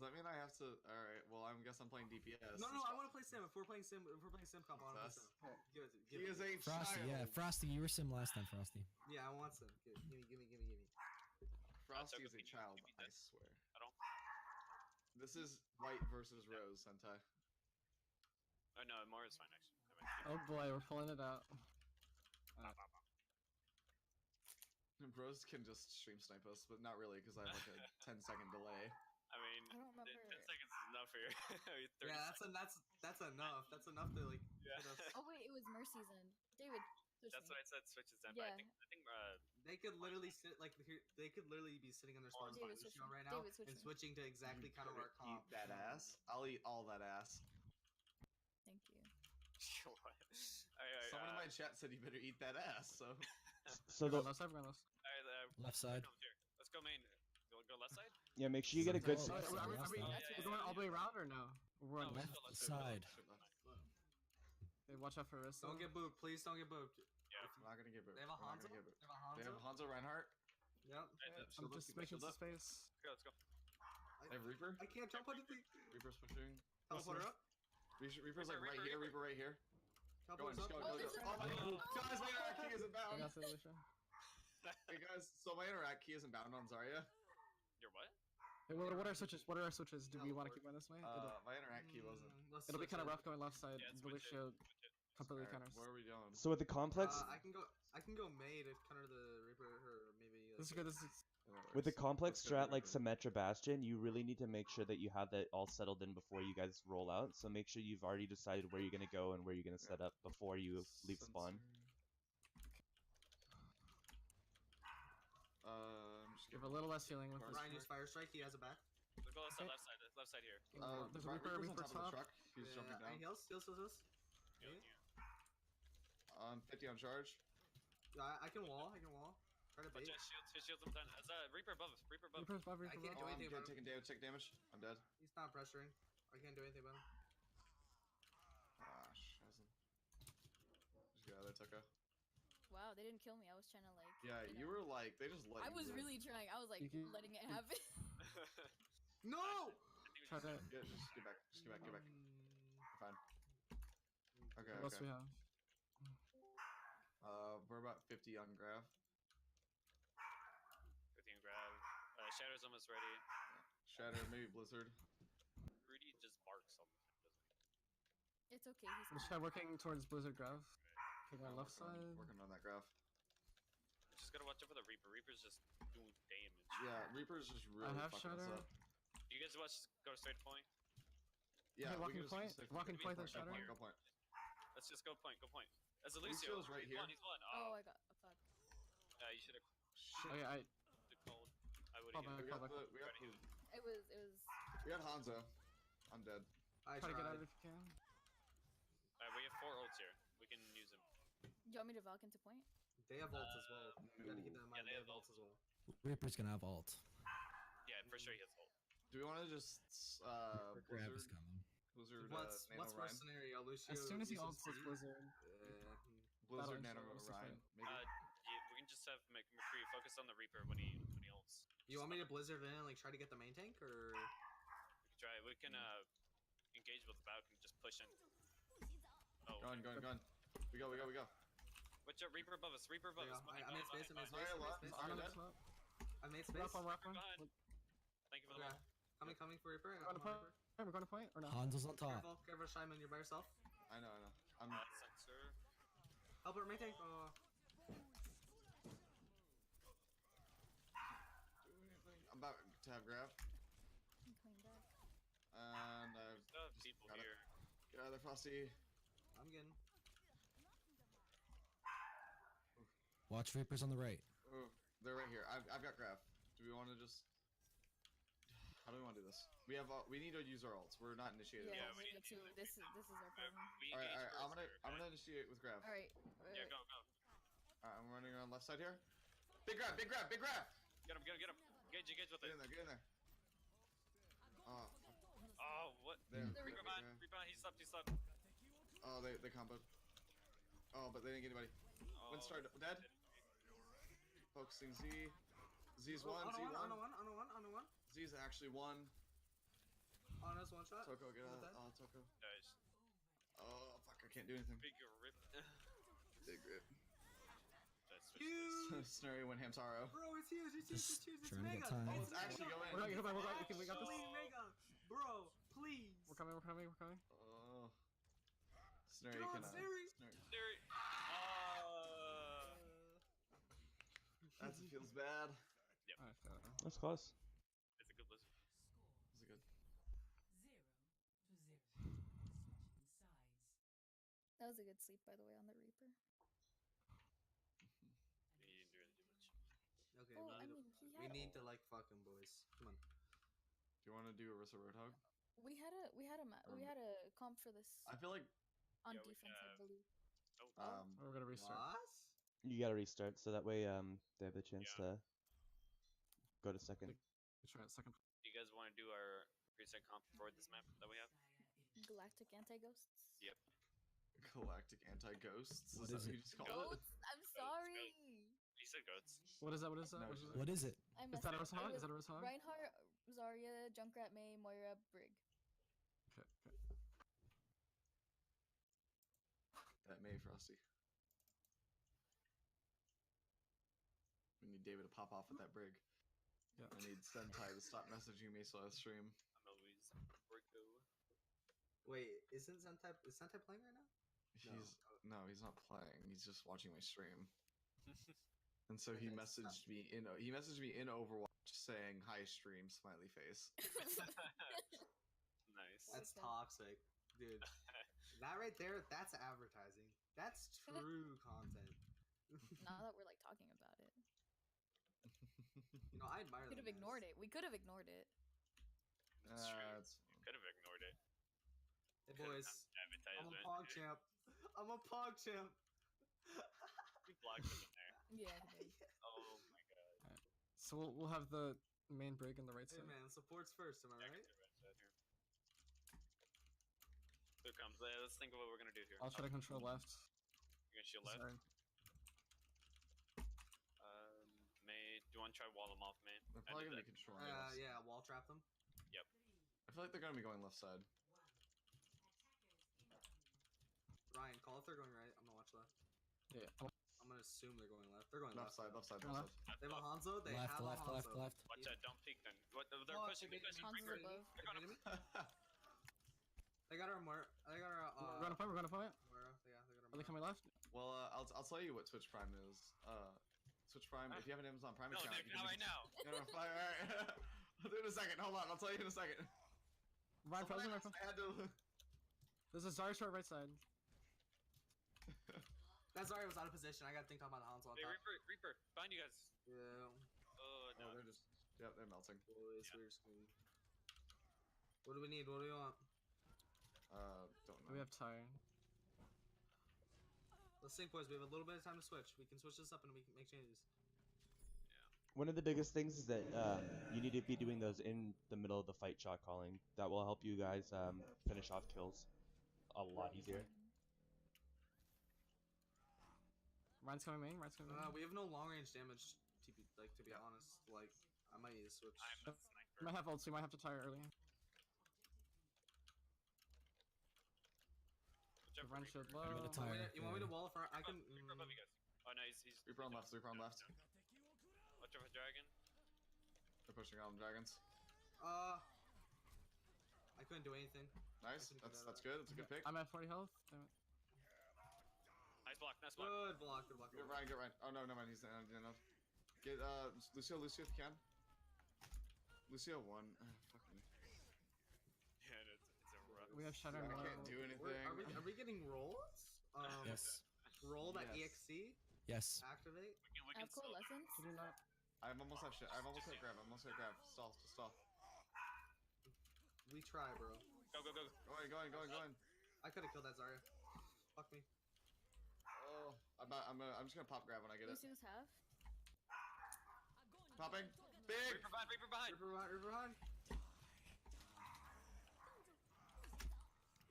Does that mean I have to? All right. Well, I guess I'm playing DPS. No, I want to play Sim. If we're playing Sim comp, I want to play Sim. Give it. He is a Frosty, child. yeah, Frosty, you were Sim last time, Frosty. Yeah, I want Sim. Give me. Frosty is a child. I swear. I don't. This is White versus Rose, Sentai. Oh no, more is fine actually. Oh boy, we're pulling it out. Rose can just stream snipe us, but not really because I have like a 10-second delay. I mean, I don't remember. 10 seconds is enough for you. 30 Yeah, seconds. that's enough. That's enough to like. Yeah. Hit us. Oh wait, it was Mercy's end. David. That's what I said. Switches then. Yeah. But I think They could literally sit like here. They could literally be sitting on their spawn David spot switching. right now David switching. and switching to exactly kind of our comp. Eat that ass. I'll eat all that ass. Thank you. what? Alright, Someone in my chat said you better eat that ass. So. So the Left side, we're going left. Left side. Let's go main. Go left side. yeah, make sure you get a good. Oh, Are we Yeah, going all the way around or no? We're on No, left. Left side. Hey, watch out for wrist. Don't get booped, please. Don't get booped. Yeah. I'm not gonna get booped. They have a We're not Hanzo. gonna get booped. They have a They Hanzo. have Hanzo Reinhardt. Yep. I'm just making some space. Let's go. They have Reaper. I can't jump on the thing. Reaper's pushing. Teleporter up. Reaper's like right here. Reaper right here. Go on, Teleporter's just up. go, go, go. there's a- Oh my god, guys, my interact key isn't I bound. got the Alicia. Hey guys, so my interact key isn't bound on Zarya. Your what? Hey, what are our switches? What are our switches? Do we want to keep going this way? My interact key wasn't. It'll be kind of rough going left side. Yeah, The switch it. Alicia completely Alright, counters. where are we going? So with the complex, I can go May to counter the Reaper or maybe. This is good. This is with the complex Let's go strat like Reaper. Symmetra Bastion, you really need to make sure that you have that all settled in before you guys roll out. So make sure you've already decided where you're gonna go and where you're gonna set up before you leave spawn. Just give a little less healing with this. Ryan used Fire Strike. He has it back. Let's go left side here. There's a Reaper Reaper's on Reaper top of the top. truck. He's jumping down. Heals. Yeah. 50 on charge. I can wall. Try to Watch bait. out, his shields up done. There's a Reaper above us. Reaper above us. Reaper's above, I Reaper can't above. do anything about him. Taking damage. Take damage. I'm dead. He's not pressuring. I can't do anything about him. Gosh, hasn't. Just get out of there, Tucka. Wow, they didn't kill me. I was trying to like. Yeah, you were like, they just let I you was live. really trying. I was like You can- letting it happen. No. Try to. Yeah, just get back. Just get back. Get back. You're fine. Okay. What else we Okay. have? We're about 50 on Graph. 15 grab. Shadow's almost ready. Shatter, maybe Blizzard. Rudy just barks all the time, doesn't he? It's okay. Let's He's try working towards Blizzard Graph. Okay, our left Working side. Working on that Graph. Just gotta watch out for the Reaper. Reaper's just doing damage. Yeah, Reaper's just really I have fucking us Shatter. up. You guys watch. Go straight to point. Yeah, Okay, we walking can just point? stick- Walking go point, then Go Shatter? point. Go point. Let's just go point. Go point. As a Lucio's Lucio. right here. He's one. Oh, I got. Oh, fuck. You should have Shit. Okay, I. called. I would Fall have. back, We fall got back. the, It was. we got Hanzo. I'm dead. I Try to get out tried. if you can. We have 4 ults here. We can use them. You want me to Valk into point? They have ults as well. You gotta keep that in mind. they They have have ults as well. Reaper's gonna have ult. Yeah, for sure he has ult. Do we want to just Grab is Blizzard? coming. Blizzard. What's Nano worst Ryan? scenario? Lucio. As soon as he uses ults, it's T? Blizzard. Blizzard Battle Nano Insurance is Ryan. fine. Maybe. Yeah, we can just have McCree focus on the Reaper when he ults. You want me to Blizzard in and like try to get the main tank or? We can try. We can engage with the Valk and just push in. Oh, Go on. We go. watch out, Reaper above us. Reaper above Yeah, us. I made space. I made Sorry, space. a lot. I made space. Sorry, On the dead. top. I made space. Rough one, rough one. Behind. Thank you for the Okay. ball. Coming for Reaper. We're going to point. We're going to point or no? Hanzo's on top. Careful, Simon. You're by yourself. I know. I'm. Sensor. Help her main tank. Oh. I'm about to have Graph, I'm coming back. and I've Still have people got it. here. Get out of there, Frosty. I'm getting. Watch Reapers on the right. Oh, they're right here. I've got Graph. Do we want to just? How do we want to do this? We need to use our ults. We're not initiated. Yeah, we we need need to. This is our problem. We All right. engage I'm first gonna here, initiate with Graph. All right. Yeah, go. All right, I'm running around left side here. Big Graph. Get him. Engage with Get it. in there. Oh, Oh, what? there. Reaper behind. He slept. Oh, they comboed. Oh, but they didn't get anybody. Oh, Windstar dead. Focusing Z. Z's one. On Z a one. one. Z's actually one. On us, one shot. Toko, get With out. that? Oh, Toko. Nice. Oh, fuck, I can't do anything. Big rip. Big rip. That's Huge! Snurry went Hamtaro. Bro, it's huge, it's huge, it's Just huge, it's trying to mega! get time. Oh, It's it's actually mega. going. We're going, we got this. Actually mega! Bro, please! We're coming. Oh. Snurry Come on, can. Snurry. Theory. That feels bad. Alright, That's close. It's a good list. Is it good? That was a good sleep, by the way, on the Reaper. You didn't do really much. Okay, Oh, I we, mean, he we had need to like fucking boys. Come on. Do you want to do Orisa Roadhog? we had a comp for this I feel like on Yeah, we defense, I have- believe. we're gonna restart. What? You gotta restart so that way they have the chance to go to second. Let's try it second. Do you guys want to do our preset comp for this map that we have? Galactic anti-ghosts. Yep. Galactic Anti-Ghosts. What that is what it? you just called it? Ghosts? I'm sorry. You said goats. What is that? No, What is it? I Is messed that a up. Rosahog? It Is that a was Rosahog? Reinhardt, Zarya, Junkrat, May, Moira, Brig. Okay. That May Frosty. We need David to pop off with that brig. Yeah. I need Sentai to stop messaging me so I stream. I'm always Rico. Wait, is Sentai playing right now? He's not playing. He's just watching my stream. And so he Okay, messaged me in Overwatch saying hi stream smiley face. Nice. That's Okay. toxic, dude. That right there, that's advertising. That's true content. Now that we're like talking about it, You know, I admire could have ignored it. We could have ignored it. That's true. It's You could have ignored it. Hey boys, I'm a pog champ. I'm a pog champ. You blocked him in there. Yeah. he did. Oh my god. So we'll have the main brig on the right Hey side. man, support's first, am I Yeah, right? get the rest out here. Here comes. Let's think of what we're gonna do here. I'll try to control left. You're gonna shield left. Sorry. May. Do you want to try wall them off, May? They're probably gonna be controlling us. Yeah, wall trap them. I feel like they're gonna be going left side. Ryan, call if they're going right. I'm gonna watch left. Yeah. I'm gonna assume they're going left. They're going Left left. side, left side, Go left left. side. They have a Hanzo. They Left, have left, a left, Hanzo. left. Watch out! Don't peek then. What? They're Oh, pushing. they They're hit pushing. me. Hanzo's above. They hit me. They got our They got our. We're gonna fight. Moira. Yeah, they got Are they our. coming left? Well, I'll tell you what Twitch Prime is. Twitch Prime. If you have an Amazon Prime No, account, Nick, you not can right now. No, fine, all right. I'll do it in a second. Hold on, I'll tell you in a second. Ryan, Someone frozen, asked, I had to. There's a Zarya short right side. That Zarya was out of position. I got to think about the Hanzo on Hey, top. Reaper, behind you guys. Yeah. Oh no. Oh, they're just. Yep, they're melting. Boys, we're screwed. What do we need? What do we want? Don't know. We have tire. Let's think, boys. We have a little bit of time to switch. We can switch this up and we can make changes. One of the biggest things is that you need to be doing those in the middle of the fight shot calling. That will help you guys finish off kills a lot easier. Ryan's coming main. We have no long range damage. To be honest, like I might need to switch. I'm a We sniper. might have ult, so we might have to tire early. Watch out for Ryan Reaper. should low. I'm gonna tire. You want me to wall if I can? Reaper above you guys. Oh no, he's Reaper on left, Reaper on left. Watch out for dragon. They're pushing on dragons. I couldn't do anything. Nice. That's good. That's a good pick. I'm at 40 health. Damn it. Nice block. Nice block. Good block. Good block. Get Ryan, get Ryan. Oh no, never mind. He's not enough. Get Lucio if you can. Lucio won. Fuck me. Yeah, it's a rough. We have Shatter. I and can't do anything. Are we getting rolls? Yes. Roll that Yes. EXC. Yes. Activate. We I have still- coalescence. Did you not? I've almost have shit. I've almost hit grab. Stall. We try, bro. Go. Going. I could have killed that Zarya. Fuck me. Oh, I'm just gonna pop grab when I get it. Lucius half. Popping. Big. Reaper behind. River behind.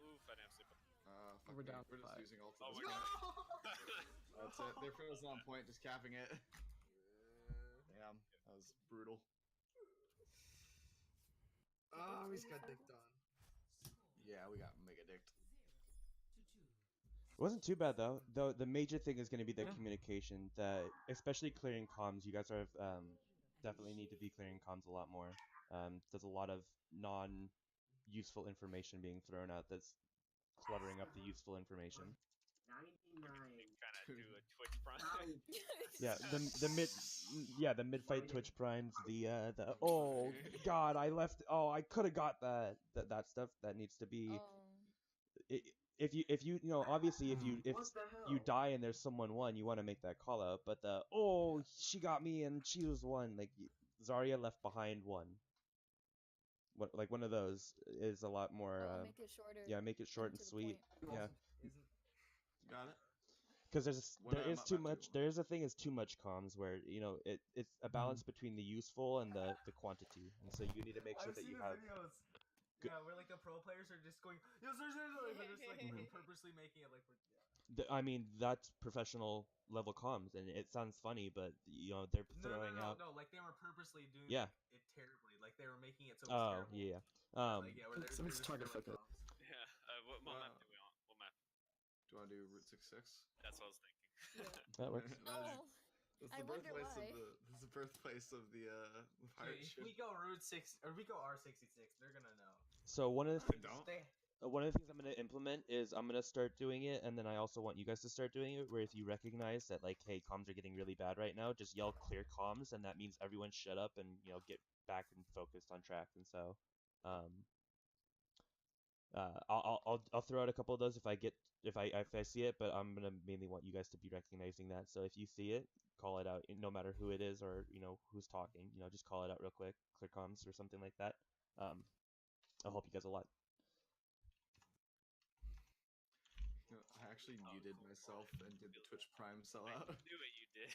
Oof, I didn't have sleep. Fuck We're me. down We're just five. using ult. Oh my No! god. That's it. Their frozen on point, just capping it. Damn, that was brutal. We always got dicked on. Yeah, we got mega dicked. It wasn't too bad though. Though the major thing is going to be the Yeah. communication. Especially clearing comms. You guys are definitely need to be clearing comms a lot more. There's a lot of non-useful information being thrown out that's cluttering up the useful information. 99. Trying to do a Twitch prime. Yeah, the mid fight Twitch primes, the oh god, I could have got that stuff that needs to be Oh. if you obviously if you What the hell? you die and there's someone one, you want to make that call out, but she got me and she was one, like Zarya left behind one. What, like one of those is a lot more Make it shorter. yeah, make it short and to the sweet. point. Yeah. Got it. Because What, there is Matt, too Matt, much. There is a thing is too much comms where it's a balance between the useful and the quantity, and so you need to make sure that you have. Videos. Good- Yeah, where like the pro players are just going, yo, sir, like, they're just like purposely making it like. I mean, that's professional level comms, and it sounds funny, but they're throwing out. No, like they were purposely doing Yeah. it terribly. Like they were making it so it was terrible. Yeah. Like, yeah, where they're Something's just target like focus. comms. Yeah. What map do we want? What map? Do you want to do Route 66? That's what I was thinking. That works. Oh. That's I the wonder birthplace why. of the. This is the birthplace of the pirate If ship. we go Route 6 or we go R66, they're gonna know. So one of the things. Don't. One of the things I'm going to implement is I'm going to start doing it, and then I also want you guys to start doing it, where if you recognize that, like, hey, comms are getting really bad right now, just yell clear comms, and that means everyone shut up and, get back and focused on track. And so, I'll throw out a couple of those if I see it, but I'm going to mainly want you guys to be recognizing that. So if you see it, call it out, no matter who it is or, who's talking, just call it out real quick, clear comms or something like that. I'll help you guys a lot. I actually muted myself and did the Twitch Prime sellout. I knew it, you did.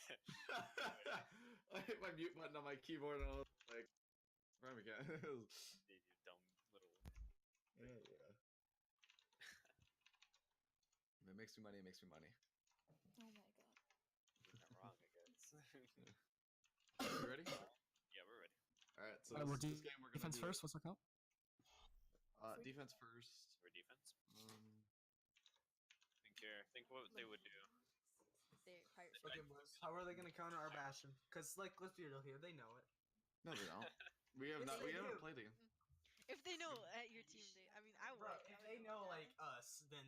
I hit my mute button on my keyboard and I was like, Prime again. Dude, you dumb little. Yeah. If it makes me money, it makes me money. Oh my god. You're not wrong, I guess. You ready? Yeah, we're ready. Alright, so We're this game we're gonna defense do first. What's that count? defense first. We're defense. Think what they would do. They're pirate Okay, boys, how are they gonna counter our Bastion? Cause like, let's be real here, they know it. No, they don't. We have Yes, not. We they haven't do. played it. If they know at your team, I mean, I would. Bro, if they know like us, then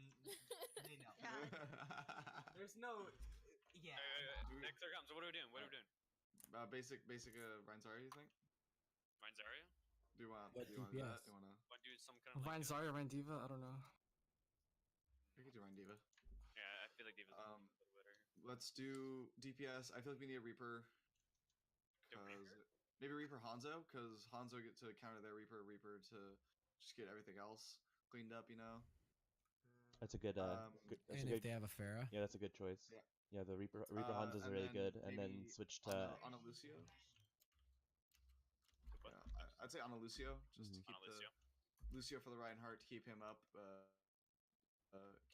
they know. Yeah. There's no. Yeah. Next there comes. What are we doing? What are we doing? Basic Ryan Zarya, you think? Ryan Zarya? Do you want? What Do you want to do that? DPS? Do you want to? Want to do some kind of Ryan like, Zarya, Ryan Diva. I don't know. We could do Ryan Diva. Yeah, I feel like Diva's a little better. Let's do DPS. I feel like we need a Reaper. The Reaper? Maybe Reaper Hanzo, because Hanzo get to counter their Reaper to just get everything else cleaned up, That's a good. Good that's And a if good. they have a Pharah. Yeah, that's a good choice. Yeah. Yeah, the Reaper Hanzo's and really then good, and then maybe switch to. on a Lucio. Yeah, I'd say on a Lucio, just to keep Lucio. Lucio for the Reinhardt to keep him up.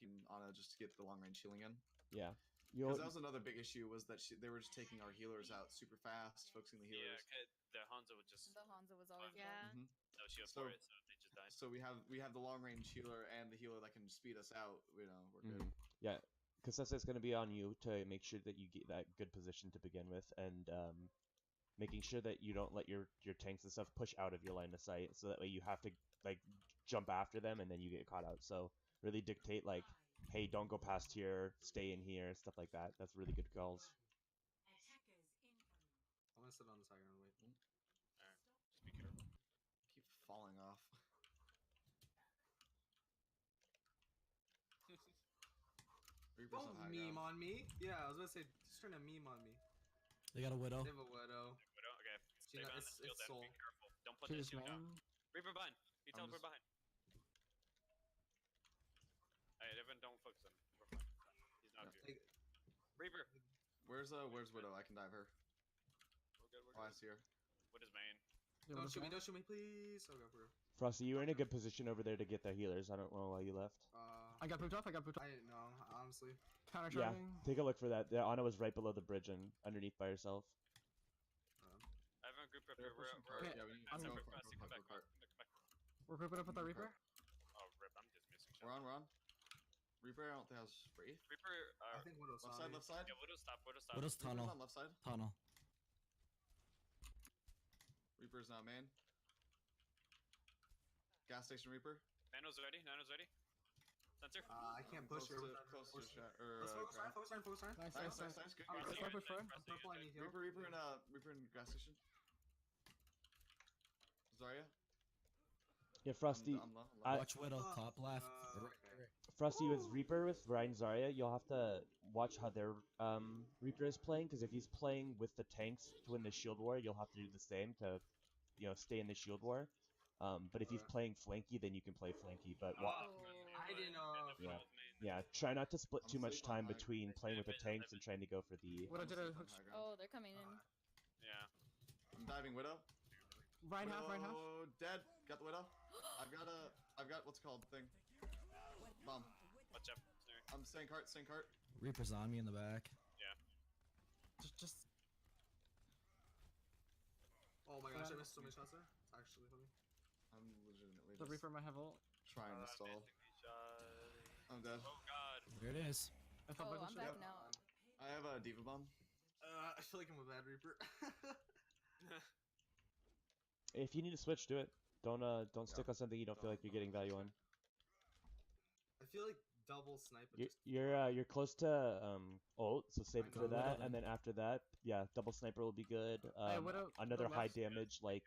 Keep Ana just to get the long range healing in. Yeah. Because that was another big issue was that they were just taking our healers out super fast, focusing the Yeah, healers. the Hanzo would just The Hanzo was always Yeah. there. no shield So- for it, so they just died. So we have the long range healer and the healer that can speed us out. We're good. Yeah, because it's going to be on you to make sure that you get that good position to begin with, and making sure that you don't let your tanks and stuff push out of your line of sight, so that way you have to like jump after them and then you get caught out. So really dictate like, hey, don't go past here, stay in here, stuff like that. That's really good calls. I'm gonna sit on the side and wait. Alright, just be careful. Keep falling off. Reaper's Don't on high meme ground. on me. Yeah, I was gonna say, just trying to meme on me. They got a Widow. They have a Widow. Widow, okay. She Stay know- behind it's- the shield it's then. Soul. Be careful. Don't put She that just shield down. man. Reaper behind. You I'm teleport just- behind. Alright, everyone don't focus on him. We're fine. He's not here. Like, Reaper. Where's Widow? I can dive her. We're good, Oh, I see her. What is main? Yeah, don't what's shoot me, that? don't shoot me, please. Okay, for real. Frosty, you were in a good position over there to get the healers. I don't know why you left. I got pooped off. I didn't know, honestly. Counter Yeah, charging. take a look for that. Anna was right below the bridge and underneath by herself. I have a group up They're here. We're pushing cart. okay, Yeah, we need I'm to going go Come back. cart. Come back. We're We're grouping up with our Reaper. Oh, rip, I'm just missing shit. We're on. Reaper, I don't think has Wraith. Reaper, I think Widow's Left side, left side. yeah, Widow stop. Widow's Reaper's tunnel. on left side. Tunnel. Reaper's not main. Gas station Reaper. Nano's ready. Sensor. I can't push Close her. to shot. Or, Let's focus Ryan. Nice, nice, nice, nice, nice. nice. Good. Alright, Good. Push for him. I'm purple, I need heal. Reaper in gas station. Zarya. Yeah, Frosty. I'm low, I'm low. Watch Widow, top left. Okay. Frosty with Reaper with Ryan Zarya, you'll have to watch how their Reaper is playing, because if he's playing with the tanks to win the shield war, you'll have to do the same to, stay in the shield war. But if he's playing flanky, then you can play flanky. But I didn't know. yeah, try not to split I'm too much asleep on time high. between playing with the tanks and trying to go for the. Widow did a hook. Oh, they're coming in. Yeah. I'm diving Widow. Ryan half. Widow dead. Got the Widow. I've got what's it called thing. Bomb. Watch up. Sorry. I'm staying cart. Reaper's on me in the back. Just. Oh my gosh, I missed so many shots there. It's actually funny. I'm legitimately The just Reaper might have ult. trying to stall. I'm dead. Oh god. There it is. I thought Oh, Bucket I'm shot. back now. I have a Diva bomb. I feel like I'm a bad Reaper. If you need to switch, do it. Don't stick on something you don't feel like you're getting value on. I feel like double snipe. You're close to ult, so save it I for know. that, and then after that, yeah, double sniper will be good. Widow- Another Widow high left. damage like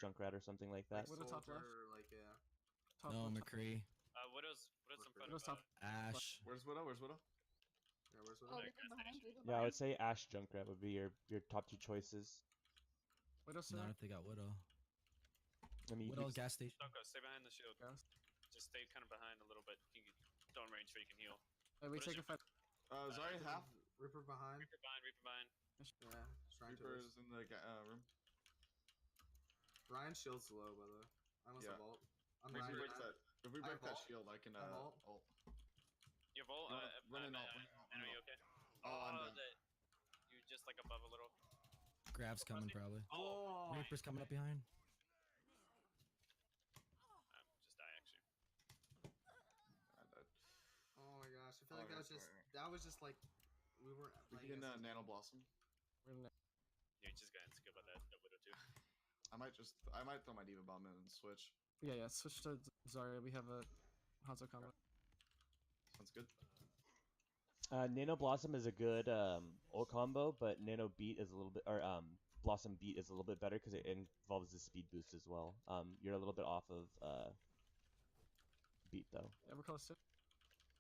Junkrat or something like that. Widow top left. Like, yeah. Top No, left. McCree. Widow's in front Widow's of top. Ash. Where's Widow? Yeah, where's Oh, Widow? Reaper behind. Reaper Yeah, I would behind. say Ash Junkrat would be your top two choices. Widow Not surround. if they got Widow. I mean, Widow gas station. Don't go. Stay behind the shield. Gas. Just stay kind of behind a little bit. You can don't range where you can heal. Hey, we What is take a your- fight. Zarya half. Reaper behind. Reaper behind. Yeah, just trying Reaper to. is in the room. Ryan's shield's low, by the way. I must have Yeah. ult. I'm If we Ryan. break that, if we I break that vault. shield, I can I vault. ult. You have ult? No, run in ult, And are you okay? Oh, I'm dead. You just like above a little. Grab's coming probably. Oh! Reaper's coming up behind. Just die actually. I died. Oh my gosh, I feel like Alright, that was just like we were We playing can against Nano Blossom. We're gonna- You just got insecure about that Widow too. I might throw my Diva bomb in and switch. Yeah. Switch to Zarya. We have a Hanzo combo. Sounds good. Nano Blossom is a good ult combo, but Nano Beat is a little bit, or Blossom Beat is a little bit better because it involves the speed boost as well. You're a little bit off of Beat though. Yeah, we're close to.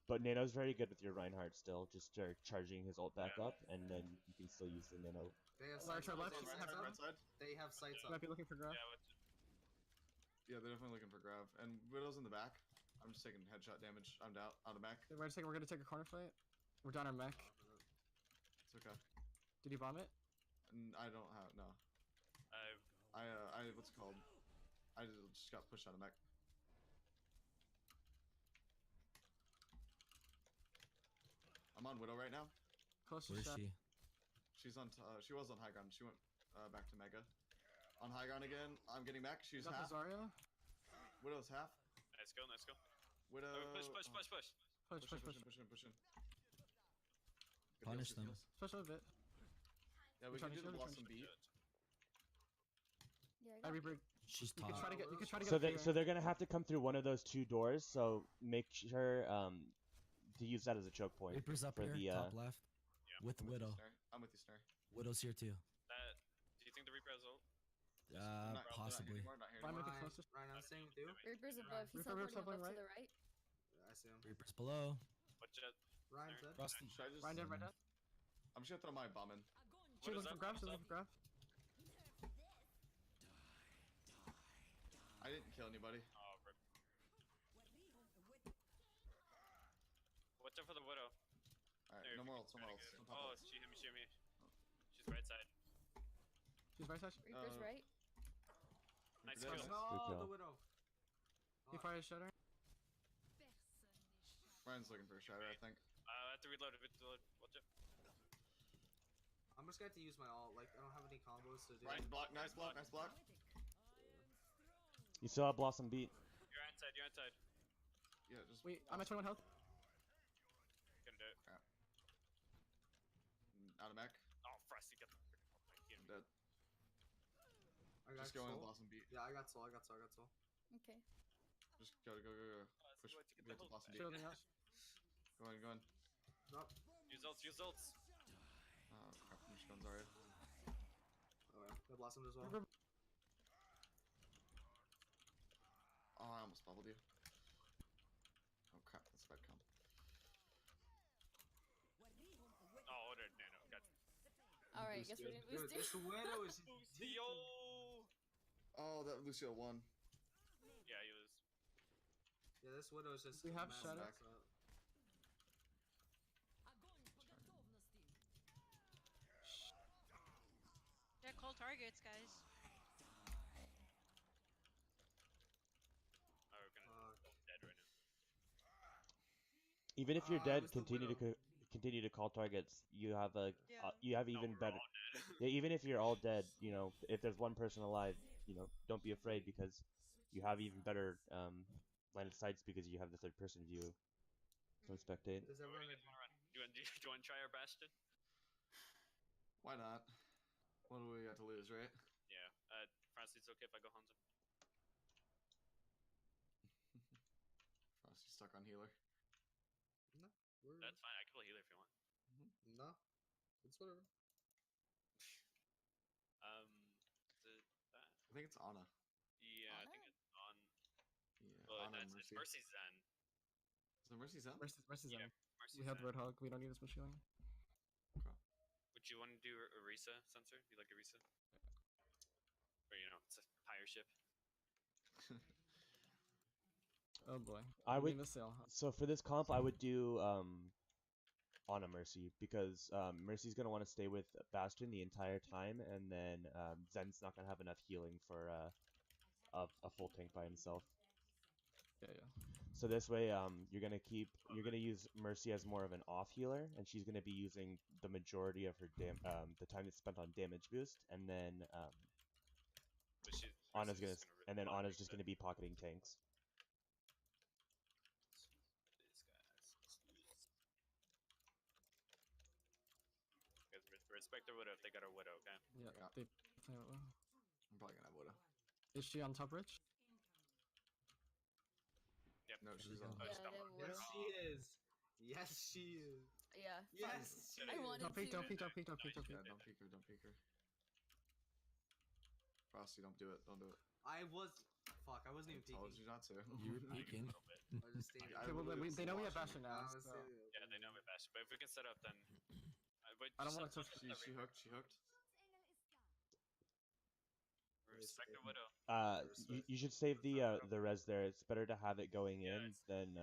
But Nano's very good with your Reinhardt still, just charging his ult back up, and then you can still use the Nano. They have Large sights or up. left? They Right have side, up. right side. They have sights up. Might be looking for grab. Yeah, Yeah, they're definitely looking for Grav. And Widow's in the back. I'm just taking headshot damage. I'm out of back. Okay, we're gonna take a corner fight. We're down our mech. It's okay. Did you bomb it? I don't have no. I what's it called? I just got pushed out of mech. I'm on Widow right now. Close to Where's shot. she? She's on. She was on high ground. She went back to Mega. On high ground again. I'm getting back. She's Got half. the Zarya. Widow's half. Let's go. Widow. Push. Push. Push in. Good Punish heals, good them. heals. Push a bit. Yeah, we We're can trying do to the shield, we're Blossom trying beat. Yeah, I Reaper. She's You can top. try to get. You can try to get. So a fear. they're gonna have to come through one of those two doors. So make sure to use that as a choke point Reaper's up for here, the top left. Yeah. With Widow. I'm with you, Snare. Widow's here too. Do you think the Reaper has ult? Possibly. Not here Fine, anymore. make it closer. Ryan, I'm staying with you. Reaper's above. He's Reaper teleporting right? above to the right. Yeah, I see him. Reaper's below. Watch out. Ryan's dead. Rusty. Should I just? Ryan dead, right dead. I'm just gonna throw my bomb in. She's What is looking for that? grab. She's looking for grab. I didn't kill anybody. Oh, rip. Watch out for the Widow. Alright, There, no if more you ults, can no more try to ults. get it. Don't pop Oh, ults. she hit me. She's right side. She's right side. Reaper's right. Nice Reaper kill. dead. No, kill. the Widow. He fired a shutter. Ryan's looking for a shatter, I think. I have to reload. Watch out. I'm just gonna have to use my ult. Like, I don't have any combos to do. Ryan's block, nice block. You still have Blossom Beat. Yeah, just Wait, I'm at 21 health. Gonna do it. crap. Out of mech. Oh, Frosty, get the freaking fuck back here. I'm dead. I got Just go in soul. Blossom beat. Yeah, I got soul. Okay. Just go. Push. going to get Get the to hook Blossom back. beat. Shielding us. Go in. Drop. Use ults. Oh crap! I'm just going Zarya. Oh yeah, got blossomed as well. Oh, I almost bubbled you. Oh crap! That's a bad comp. Oh, no. Gotcha. Alright, guess we didn't boost Dude, this widow is Yo! Oh, that Lucio won. Yeah, you lose. Yeah, this widow is just. We have messed Shadow. us up. Yeah, call targets, guys. Oh, we're gonna go dead right now. Even if you're it dead, was the continue to widow. continue to call targets. You have Yeah. you have No, even we're better. all dead. Yeah, even if you're all dead, if there's one person alive, don't be afraid because you have even better line of sights because you have the third person view from spectate. Does Where everyone? do you guys want to run? Do you want to try our Bastion? Why not? What do we got to lose, right? Yeah. Frosty, it's okay if I go Hanzo. Frosty's stuck on healer. No, we're That's fine. I can play healer if you want. no. It's whatever. Is it that? I think it's Ana. Yeah, I think it's on. Yeah, Well, Ana and it's Mercy. Mercy's Zen. Is it Mercy's up? Mercy's Yeah, in. Mercy's We have Zen. Roadhog. We don't need as much healing. Would you want to do Orisa, Sensor? You like Orisa? Or, it's a higher ship. Oh boy. I would. Leave a sail. So for this comp, I would do on a Mercy because Mercy's gonna want to stay with Bastion the entire time, and then Zen's not gonna have enough healing for a full tank by himself. Yeah. So this way, you're gonna use Mercy as more of an off healer, and she's gonna be using the majority of her the time it's spent on damage boost, and then But Ana's Mercy's Ana's just gonna be pocketing tanks. These guys. Respect their Widow if they got a Widow, okay? Yeah. Yeah. They play it well. I'm probably gonna have Widow. Is she on top ridge? Yep. No, she's go. on. Yeah, Stop. that Yes, would. she is. Yes, she is. Yeah. Yes, she I is. wanted Don't peek, to. don't peek, don't peek, don't peek, don't Yeah, peek. don't peek her. Frosty, don't do it. Don't do it. I was. Fuck, I wasn't even I told peeking. you not to. You were peeking. A little bit. I was just standing. I Okay, well, literally they know we have watching Bastion it. now. I was So. standing. Yeah, they know my Bastion. But if we can set up, then. I don't want to touch. She hooked. Respect their Widow. You should save the res there. It's better to have it going Yeah, in than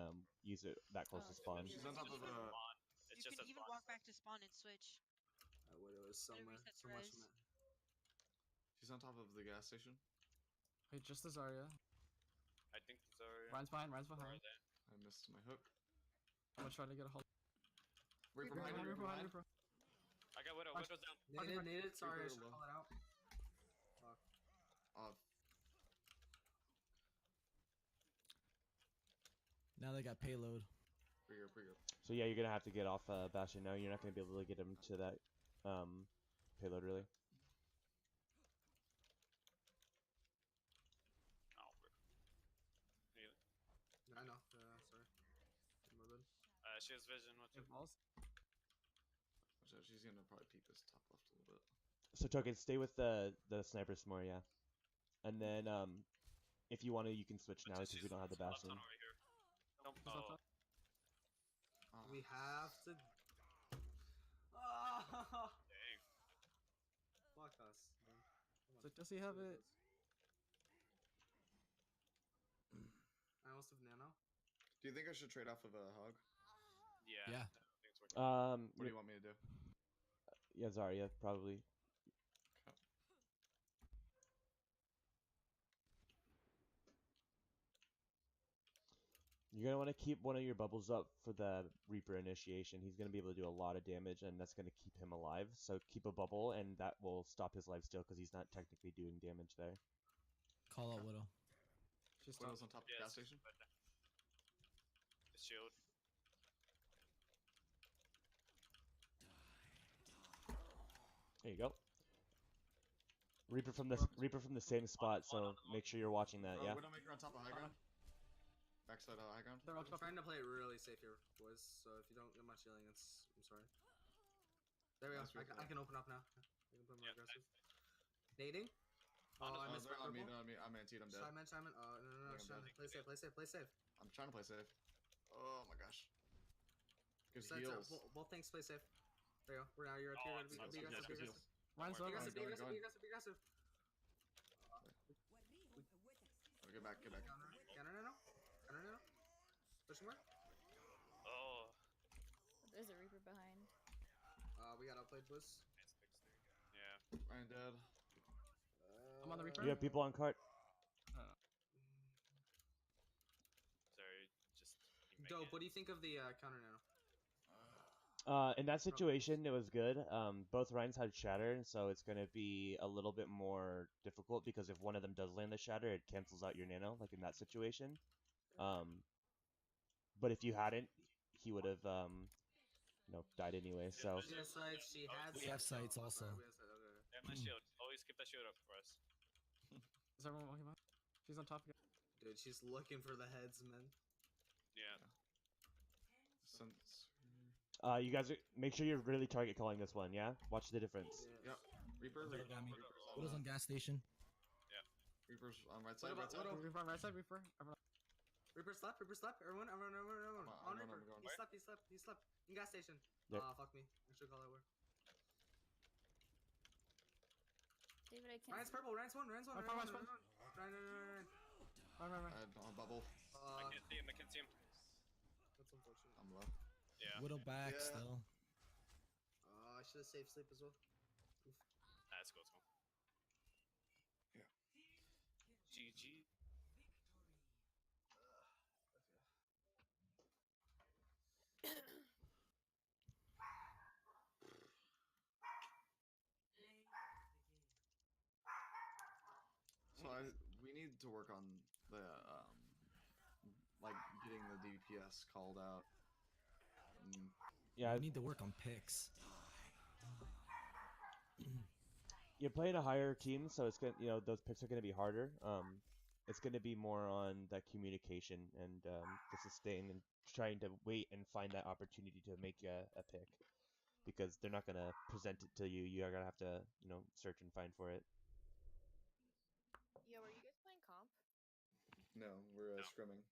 use it that close to spawn. She's on top of a. It's You just can a even spawn. walk back to spawn and switch. Widow is somewhere. resets So much res. from it. She's on top of the gas station. Wait, just the Zarya. I think these are. Ryan's behind. Where are they? I missed my hook. I'm gonna try to get a hold. Wait for Behind, behind. behind, Behind. behind. I got Widow. Watch. Widow's down. Naded. Sorry, I Reaper should low. call it out. Now they got payload. Pre-group. So yeah, you're gonna have to get off Bastion now. You're not gonna be able to get him to that payload really. Oh, we're. I know. Sorry. My bad. She has vision. What's It it? falls. Watch out, she's gonna probably peek this top left a little bit. So Token, stay with the snipers more, yeah. And then if you want to, you can switch now because we don't have the Left Bastion. on over here. Don't. Who's up Oh. top? Oh, We have to. Ah! Dang. Fuck us. Man. Come So on. does he have it? I almost have nano. do you think I should trade off of a hog? Yeah. Yeah. I think it's working. What do you want me to do? Yeah, Zarya probably. You're gonna want to keep one of your bubbles up for the Reaper initiation. He's gonna be able to do a lot of damage, and that's gonna keep him alive. So keep a bubble, and that will stop his lifesteal because he's not technically doing damage there. Call out Widow. She's When I top. was on top of the Yes, gas station. but The shield. There you go. Reaper from the same spot, so make sure you're watching that. Yeah. Widowmaker on top of high ground. Backside of high ground. They're all I'm trying to play it really safe here, boys. So if you don't get much healing, I'm sorry. There we go. I can open up now. I can put more aggressive. Nading. Oh, I missed my on me, purple. on me. I'm anti-ed. I'm dead. Simon. Oh, no. I'm Simon. dead. Play safe. I'm trying to play safe. Oh my gosh. Gives Sides heals. both things play safe. There you go. We're now you're up here. Be aggressive. Ryan's Be low. aggressive. Be Going. aggressive. Get back. Counter now. Push more. Oh. There's a Reaper behind. We got outplayed, boys. Nice fix there. Yeah. Ryan dead. I'm on the Reaper. You have people on cart. Sorry, just. Dope. What do you think of the counter now? In that situation, it was good. Both Rhines had shatter, so it's gonna be a little bit more difficult because if one of them does land the shatter, it cancels out your nano, like in that situation. But if you hadn't, he would have, died anyway. So. She has sights. She had. We have sights also. Yeah, my shield. Always keep that shield up for us. Is everyone walking by? She's on top again. Dude, she's looking for the heads, man. Yeah. Since. You guys make sure you're really target calling this one. Yeah. Watch the difference. Yep. Reaper. Got me. Reaper's Widow's on gas station. Reaper's on right side. Widow. Reaper on right side. Reaper. Reaper slap. Everyone. On Reaper. I'm going. He slept. In gas station. Yep. Fuck me. I should call that word. David, I can't. Ryan's purple. Ryan's one. Ryan. Right. Bubble. I can't see him. That's unfortunate. I'm low. Yeah. Widow back Yeah. still. I should have saved sleep as well. Let's go. Yeah. GG. So we need to work on the like getting the DPS called out. Yeah. We need to work on picks. You're playing a higher team, so it's gonna, those picks are gonna be harder. It's gonna be more on that communication and the sustain and trying to wait and find that opportunity to make a pick, because they're not gonna present it to you. You are gonna have to, search and find for it. Yo, are you guys playing comp? No, we're scrimming.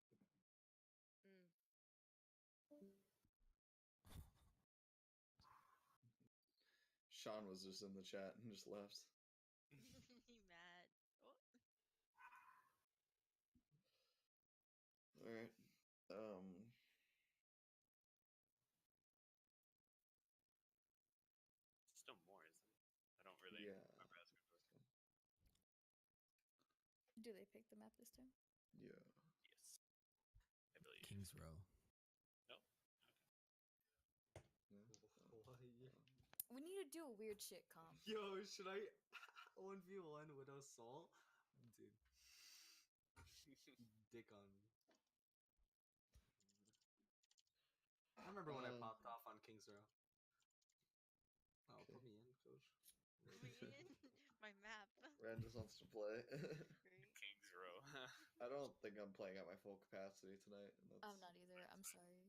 Sean was just in the chat and just left. He mad. Oh. Alright. Still more, isn't it? I don't really Yeah. remember asking for it. Do they pick the map this time? Yeah. Yes. I believe. Kings Row. We need to do a weird shit comp. Yo, should I 1v1 Widow Soul? Dude. Dick on me. I remember when I popped off on Kings Row. Oh, Okay. put me in, coach. Put me in my map. Ren just wants to play. Great. Kings Row. I don't think I'm playing at my full capacity tonight. And that's... I'm not either. I'm sorry.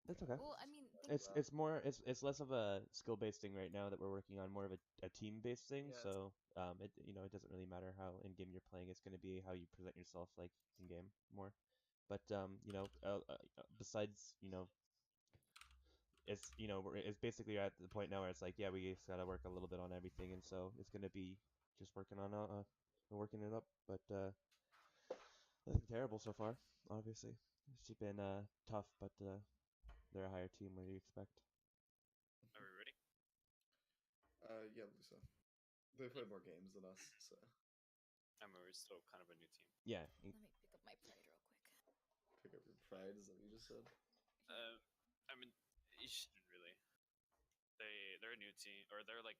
That's okay. Well, I mean, It's more it's less of a skill based thing right now that we're working on, more of a team based thing. Yeah, So it doesn't really matter how in game you're playing. It's going to be how you present yourself like in game more. But besides it's basically at the point now where it's like, yeah, we just gotta work a little bit on everything, and so it's gonna be just working on working it up. But nothing terrible so far. Obviously, it's been tough, but they're a higher team. What do you expect? Are we ready? Yeah, Lisa. They play more games than us, so. I mean, we're still kind of a new team. Yeah. let me pick up my pride real quick. Pick up your pride, is that what you just said? I mean, you shouldn't really. They're a new team, or they're like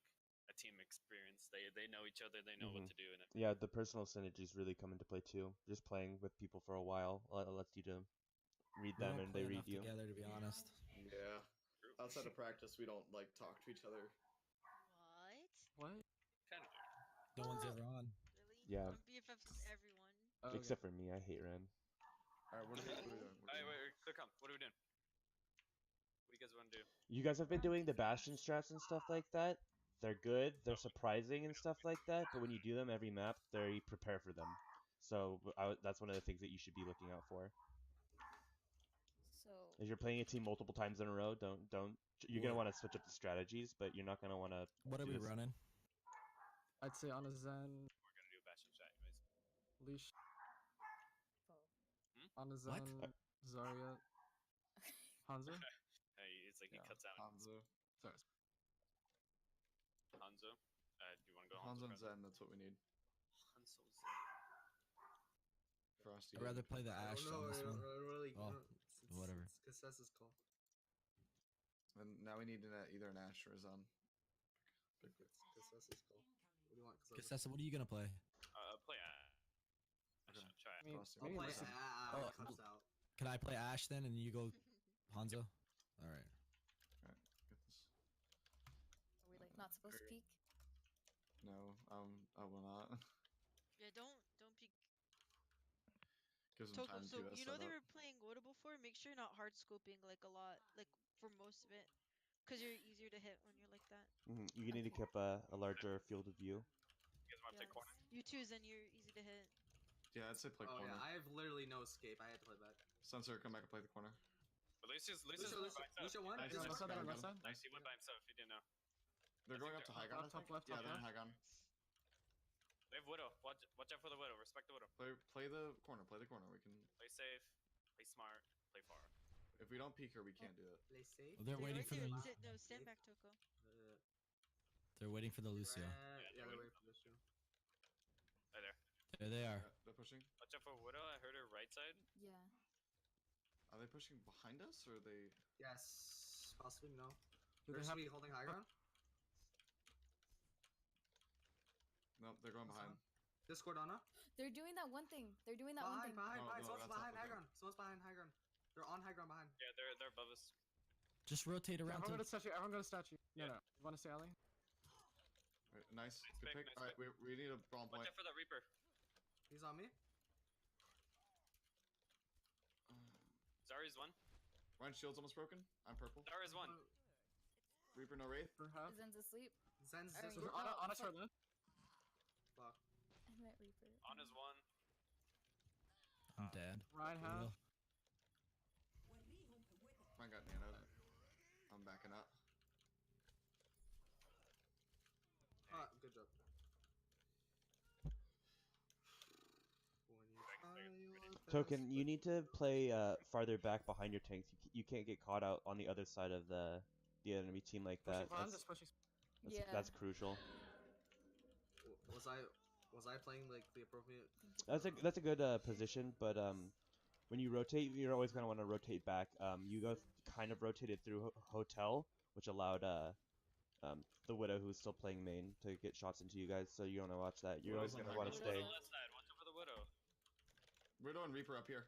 a team experience. They know each other. They know what to do, and Yeah, the personal synergies really come into play too. Just playing with people for a while lets you to read We them don't and play they read enough you. together, to be honest. Yeah. Outside of practice, we don't like talk to each other. What? What? Kind of. No one's ever on. Really? Yeah. I'm BFFs with everyone. Oh, Except for me, I hate Ren. All right, what are we doing? Alright, wait, clear comp. What are we doing? What do you guys want to do? You guys have been doing the Bastion strats and stuff like that. They're good, they're surprising and stuff like that, but when you do them every map, they prepare for them. So that's one of the things that you should be looking out for. So If you're playing a team multiple times in a row, don't. You're gonna What? want to switch up the strategies, but you're not gonna want to. What are we running? I'd say on a Zen, We're gonna do Bastion chat anyways. Leash, oh. on a Zen, Zarya, Hanzo. Hey, it's like he Yeah, cuts out. Hanzo. Sorry. Hanzo. Do you want to go Hanzo Hanzo? and Zen, that's what we need. Hanzo Zen. For us to I'd get- rather play the I Ashe don't know. on this one. Really, Oh, whatever. It's Cassessa's call. And now we need either an Ashe or a Zen. It's Cassessa's call. What do you want, Cassessa? Cassessa, what are you gonna play? Play Okay. try. I mean, Frosty. I'll play. listen. Oh, Cuts out. Can I play Ashe then, and you go Hanzo? All right. Get this. Are we like not supposed to peek? No, I will not. Yeah, don't peek. Gives them Toko, time so to you know set they up. were playing Woda before? Make sure you're not hard scoping like a lot, like for most of it. Because you're easier to hit when you're like that. You need to keep a larger field of view. You guys want to play corner? You too, then you're easy to hit. Yeah, I'd say play Oh corner. yeah, I have literally no escape. I had to play back. Sensor, come back and play the corner. But Lucius Lucio, went by himself. Lucio won. Nice, Yeah, nice, left side, got him, left got him. side. Nice, he went by himself. He didn't know. They're going up to high gun. I Top think? left, Yeah, top they're in left. high gun. They have Widow. Watch out for the Widow. Respect the Widow. Play the corner. Play the corner. We can. Play safe. Play smart. Play far. If we don't peek her, we can't do it. Play safe. Well, they're waiting for the. No, stand back, Toko. They're waiting for the Lucio. Yeah, they're waiting for Lucio. Right there. There they are. They're pushing. Watch out for Widow. I heard her right side. Yeah. Are they pushing behind us or are they? Yes, possibly no. Do They're they have? be holding high ground. Nope, they're going behind. Discord Anna. They're doing that one thing. They're doing that one Behind, thing. behind, No, behind. no, Someone's that's not behind the high thing. ground. Someone's behind high ground. They're on high ground behind. Yeah, they're above us. Just rotate around Everyone go to. to statue. Everyone go to statue. Yeah. No. You want to stay alley? Right, nice. Nice Good pick, pick. nice Alright, pick. we need a bomb Watch point. out for that Reaper. He's on me. Zari's one. Ryan's shield's almost broken. I'm purple. Zari's one. Reaper, no wraith. Perhaps. Zen's asleep. Zen's Are Discord. you- On a short left. Fuck. I meant Reaper. On is one. I'm dead. Ryan half. Ryan got nanoed. I'm backing up. Ah, good job. Token, you need to play farther back behind your tanks. You can't get caught out on the other side of the enemy team like that. Pushing front, just pushing. Yeah. That's crucial. Was I playing like the appropriate? That's a good position, but when you rotate, you're always gonna want to rotate back. You guys kind of rotated through hotel, which allowed the Widow, who's still playing main, to get shots into you guys. So you want to watch that. You're always Widow's gonna on want to high stay. ground. Left side. Watch out for the Widow. Widow and Reaper up here.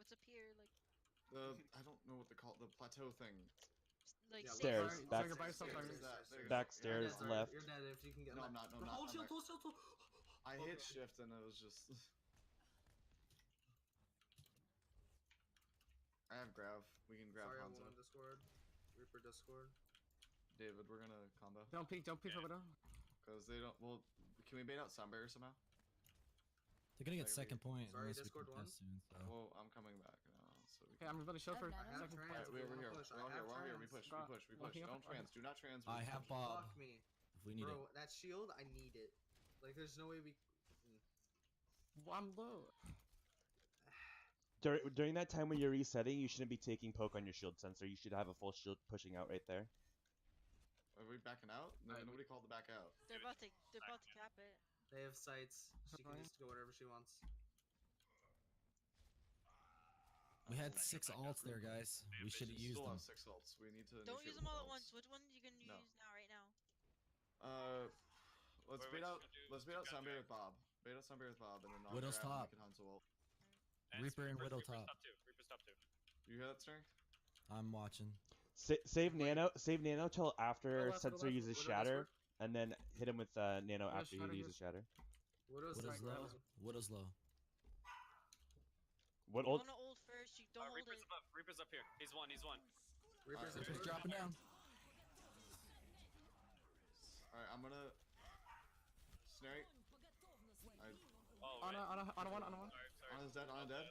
What's up here? Like, I don't know what they call it. The plateau thing. like Yeah, Stairs, Sorry, back, sorry, by yourself, Stairs, Ryan. that- there you go. back Yeah, stairs, You're dead, left. You're dead if you can get. No, left. I'm not. No, I'm not. Hold I'm shield, back. hold shield, hold. I hit Okay. shift and it was just. I have grav. We can grab Sorry, I Hanzo. won Discord. Reaper Discord. David, we're gonna combo. Don't peek for Widow. Because they don't. Well, can we bait out Sunbearer somehow? They're gonna get Like, second point sorry, unless we Discord can won? pass soon. So. Well, I'm coming back now. So we Okay, I'm gonna shield for I I have second trans. point. Alright, we're over here. Push. We're I on here. have We're on here. We trans. push. We push. We push. Walking up, Don't trans. Do not trans. We I have push. Bob. Fuck me, If we need bro. it. That shield, I need it. Like, there's no way we. Well, I'm low. During that time when you're resetting, you shouldn't be taking poke on your shield sensor. You should have a full shield pushing out right there. Are we backing out? No, Alright, nobody called the back out. they're about to cap it. They have sights. She can Ryan? just go wherever she wants. We had 6 alts there, guys. We should have We used still them. have 6 ults. We need to. Don't initiate use them all at with once. ults. Which one are you gonna No. use now, right now? Let's Wait, bait what out. you gonna do? Let's bait You out got Sunbearer Drake. with Bob. Bait out Sunbearer with Bob, and then I'll Widow's grab top. and we can Hanzo ult. And Reaper and Widow Reaper's top. top 2. Reaper's top 2. You hear that, Snare? I'm watching. Save Nano. Save Nano till after left, Sensor left. uses Widow Shatter, and then hit him with Nano Widow after he Shatter, uses Shatter. Widow's Widow's right, low. Widow's low. What You ult? wanna ult first, you don't hold Reaper's it. above. Reaper's up here. He's one. Reaper's Reaper's right. dropping down. Alright, I'm gonna... Snare. Oh, On a one. Sorry. On his dead, on a dead.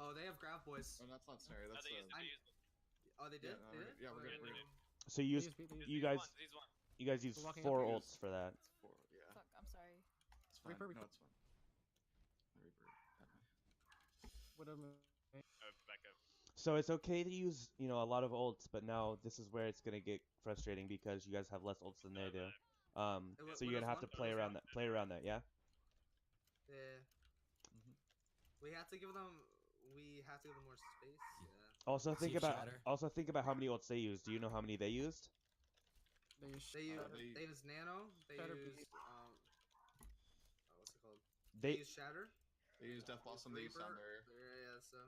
Oh, they have grab, boys. Oh, that's not Snare, No, that's they used it. They used it. Oh, they did? Yeah, no, They we're did? good. Yeah, we're good, we're good. So you use you guys He's one. you guys use Walking 4 up, you ults for that. It's 4, yeah. Fuck, I'm sorry. It's fine. Reaper, No, Reaper. it's fine. Reaper. Widow move. Back up. So it's okay to use, you know, a lot of ults, but now this is where it's gonna get frustrating because you guys have less ults than they do. So you're gonna have to play around that. Play around that, yeah. Yeah. Mhm. We have to give them more space. Yeah. Also think Save about Shatter. how many ults they used. Do you know how many they used? They use They use Nano. They Shatter use beat. what's it called? They use Shatter. They use Death Blossom, they use Reaper. Sound Barrier. Yeah, so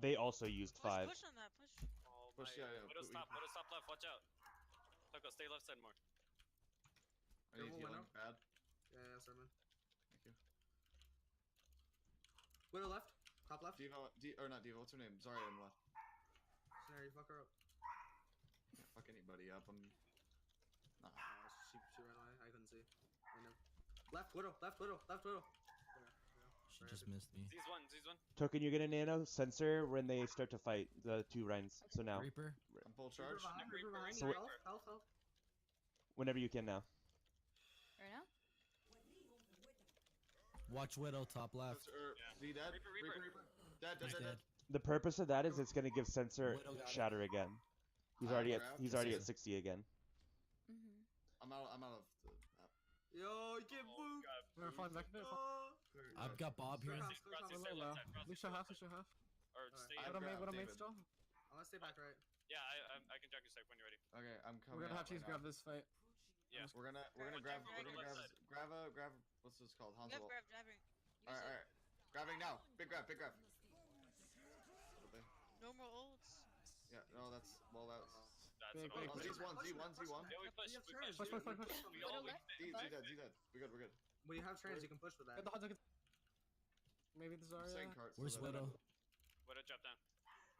they also used 5. Push on that, push. Oh, Push, my. yeah. Widow's top left. Watch out. Toko, stay left side more. I need Double healing. window. Bad. yeah, sorry man. Thank you. Widow left. Top left. Devo, or not Devo, what's her name? Sorry, I'm left. Snare, you fuck her up. Can't fuck anybody up, I'm... Nah. She ran away. I couldn't see. I know. Left Widow. She just missed me. Z's one. Token, you're gonna Nano Sensor when they start to fight the 2 Rhines. So now, Reaper. I'm full charge. Reaper behind. So Health. whenever you can now. Right now? Watch Widow top left. Z dead? Reaper. Dead. He's dead. The purpose of that is it's gonna give Sensor Widow got it. Shatter again. He's Ah, already at grab. he's already at 60 again. Mm-hmm. I'm out of the map. Yo, you get moved. We're falling back a bit. I've got Bob here. Frosty, stay left side. Lucio half. Or stay. I- Widow grab mate David. still. I'm gonna stay back right. Yeah, I can drag your side when you're ready. Okay, I'm coming We're gonna out have to right grab now. this fight. Yeah. We're gonna Grab grab what's this called? You Hanzo. have grab jabbing. Use it. Alright. Grabbing now. Big grab. No more ults. Yeah, no, that's Big, oh, big, big. Z1. Yeah, we push. Push. We all Widow left. Z dead. We're good. When you have trans, you can push with that. Get the Hanzo. Maybe the Zarya. Saying cards. Where's Widow? Widow drop down.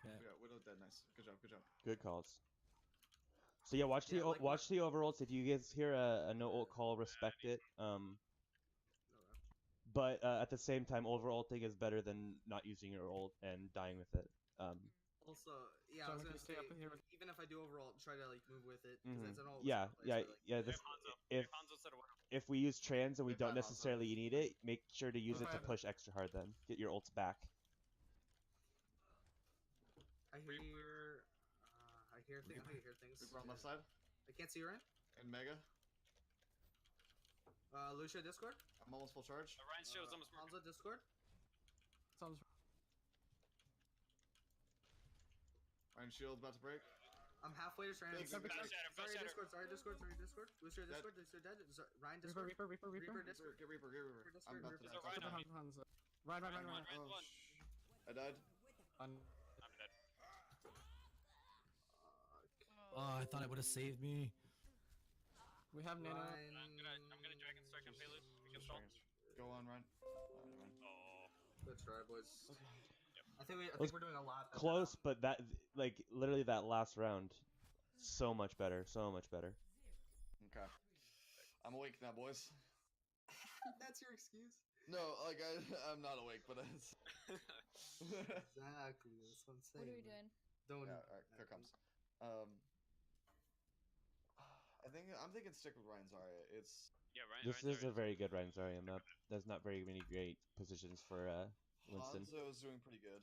Okay. Yeah, Widow dead. Nice. Good job. Good calls. So yeah, watch Yeah, like watch the overalls. If you guys hear a no ult call, respect it. But at the same time, overall thing is better than not using your ult and dying with it. Also, yeah, So I was we gonna can stay say, up in here with- even if I do overall, try to like move with it. 'Cause Mhm. it's an all Yeah. This, Hanzo. if Hanzo said a word. if we use trans and we Wait, don't bad Hanzo. necessarily need it, make sure to use it to Okay. push extra hard. Then get your ults back. I hear things. Reaper on left side. I can't see you, right? And Mega. Lucia Discord. I'm almost full charge. Ryan's shield's almost broken. Hanzo Discord. Sounds. Iron Shield's about to break. I'm halfway to trans. Big, big, Fast shatter. Sorry, Discord. Lucia Dead. Discord. Dead. Ryan Reaper. Discord. Reaper. Discord. Get Reaper. I'm about to Discord. die. Ryan on me. Hanzo. Right. Ryan's Oh, one. I died. On. I'm dead. Oh, I thought it would have saved me. We have Nano. Ryan. I'm gonna Dragon Strike on payload. We can stall. Go on, Ryan. Oh. Good try, boys. Okay. I think was we're doing a lot better Close, now. but that like literally that last round, so much better. Okay. I'm awake now, boys. That's your excuse. No, like I'm not awake, but it's. Exactly. That's what I'm saying. What are we doing? Don't. Yeah, alright, here it comes. I'm thinking stick with Ryan Zarya. It's Yeah, Ryan. This is a very good Ryan Zarya map. There's not very many great positions for Winston. Hanzo's doing pretty good.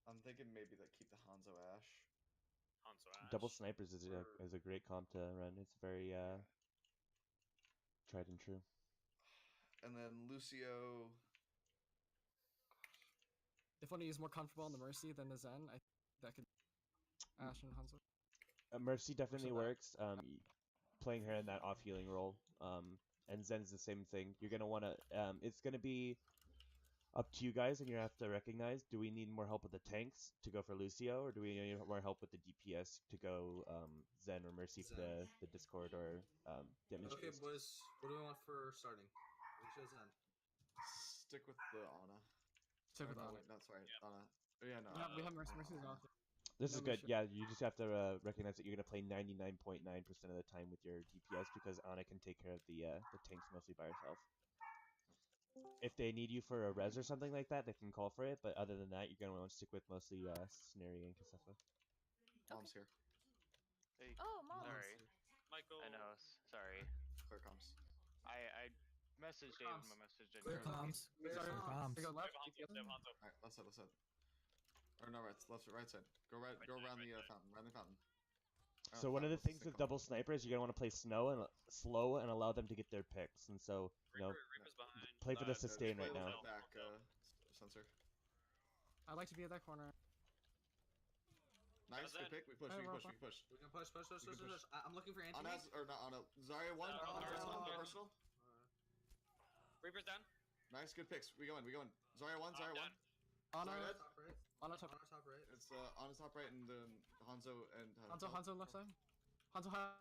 I'm thinking maybe like keep the Hanzo Ash. Hanzo Ash. Double snipers is a great comp to run. It's very tried and true. And then Lucio. If one is more comfortable on the Mercy than the Zen, I think that could. Ash and Hanzo. Mercy definitely that. works. Playing her in that off healing role. and Zen's the same thing. You're gonna want to. It's gonna be up to you guys, and you have to recognize: do we need more help with the tanks to go for Lucio, or do we need more help with the DPS to go Zen or Mercy for the Discord or damage? Okay, boys. What do we want for starting? Lucio Zen. Stick with the Ana. Stick with no, Ana. wait, no, sorry, Yeah. Ana. Oh, yeah, no. We have Mercy's off. This is No good. shit. Yeah, you just have to recognize that you're gonna play 99.9% of the time with your DPS because Ana can take care of the tanks mostly by herself. If they need you for a res or something like that, they can call for it. But other than that, you're gonna want to stick with mostly Snary and Kassefa. Mom's here. Hey, Oh, mom. sorry. Michael. I know. Sorry. Clear comms. I messaged David my message. Didn't Clear go. comms. Clear Clear comms. They go left. Hanzo, Hanzo. Alright, left side, left side. Or no, right side. Go right, go around the fountain, around the fountain. So one of the things with double sniper is you're gonna want to play slow and allow them to get their picks. And so Reaper's behind. play for the sustain right now. Back, sensor. I'd like to be at that corner. Nice, good pick. We push. We can push. I'm looking for anti. Ana's, or not Ana. Zarya 1. Personal. Reaper's down. Nice, good picks. We going. Zarya 1. Ana. Zarya dead. Ana top. top right. It's Ana's top right and then Hanzo and Hanzo left side. Hanzo high.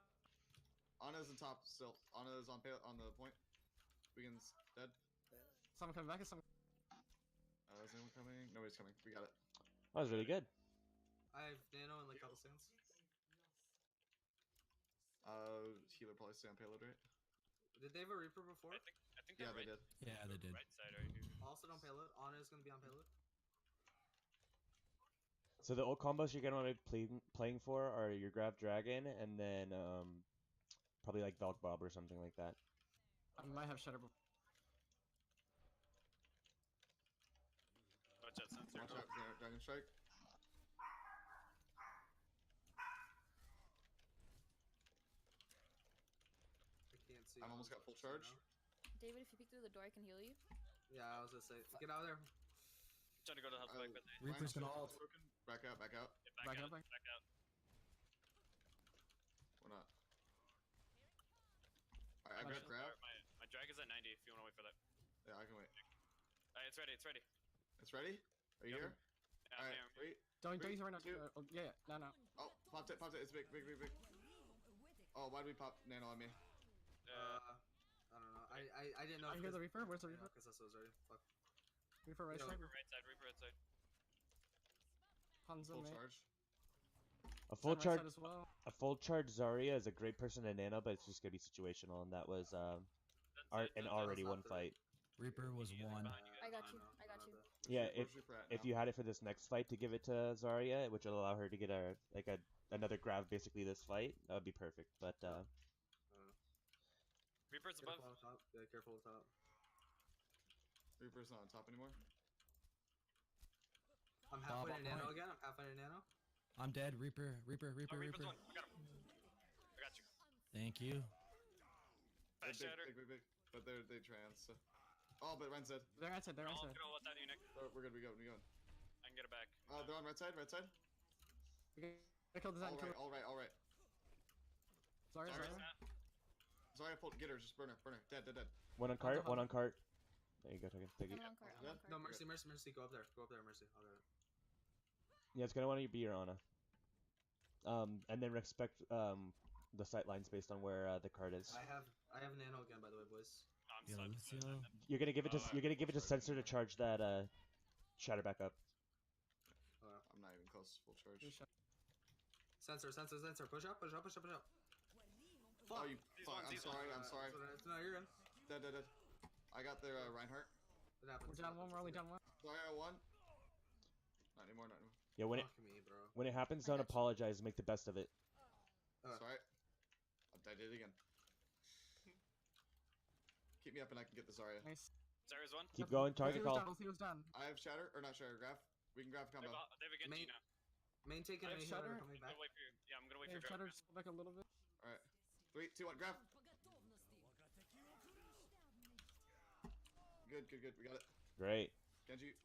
Ana's in top still. Ana's on the point. Wigan's dead. Someone coming back. Is someone? Is anyone coming? Nobody's coming. We got it. That was really good. I have nano and like couple seconds. Healer probably stay on payload, right? Did they have a Reaper before? I think Yeah, right, they did. Yeah, they did. Right side right here. Also on payload. Ana is gonna be on payload. So the old combos you're gonna want to be playing for are your Grab Dragon and then probably like Valk Bob or something like that. I might have Shatter. Watch out, sensor. Watch out, Dragon Strike. I can't see. I'm almost got full charge. David, if you peek through the door, I can heal you. Yeah, I was gonna say, get out of there. Trying to go to help back, but Reaper's gonna ult. Back out. back out. Back out. We're not. Alright, I got grab. My drag is at 90 if you want to wait for that. Yeah, I can wait. Alright, it's ready. It's ready? Are you here? Yeah, Alright, I'm here. wait. Don't use it right now. Two. Yeah. No. Oh, popped it. It's big. Oh, why did we pop nano on me? I don't know. I didn't know. I hear the Reaper. Where's the Reaper? Because that's what was already. Fuck. Reaper right side. Reaper right side. Hanzo Full mate. charge. A full Zen charge. right side as well. A full charge Zarya is a great person to nano, but it's just gonna be situational, and that was an already one fight. Reaper was one. I got you. Yeah, Where's Reaper at if now? you had it for this next fight to give it to Zarya, which will allow her to get another grab basically this fight, that would be perfect. But Reaper's above. Careful on top. Yeah, careful on top. Reaper's not on top anymore. I'm halfway Bob, to nano point. again. I'm halfway to nano. I'm dead. Reaper. Oh, Reaper's one. I got him. I got you. Thank you. Fast shatter. Big. But they trans. So. Oh, but Ren's dead. They're right side. Gonna let that you, Nick. Oh, we're good. We going. I can get it back. They're on right side. I killed the Zen. All right. Sorry. Zarya, get her. Just burn her. Dead. one on cart. There you go, Token. Thank you. I'm on cart. No, Mercy. Go up there, Mercy. I'll get it. Yeah, it's gonna want to be your Ana. And then respect the sight lines based on where the card is. I have nano again, by the way, boys. I'm Yeah, stuck. Lucio. You're gonna give it to Sensor to charge that shatter back up. I'm not even close to full charge. Sensor. Push up. Oh, you fuck. I'm sorry. No, you're good. Dead. I got their Reinhardt. What happened? We're down one. We're only down one. Zarya 1. Not anymore. Yeah, Fuck me, bro. when it happens, don't apologize. Make the best of it. Sorry. I did it again. Keep me up and I can get the Zarya. Nice. Zarya's one. Keep going. Target call. He was done. I have shatter or not shatter. Graph. We can graph combo. They have a Genji now. Main taking I have a healer Shatter. coming I'm back. gonna wait for you. Yeah, I'm gonna wait Hey, for your Shatter, grab. just go back a little bit. All right. 3, 2, 1. Graph. Good. We got it. Great. Genji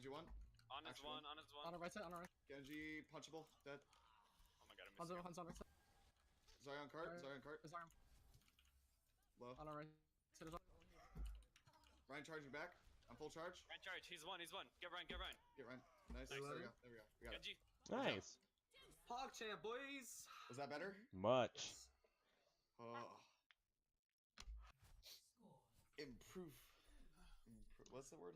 1. On his Actual. one. On our right side. Genji punchable. Dead. Oh my god, I missed Hanzo on right side. Zarya on cart. His arm. Low. On our right side as well. Ryan charging back. I'm full charge. Ryan charge. He's one. Get Ryan. Get Ryan. Get Ryan. Nice. There we go. We got it. Genji. Nice. Hog champ, boys. Was that better? Much. Oh. Improve. What's the word?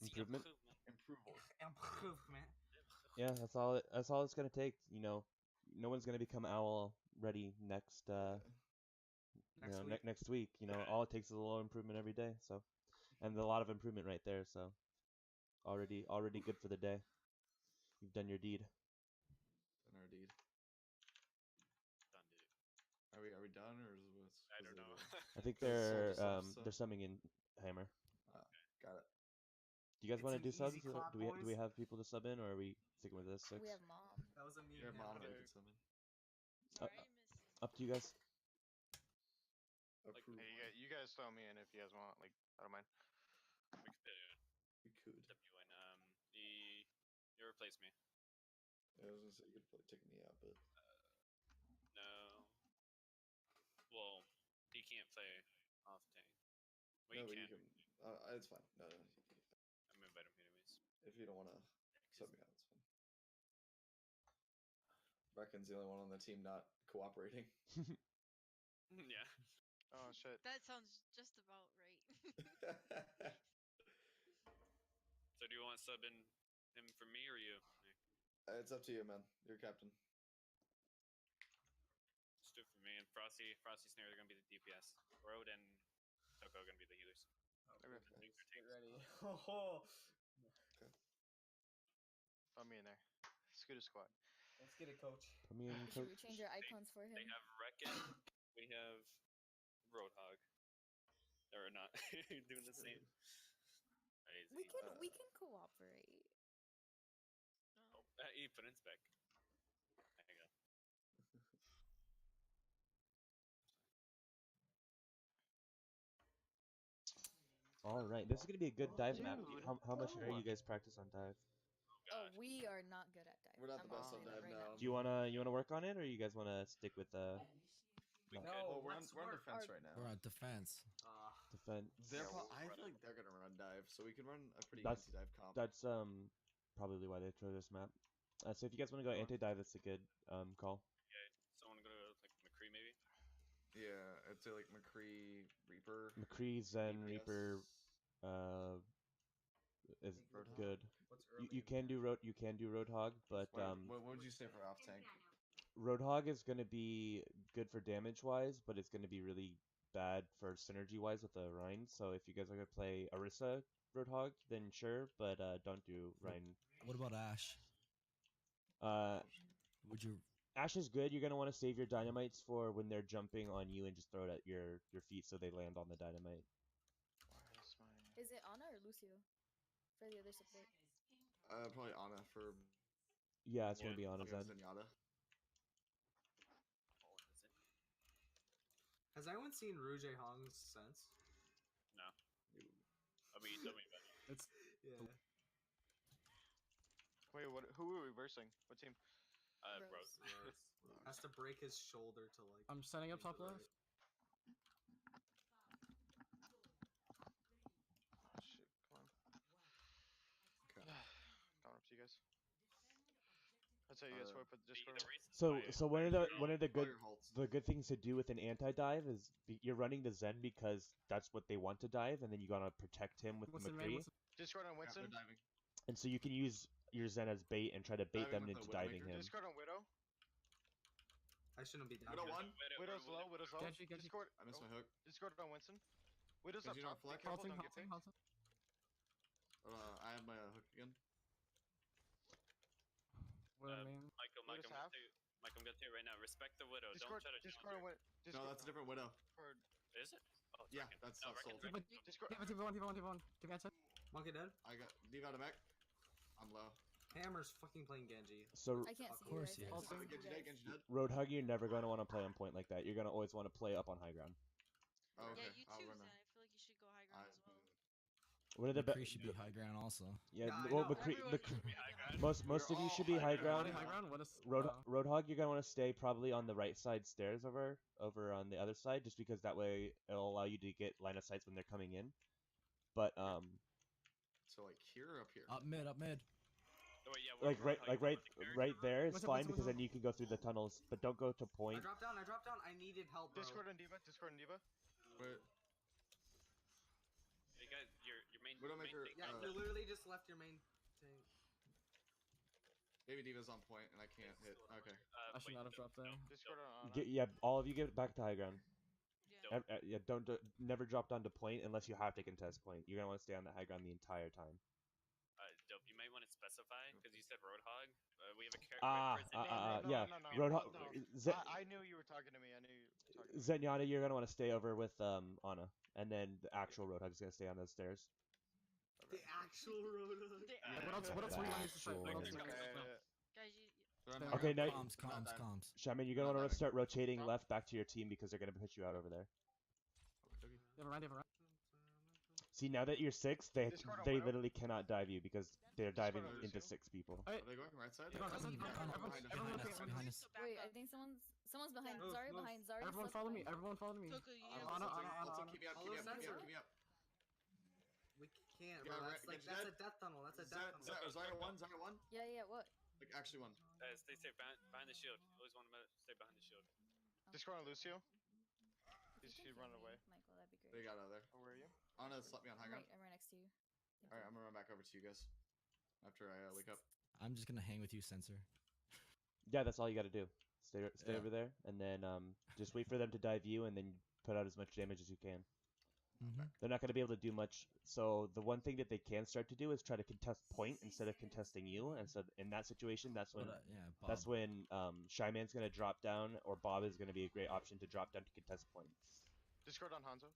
Improvement. Improval. Improvement. Yeah, that's all. That's all it's gonna take. You know, no one's gonna become owl ready next. Next week. You know, all it takes is a little improvement every day. So, and a lot of improvement right there. So, already good for the day. You've done your deed. Done our deed. Done, dude. Are we done or is it? I don't know. I think There's they're subs, so- they're summing in Hammer. Got it. Do you guys It's want to an do subs? easy clap, Do we boys. have people to sub in, or are we sticking with this 6? We have mom. That was a meme. Your mom Hammer. did something. Sorry, I missed. Up to you guys. Approve. Hey, you guys throw me in if you guys want. Like, I don't mind. We could. Step you in. You replace me. I was gonna say you could play take me out, but No. Well, he can't play off tank. Well, no, but you you can. can. It's fine. No, I'm gonna invite him anyways. if you don't want to sub me out, it's fine. Brecken's the only one on the team not cooperating. Yeah. Oh shit. That sounds just about right. So do you want sub in him for me or you? Nick? It's up to you, man. You're captain. Just do it for me and Frosty. Frosty Snare are gonna be the DPS. Road and Toko are gonna be the healers. Okay. Get ready. Oh. Throw me in there. Scooter squad. Let's get it, coach. Put me in, Should we coach. change our icons for him? They have Reckon. We have Roadhog. Or not doing the same. We can cooperate. Oh, he put in spec. There you go. All right, this is gonna be a good dive map. Dude. How much are you guys practice on dive? Oh, we are not good at dive. We're not the I'm best gonna on say that dive right now. Do you wanna work on it, or you guys wanna stick with We No. could. Oh, we're on let's defense work. right now. We're on defense. defense? I feel like they're gonna run dive, so we can run a pretty That's- anti-dive comp. That's probably why they chose this map. So if you guys wanna go anti-dive, that's a good call. Okay. Someone go to like McCree maybe. Yeah, I'd say like McCree, Reaper. McCree, Zen, DPS. Reaper, is Roadhog. good. What's You can do Roadhog, but What would you say for off tank? Roadhog is gonna be good for damage wise, but it's gonna be really bad for synergy wise with the Rhine. So if you guys are gonna play Orisa Roadhog, then sure, but don't do Rhine. What about Ash? Would you? Ash is good. You're gonna want to save your dynamites for when they're jumping on you and just throw it at your feet so they land on the dynamite. Where's my... Is it Ana or Lucio for the other support? Probably Ana for Yeah, it's gonna be on his against end. Zenyatta. Oh, is it? Has anyone seen Rouge Hong's sense? No. I mean, tell me about it. It's Yeah. Wait, what? Who are we versing? What team? Rose. Rose. Has to break his shoulder to like. I'm setting up top into the left. right. Oh shit! Come on. Coming up to you guys. That's how you guys swipe with the Discord. So one of the All good your halts. things to do with an anti-dive is you're running the Zen because that's what they want to dive, and then you gotta protect him with What's the the name? McCree, Discord on Yeah, they're Winston. diving. and so you can use your Zen as bait and try to bait them Diving with into the diving Widowmaker. him. Discord on Widow. I shouldn't be down. Widow here. one. Widow's low. Widow's low. Genji, Genji. Discord. I missed oh, my hook. Discord on Winston. Widow's up Genji not top. Be flex. careful, Halting, don't get halting, picked. halting. I have my hook again. What do I mean? Michael, I'm Widow's half. gonna tell you right now. Respect the widow. Discord. Don't try to Discord on challenge Widow. No, that's a different Widow. Discord. her. Is it? Oh, it's Yeah, Reckon. that's No, not Reckon, sold. Reckon. Discord. T1. Defense check. Monkey dead. I got Diva to mech. I'm low. Hammer's fucking playing Genji. So I can't see course you he guys. is. I can't see Genji you dead. guys. Genji dead. Roadhog, you're never gonna want to play on point like that. You're gonna always want to play up on high ground. Oh, okay. Yeah, you I'll too, run Zen. a- I feel like you should go high ground as well. What are the McCree should be high ground also. Yeah, Yeah, I well, know. most of you should be high ground. High ground? What is Roadhog, you're gonna want to stay probably on the right side stairs over on the other side, just because that way it'll allow you to get line of sights when they're coming in. But So like here or up here? Up mid. Oh, wait, yeah, right there is What's up, fine what's up, because what's then you can go through the tunnels, but don't go to I point. dropped down. I needed help, bro. Discord and Diva. Wait, You guys, your main. Widowmaker. Yeah, you literally just left your main tank. Maybe Diva's on point and I can't hit. Okay. I should not have dropped there. Discord on Ana. Yeah, all of you get back to high ground. Yeah. Yeah, never drop down to point unless you have to contest point. You're gonna want to stay on the high ground the entire time. Dope. You might want to specify because you said Roadhog. We have a character. Yeah. No, Roadhog. I knew you were talking to me. I knew you were talking to me. Zenyatta, you're gonna want to stay over with Ana, and then the actual Roadhog's gonna stay on those stairs. The actual Roadhog. What else we want to say? Guys, you. Okay, now Comms. Shaman, you're gonna want to start rotating left back to your team because they're gonna push you out over there. You have a round. See, now that you're 6, they Discord on they Widow. literally cannot dive you because they're diving on into Lucio. 6 people. Are they going right side? Everyone, Behind us. Wait, I think someone's behind Move, Zarya. move. Behind Zarya. Everyone follow me. Everyone follow me. Toku, you need Ana. Keep me up. We can't, bro. Yeah, right, That's like get that's dead. a death tunnel. That's a death tunnel. Zarya one. Yeah, what? Like actually one. Stay safe behind the shield. Always want to stay behind the shield. Discord on Lucio. If you She can run heal me, away. Michael, that'd be They great. got out of there. Oh, where are you? Anna, let me on high I'm ground. right next to you. Thank Alright, you. I'm gonna run back over to you guys after I wake up. I'm just gonna hang with you, Sensor. Yeah, that's all you gotta do. Stay Yeah. over there, and then just wait for them to dive you, and then put out as much damage as you can. They're not gonna be able to do much. So the one thing that they can start to do is try to contest point instead of contesting you. And so in that situation, that's when Shyman's gonna drop down, or Bob is gonna be a great option to drop down to contest point. Discord on Hanzo.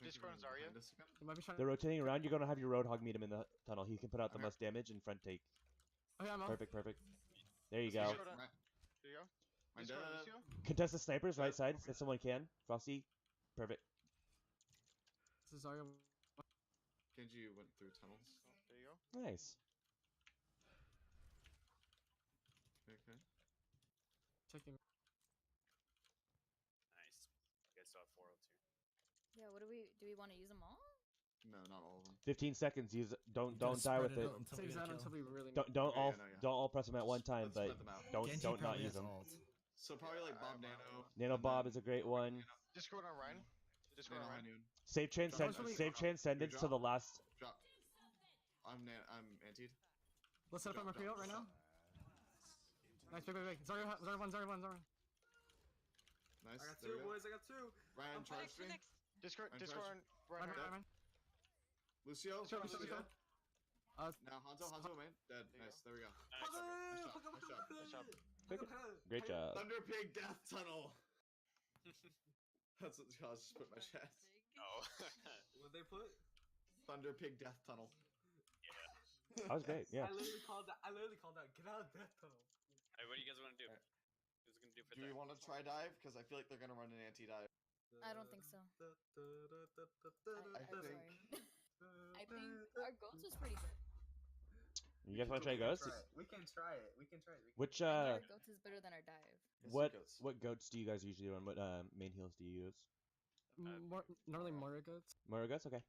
Discord on Zarya. They're rotating around. You're gonna have your Roadhog meet him in the tunnel. He can put out the most damage and front take. Okay, I'm on. Perfect. There you go. Discord on... There you go. Discord on Lucio. Contest the snipers right side if someone can. Frosty. Perfect. This is Zarya. Genji went through tunnels. There you go. Nice. Okay. Checking. Nice. You guys still have 402. Yeah, what do we want to use them all? No, not all of them. 15 seconds. Don't die spread with it it. out until we Save get a that kill. until we really. Don't all Yeah. don't all press them at one time, Let's but spread them out. don't Genji not probably use has them. ult. So probably like Bomb Nano. Nano and Bob then is a great one. Discord on Ryan. Discord Nano on Ryan. Noon. Save Transcendence to the last. Drop. I'm antied. Let's set up my pre-ult right now. Nice, big. Zarya one. Nice. I got there we two, go. boys. I got two. Ryan, charge me. Discord I'm on charged. Ryan. Lucio. Sure. Dead. Now Hanzo main. Dead. Nice. There we go. Nice job. Great job. Thunder Pig Death Tunnel. That's what I just put in my chat. Oh. What'd they put? Thunder Pig Death Tunnel. That was great. Yeah. I literally called that. Get out of death tunnel. Hey, what do you guys want to do? Alright. Who's gonna do for Do we that? want to try dive? Because I feel like they're gonna run an anti-dive. I don't think so. I I'm think. sorry. I think our goats was pretty good. You guys want to try ghosts? We can try it. Which I think our goats is better than our dive. what goats do you guys usually run? What main heals do you use? Normally Moira goats. Moira goats, okay.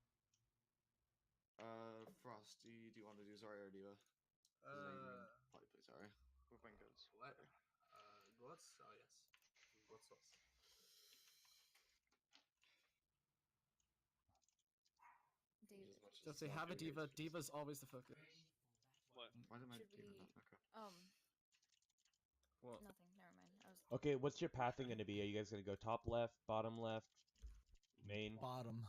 Frosty, do you want to do Zarya or Diva? Probably play Zarya. Movement goes. What? Goats? Oh yes. Goats. David. Just say have a diva. Diva's always the focus. What? Why did my Should Diva we- not back up? Well, Nothing. Never mind. I was. Okay, what's your pathing gonna be? Are you guys gonna go top left, bottom left, main, Bottom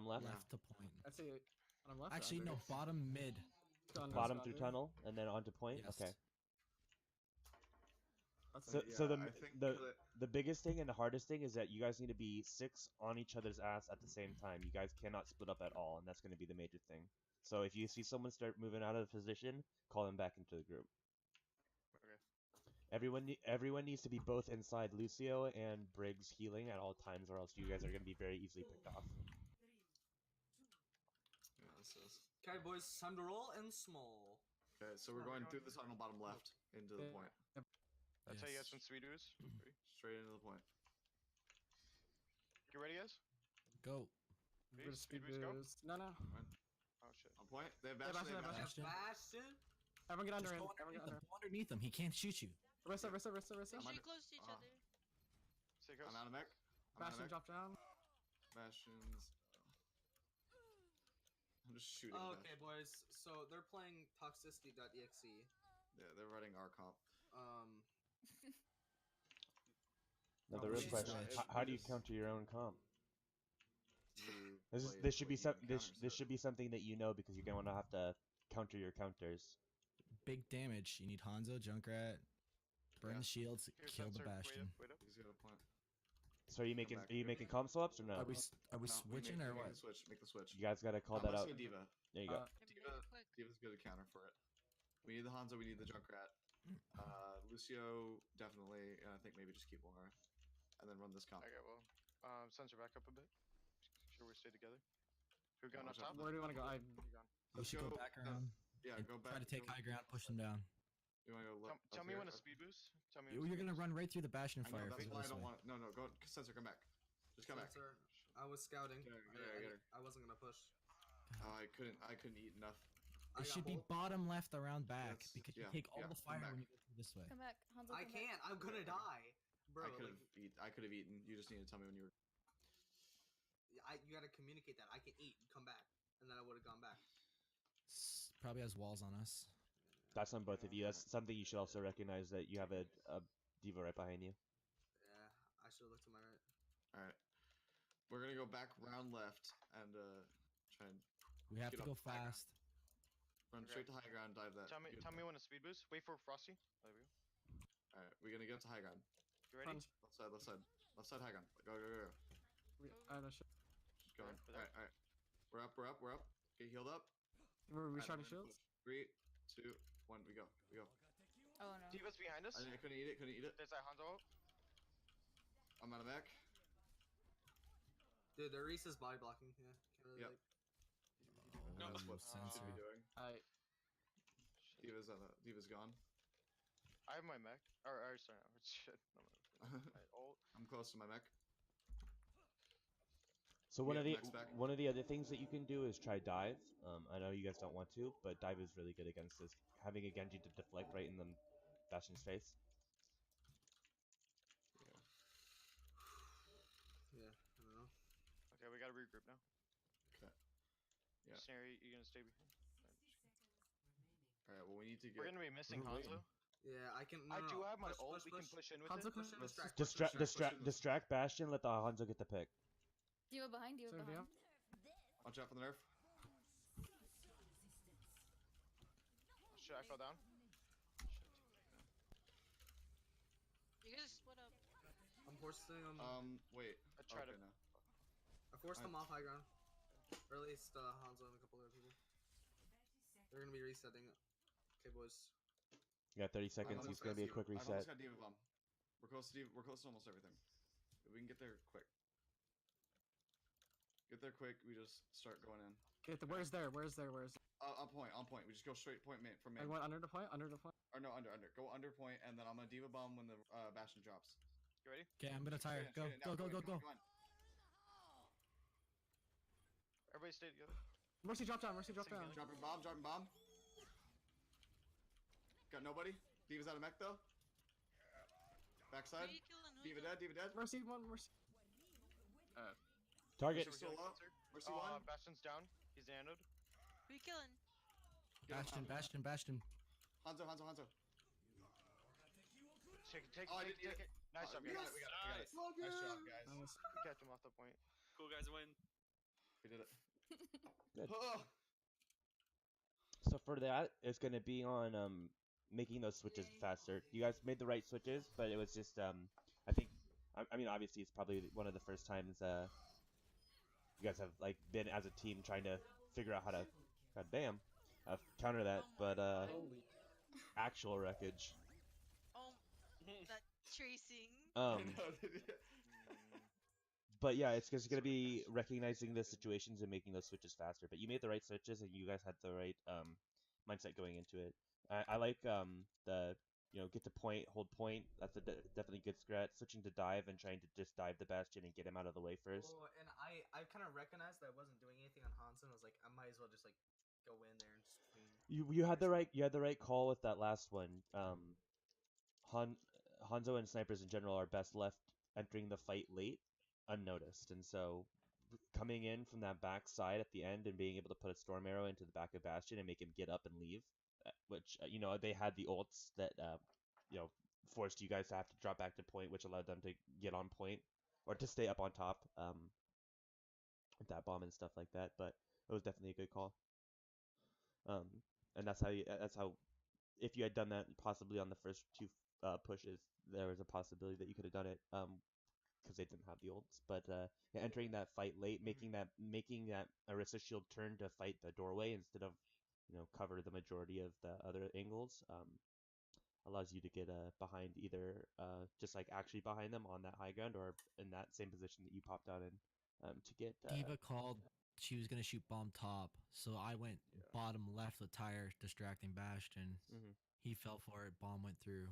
left? left to point. I'd say on left. Actually, no. Bottom mid. Bottom through tunnel and then onto point. Yes. Okay. That's So I think the biggest thing and the hardest thing is that you guys need to be 6 on each other's ass at the same time. You guys cannot split up at all, and that's going to be the major thing. So if you see someone start moving out of position, call them back into the group. Okay. Everyone needs to be both inside Lucio and Briggs healing at all times, or else you guys are going to be very easily picked off. says. Okay, boys, time to roll and small. Okay, so we're going through this on the bottom left into the point. That's how you Yes. get some sweet ooze. Straight into the point. You ready, guys? Go. We're gonna Speed speed boost, go. boost. No, no. Oh shit. On point. They have Hey, Bastion. They have Bastion, Bastion. Bastion. Everyone get under Just him. go Everyone get underneath him. under. Go underneath him. He can't shoot you. Rissa, Rissa, Rissa, Rissa. Make sure I'm you close to each other. Stay I'm close. out of mech. I'm out of Bastion mech. drop down. Bastion's. I'm just shooting. Okay, boys. So they're playing toxicity.exe. Yeah, they're running our comp. Now the Oh, real shit. question: It's- how do you it's- counter your own comp? You This play should what be you this encounter, should be something that you know because you're going to have to counter your counters. Big damage. You need Hanzo, Junkrat, burn the shields, Here's kill the sensor. Bastion. Wait up. He's got a point. So are you making comp swaps or no? Are we No, switching or what? Make the switch. You guys gotta call No, that let's out. go Diva. There you go. Diva's good at counter for it. We need the Hanzo. We need the Junkrat. Lucio definitely. And I think maybe just keep Laura, and then run this comp. Okay, well, sensor back up a bit. Make sure we stay together. Who going up watch out. top? Where do you want to go? You gone. You should go back around. Yeah, and go back. Try to take high ground, push them down. You want to go left? Tell me when to speed boost. Tell me. You're gonna run right through the Bastion I know, fire. that's if you why I go this don't way. want. No, go. Sensor, come back. Just come back. Sensor, I was scouting. Get her. I wasn't gonna push. Oh, I couldn't eat enough. It should be bottom left around back Yes, because you yeah, take all yeah, the come fire back. when you go through this way. Come back, Hanzo. I come back. can't. I'm gonna die, bro. I could have eaten. You just need to tell me when you were. You gotta communicate that I can eat. Come back, and then I would have gone back. Probably has walls on us. That's on both of you. That's something you should also recognize that you have a diva right behind you. Yeah, I should have looked to my right. All right. We're gonna go back round left and try and. We have get to up go high ground. fast. Run straight to high ground. Dive that. Tell me when to speed boost. Wait for Frosty. There we go. All right, we're gonna get up to high ground. You ready? Left side high ground. Go. I don't know. Just going. Alright, All right. We're up. Get healed up. We're Alright, restarting we're gonna shields. push. 3, 2, 1. We go. Oh no. Diva's behind us. I couldn't eat it. There's that Hanzo. I'm out of mech. Dude, the Reese is body blocking. Yeah, can't really Yep. like. No, That's what sensor. should be doing. I Diva's gone. I have my mech. Or sorry, no. Shit. No, ult. I'm close to my mech. So one Yeah, of the next back. other things that you can do is try dive. I know you guys don't want to, but dive is really good against this. Having a Genji to deflect right in the Bastion's face. Yeah, I don't know. Okay, we gotta regroup now. Okay. Yeah. Snary, you gonna stay behind? All right. Well, we need to get. We're gonna be missing We're Hanzo. Yeah, I can. I do have my ult. We can push in with Hanzo it. push in. Distract Bastion. Let the Hanzo get the pick. Diva behind. Diva Sorry, behind. Watch out for the nerf. Shit, I fell down. You guys split up. I'm forcing them. Wait. I tried okay, to. no. I forced them off high ground. Or at least Hanzo and a couple other people. They're gonna be resetting. Okay, boys. You got 30 seconds. It's gonna be a quick I've reset. almost got Diva bomb. We're close to almost everything. If we can get there quick. We just start going in. Okay, where's there? On point. We just go straight point main from main. I went under the point. Or no, under. Go under point, and then I'm gonna Diva bomb when the Bastion drops. You ready? Okay, I'm gonna tire. Shoot it now, Go. Come on. Everybody stay together. Mercy drop down. Dropping bomb. Got nobody. Diva's out of mech though. Backside. Who are you killing? Diva dead. Mercy one. Target. Mercy still up. Mercy one. Bastion's down. He's nanoed. Who are you killing? Bastion. Hanzo. Take it. Oh, I did Take it. Nice job, We guys. got it. Nice job, guys. We kept him off the point. Cool guys win. We did it. Good. Oh. So for that, it's gonna be on making those switches faster. You guys made the right switches, but it was just I think I mean obviously it's probably one of the first times you guys have like been as a team trying to figure out how to counter that, but actual wreckage. Oh, that tracing. But yeah, it's just gonna be recognizing the situations and making those switches faster. But you made the right switches, and you guys had the right mindset going into it. I like the get to point, hold point. That's a definitely good strat. Switching to dive and trying to just dive the Bastion and get him out of the way first. Oh, and I kind of recognized that I wasn't doing anything on Hansen. I was like, I might as well just like go in there and just clean. You had the right call with that last one. Hanzo and snipers in general are best left entering the fight late, unnoticed, and so coming in from that back side at the end and being able to put a storm arrow into the back of Bastion and make him get up and leave, which they had the ults that forced you guys to have to drop back to point, which allowed them to get on point or to stay up on top with that bomb and stuff like that. But it was definitely a good call. And that's how if you had done that possibly on the first two pushes, there was a possibility that you could have done it because they didn't have the ults. But entering that fight late, making that Orisa shield turn to fight the doorway instead of cover the majority of the other angles allows you to get behind either just like actually behind them on that high ground or in that same position that you popped out in to get. D.Va called she was gonna shoot bomb top, so I went bottom left with Tire distracting Bastion. He fell for it. Bomb went through.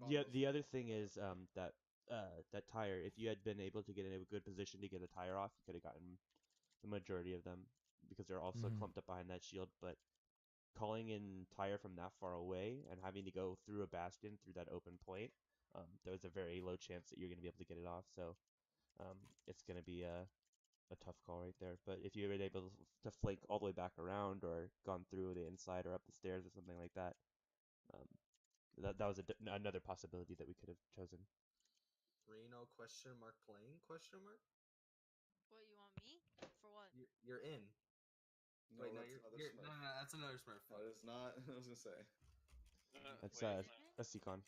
Yeah, the other thing is that Tire, if you had been able to get in a good position to get a Tire off, you could have gotten the majority of them because they're also clumped up behind that shield. But calling in Tire from that far away and having to go through a Bastion through that open point, there was a very low chance that you're going to be able to get it off. So it's going to be a tough call right there. But if you were able to flank all the way back around or gone through the inside or up the stairs or something like that, that was another possibility that we could have chosen. Reno question mark playing question mark? What, you want me? For what? You're in. No, Wait, no, that's no, that's another Smurf. No, it is not. I was gonna say. That's Seacon. That's Seacon.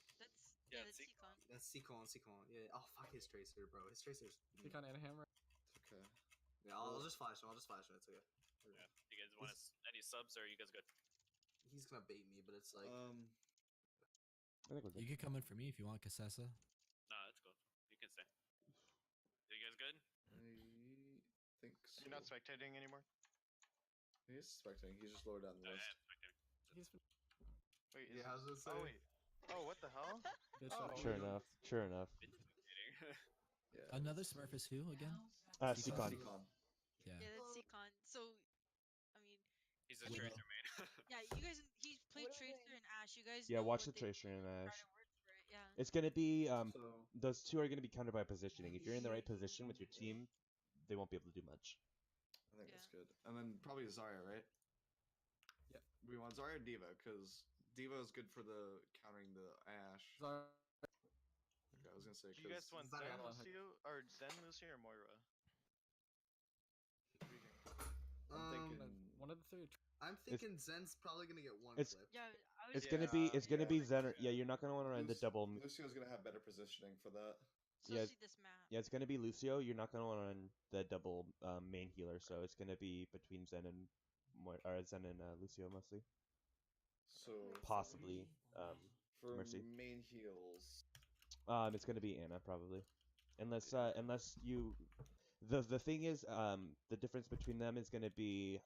That's Seacon. Yeah. Oh fuck his tracer, bro. His tracer's Seacon and a hammer. It's okay. Yeah, I'll just flash him. It's okay. Yeah. You guys want any subs or are you guys good? He's gonna bait me, but it's like. I think we're good. You could come in for me if you want, Cassessa. Nah, that's cool. You can stay. Are you guys good? I think so. You're not spectating anymore? He's spectating. He's just lower down the list. He's been. Wait, Yeah, I was gonna say. Oh, wait. Oh, what the hell? Sure enough. Yeah. Another Smurf is who again? Seacon. Yeah. Yeah, that's Seacon. So, I mean. He's a tracer main. Yeah, you guys. He played Tracer and Ashe. You guys. Yeah, know watch the what they Tracer and Ashe. Yeah. It's gonna be those two are gonna be countered by positioning. If you're in the right position with your team, they won't be able to do much. I think that's good. And then probably Zarya, right? Yep. We want Zarya or D.Va because D.Va is good for the countering the Ashe. Sorry. Okay, I was gonna say. Do you guys want Zen Lucio or Moira? I'm thinking one of the three. I'm thinking Zen's probably gonna get one it's, clip. Yeah, it's gonna be Zen. Yeah, you're not gonna want to run the double. Lucio's gonna have better positioning for that. Especially this map. Yeah, it's gonna be Lucio. You're not gonna want to run the double main healer, so it's gonna be between Zen and Lucio mostly. So possibly for Mercy. main heals. It's gonna be Ana probably, unless you. The thing is, the difference between them is gonna be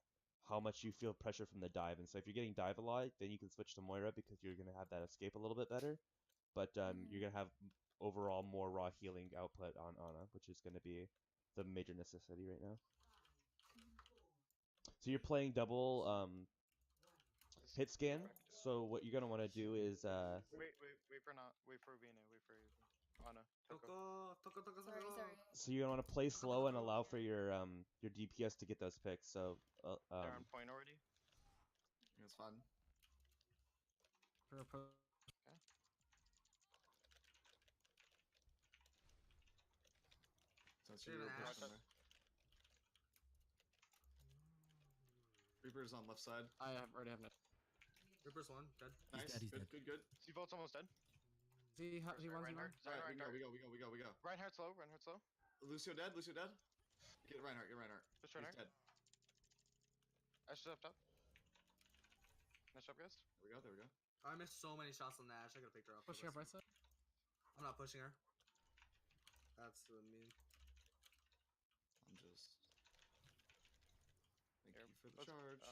how much you feel pressure from the dive, and so if you're getting dive a lot, then you can switch to Moira because you're gonna have that escape a little bit better. But you're gonna have overall more raw healing output on Ana, which is gonna be the major necessity right now. So you're playing double hit scan. So what you're gonna want to do is wait for Ana. Sorry. So you're gonna want to play slow and allow for your DPS to get those picks. So they're on point already. It's fun. Since you're Reaper's on left side. I already have no. Reaper's one, dead. He's Nice. dead, he's Good. Seavolt's almost dead. He wants you. Reinhardt. Alright, we go. Reinhardt's low. Lucio dead. Get Reinhardt. Just He's Reinhardt. dead. Ashe is up top. Nice job, guys. There we go. I missed so many shots on Nash. I gotta pick her up. Pushing up right side. I'm not pushing her. That's the meme. I'm just. Thank Here, you for the let's- charge.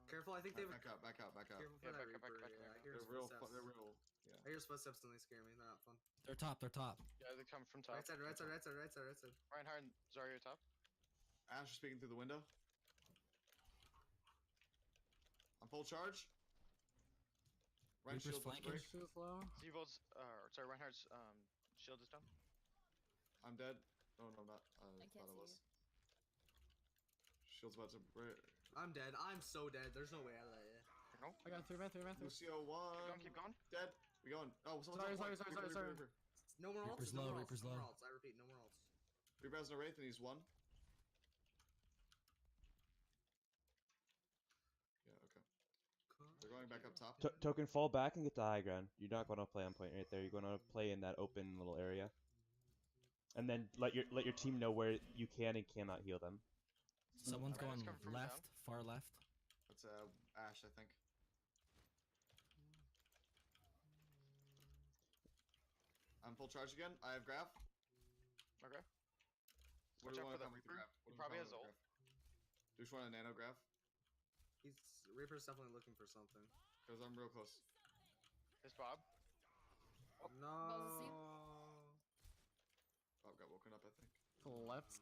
Careful, I think they. Back out. Careful for Yeah, that back up, Reaper. back up, Yeah, back I up. hear They're his real. footsteps. They're real. Yeah. I hear his footsteps and they scare me. They're not fun. They're top. They're top. Yeah, they come from top. Right side, right side, right side, right side, right side. Reinhardt and Zarya top. Ash is speaking through the window. I'm full charge. Right Reaper's shield about to flanking. break. Shoot low. Zevo's, sorry, Reinhardt's shield is down. I'm dead. Oh no, I'm not. I can't thought I see was. Shield's about to break. I'm dead. I'm so dead. There's no way out of that. Yeah. No. I got 3 man, 3 man, 3. Lucio one. Keep going. Dead. We going. Oh, someone's Sorry, on point. sorry, sorry, Reaper, sorry. Reaper. No more ults. Reaper's No low, more Reaper's ults. No more low. ults. I repeat, no more ults. Reaper has no wraith and he's one. Yeah. Okay. They're going back up top. Token, fall back and get the high ground. You're not going to play on point right there. You're going to play in that open little area, and then let your team know where you can and cannot heal them. Someone's Alright, going let's come from left, down. far left. That's Ash, I think. I'm full charge again. I have graph. Okay. What Watch do we out want for to that come with the Reaper. graph? He probably has ult. Do you just want a nano graph? Reaper's definitely looking for something. Because I'm real close. It's Bob. No. Oh, got woken up, I think. To the left.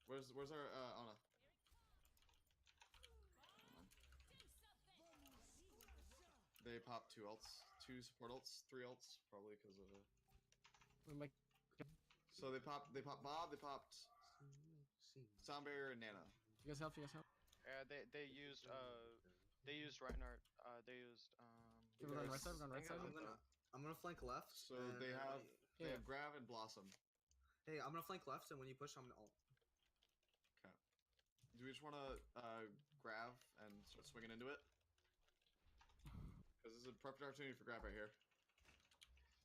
Where's our Ana? They popped 2 ults, 2 support ults, 3 ults, probably because of We make. So they popped Bob, they popped Sound Barrier and Nana. You guys help. You guys help. Yeah, they used Reinhardt. They used Okay, we're going right side. We're going right side. I'm gonna flank left. So they have Grav and Blossom. Hey, I'm gonna flank left, and when you push, I'm gonna ult. Okay. Do we just want to Grav and start swinging into it? Because this is a perfect opportunity for Grav right here.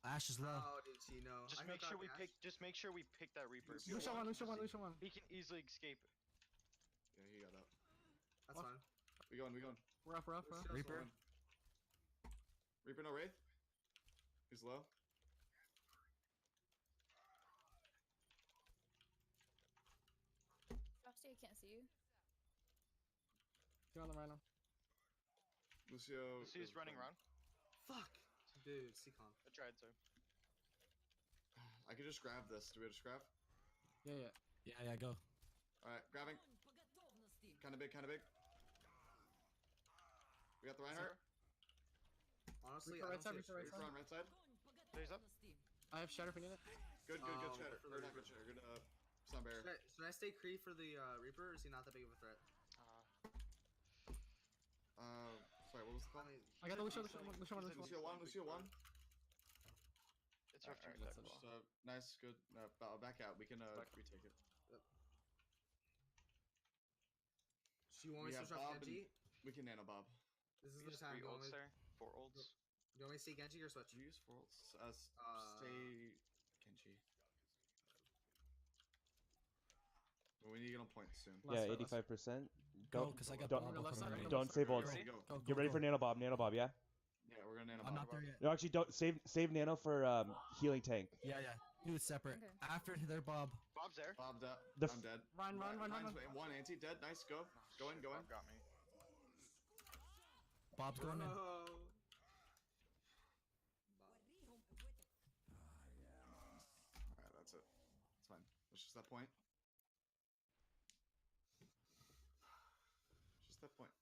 Ash is low. Oh, did she know? Just make sure we pick that Reaper. Lucio one. He can easily escape. Yeah, he got up. That's What? fine. We going. We're up. Reaper. Reaper, no Wraith. He's low. Frosty, I can't see you. Get on the rhino. Lucio. Lucy's running around. Fuck. Dude, Seacon. I tried, sir. I could just grab this. Do we just grab? Yeah. Yeah, go. Alright, grabbing. Kinda big. We got the Reinhardt. Honestly, Reaper I right side, don't see Reaper right Reaper on right side. He's up. I have shatter if you need it. Good shatter. for the Or not good shatter. Good Sound Barrier. Should I stay Kree for the Reaper, or is he not that big of a threat? Sorry, what was the call? I got the Lucio one. Lucio one. It's your turn. that's Zach. it. Nice, good. Back out. We can retake it. Do you want me We to have switch off Bob and Genji? we can nano Bob. This is He the has time. 3 Do you want ults me- there. 4 ults. do you want me to stay Genji or switch? Do you use 4 ults? Stay Genji. Well, we need to get on point soon. Yeah, 85%. Go, because I got Don't- Bob up on the right. Don't save ults. Go. Get ready for nano bob. Yeah. Yeah, we're gonna nano I'm Bob. not there yet. No, actually, don't save nano for healing tank. Yeah. Do it separate. Okay. After their Bob. Bob's there. Bob's up. The I'm dead. Run. One anti dead. Nice. Go. Going. Bob got me. Bob's going in. Oh. Alright, that's it. It's fine. It's just that point. Just that point.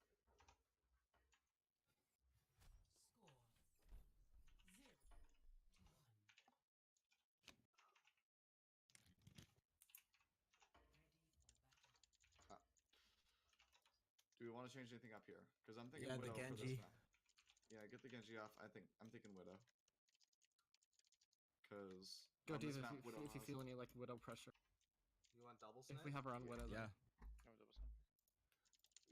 Do we want to change anything up here? Because I'm thinking Yeah, the Widow for Genji. this map. Yeah, get the Genji off. I'm thinking Widow. Because Go on this Diva map, if Widow you has- feel any like widow pressure. You want double If snipe? we have our own widow. Yeah. No double snipe.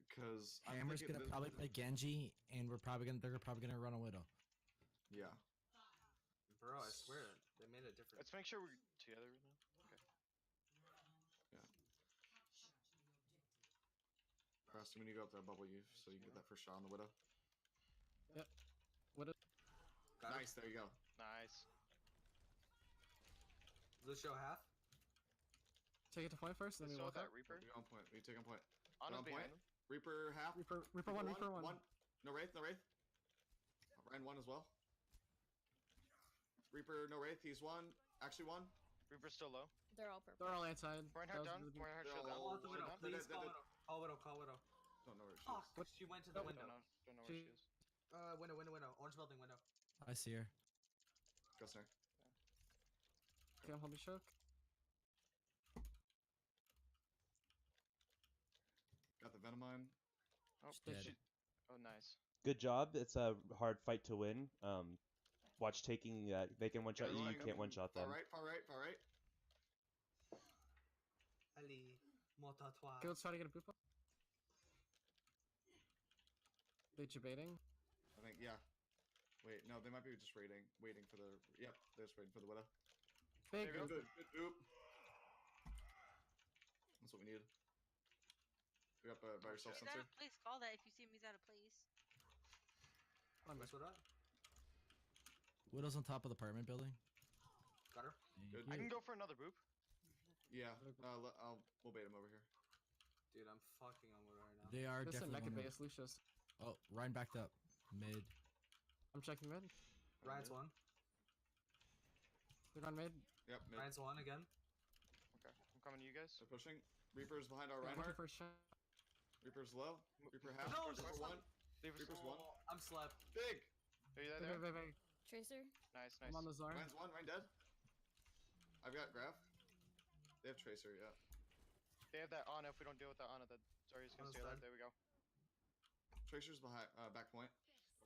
Because I'm Hammer's thinking gonna that- probably play Genji, and they're probably gonna run a Widow. Yeah. Bro, I swear, they made it different. Let's make sure we're together right now. Rusty, when you go up there, bubble you so you can get that first shot on the Widow. Widow. Got it. Nice, there you go. Nice. Lucio half. Take it to point first, then we Still walk that up. Reaper. We on point. We take on point. Ana's On point. behind him. Reaper half. Reaper one. No Wraith, no Wraith. Ryan one as well. Reaper, no Wraith, he's one. Actually one. Reaper's still low. They're all purple. They're all inside. Reinhardt down. Really Reinhardt They're shield down. all- Call the widow. down. Please They're call dead. widow. Call widow. Call widow. Don't know where she Fuck. is. She went to the window. Don't know where she is. Window. Orange building window. I see her. Go snare. Okay, I'm holding choke. Got the Venomine. Oh, Dead. oh, nice. Good job. It's a hard fight to win. Watch taking that. They can one shot you. You can't one shot them. Far right. Ali, mota toi. Okay, let's try to get a boop up. They debating. I think, yeah. Wait, no, they might be just waiting for the. Yep, they're just waiting for the widow. Big. Good oop. That's what we need. We up by yourself, He's out sensor. of place. Call that if you see him. He's out of place. I mess with that. Widow's on top of the apartment building. Got her. Good. I can go for another boop. Yeah, we'll bait him over here. Dude, I'm fucking on with right now. They are Listen, definitely. Mecha base, Lucius. Oh, Ryan backed up. Mid. I'm checking mid. Ryan's one. They're on mid. Yep, mid. Ryan's one again. Okay, I'm coming to you guys. They're pushing. Reaper's behind our I'm looking Reinhardt. for a shot. Reaper's low. Reaper half. No, Reaper Reaper's one. Reaper's Reaper's one. I'm slept. Big. Are you there? Big. Tracer. Nice. I'm on the Zar. Ryan's one. Ryan dead. I've got Graph. They have Tracer, yeah. They have that Ana. If we don't deal with that Ana, then Zarya's gonna steal that. There we go. Tracer's behind, back point.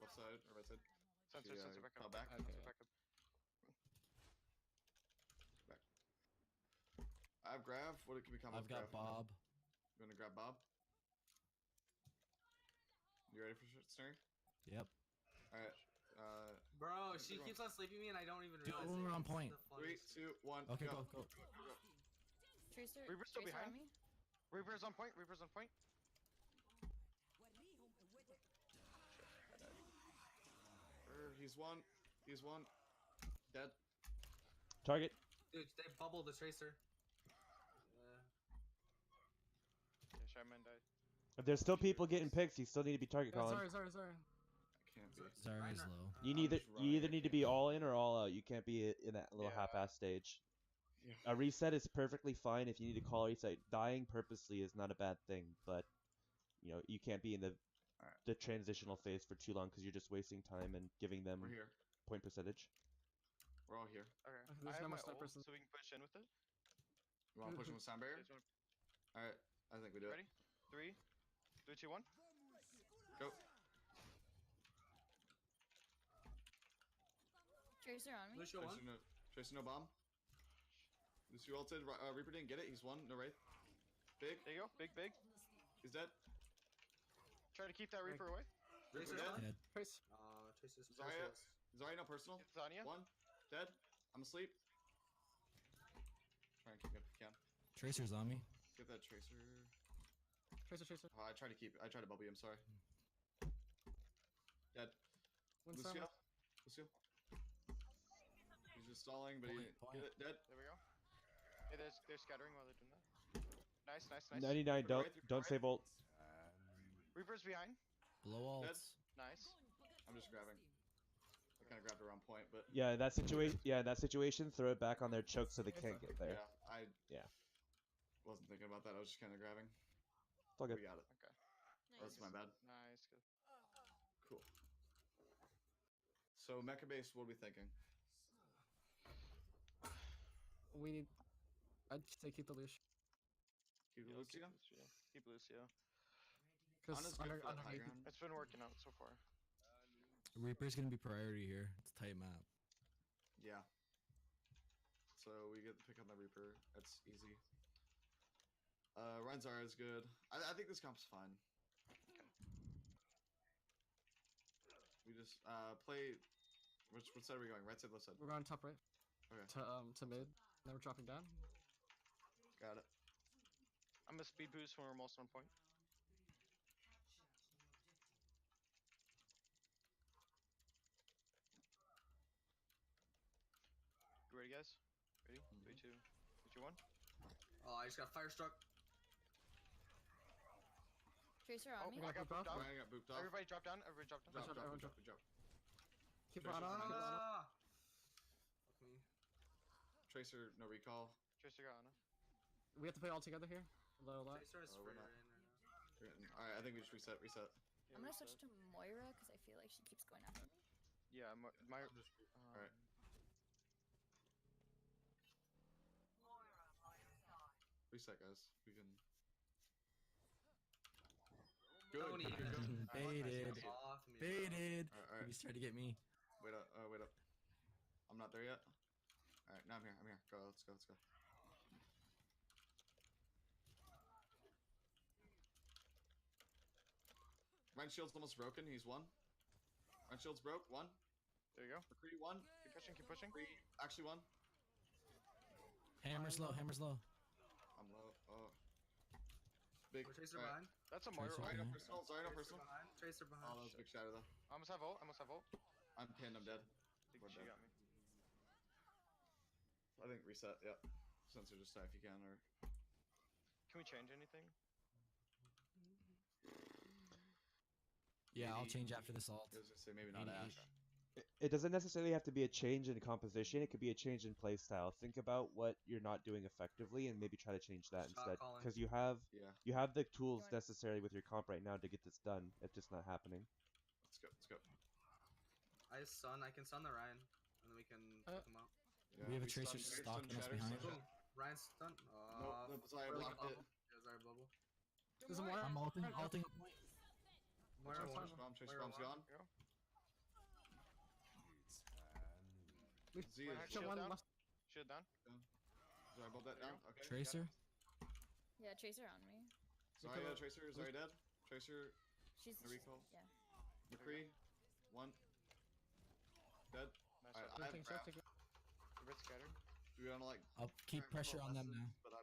Left side, or right side. Sensor back up. Back. Sensor back up. Back. I have Grav. What can we come I've with got Grav? Bob. You wanna grab Bob? You ready for snare? Yep. Alright. Bro, she keeps on sleeping me and I don't even Dude, realize we're it. on It's point. the 3, funniest 2, 1. Okay, go. go. Tracer. Reaper's still Tracer behind. on me. Reaper's on point. He's one. Dead. Target. Dude, they bubbled the Tracer. Yeah, Shaman died. If there's still people getting picks, you still need to be target calling. Sorry. Can't be. Zarya's low. You either need to be all in or all out. You can't be in that little half-ass stage. Yeah. A reset is perfectly fine if you need to call a reset. Dying purposely is not a bad thing, but you can't be in the transitional phase for too long because you're just wasting time and giving them We're here. point percentage. We're all here. Okay. There's I no have more my ult, snipers. so we can push in with it. You wanna push him with sound barrier? You guys Alright, I think we do it. ready? 3, 2, 1. Go. Tracer on me. Lucio one. Tracer no bomb. Lucio ulted. Reaper didn't get it. He's one. No Wraith. Big. There you go. Big. He's dead. Try to keep that Reaper away. Tracer's dead. one. Dead. Trace. Tracer's Zarya. Tracer's. Zarya no personal. It's Anya. One. Dead. I'm asleep. Try and keep it if you can. Tracer's on me. Get that Tracer. Tracer. Oh, I try to bubble you. I'm sorry. Dead. One Lucio. side. Lucio. He's just stalling, but he didn't Point. get it. Dead. There we go. Hey, they're scattering while they're doing that. Nice. 99. Don't save ult. Reaper's behind. Blow Dead. ults. Nice. I'm just grabbing. I kind of grabbed around point, but Yeah, in that situation, throw it back on their choke so they can't get there. yeah, wasn't thinking about that. I was just kind of grabbing. It's all good. We got it. Okay. That's my bad. Nice. Good. Cool. So mecha base, what are we thinking? We need. I'd say keep the Lucio. Keep Yeah, Lucio? Keep Lucio. Because Ana's good for that high ground. It's been working out so far. Reaper's gonna be priority here. It's a tight map. Yeah. So we get to pick on the Reaper. That's easy. Renzar is good. I think this comp's fine. We just play. What side are we going? Right side, left side? We're going top right. Okay. To mid. Then we're dropping down. Got it. I'm a speed boost when we're most on point. You ready, guys? Ready? 3, 2, one. Oh, I just got fire struck. Tracer on me. I got booped off. I got booped off. Everybody drop down. Everybody drop down. Drop. Keep Tracer's on. behind us. Fuck me. Tracer, no recall. Tracer got Ana. We have to play all together here. Low, low. Tracer is Oh, we're free not. right now. Alright, I think we just reset. Yeah, I'm gonna reset. switch to Moira because I feel like she keeps going after me. Yeah, my. Alright. Reset, guys. We can. Good. Don't even. Baited. Off me, bro. Baited. Alright. He's trying to get me. Wait up. Wait up. I'm not there yet. Alright, now I'm here. Go. Let's go. Ryan Shield's almost broken. He's one. Ryan Shield's broke. One. There you go. McCree, one. Keep pushing. McCree, actually one. Hammer's low. I'm low. Oh. Big. Tracer alright. behind. That's a Moira. Tracer Sorry, no behind. personal. Tracer behind. Oh, that was a big shadow though. I almost have ult. I'm pinned. I'm dead. I think We're she dead. got me. I think reset. Yep. Sensor just die if you can, or. Can we change anything? Yeah, I'll Maybe- change after this ult. I was gonna say maybe not Maybe. Ash. It doesn't necessarily have to be a change in composition. It could be a change in playstyle. Think about what you're not doing effectively, and maybe try to change that Shot instead. calling. Because you Yeah. have the tools necessary with your comp right now to get this done. It's just not happening. Let's go. I can stun the Ryan, and then we can take him out. Yeah, We have a stun- Tracer stun stalking us shatter, behind. stun Boom. shatter. Ryan's stun. Nope, sorry, I blocked it. Yeah, sorry, bubble. There's a Moira. I'm ulting a point. Moira Tracer one. bomb, Tracer Moira bomb's one. gone. Go. Z One is head, Shield shield one down. left. Shield down. Sorry, I bolt that down. Okay. Tracer. Yeah, Tracer on me. Sorry, Tracer is already dead. Tracer, She's no recall. Yeah. McCree, one. Dead. Nice. Alright, Shot. I have Take grab. it. A bit scattered. Do we wanna like I'll keep grab pressure on them now. coalescence, but I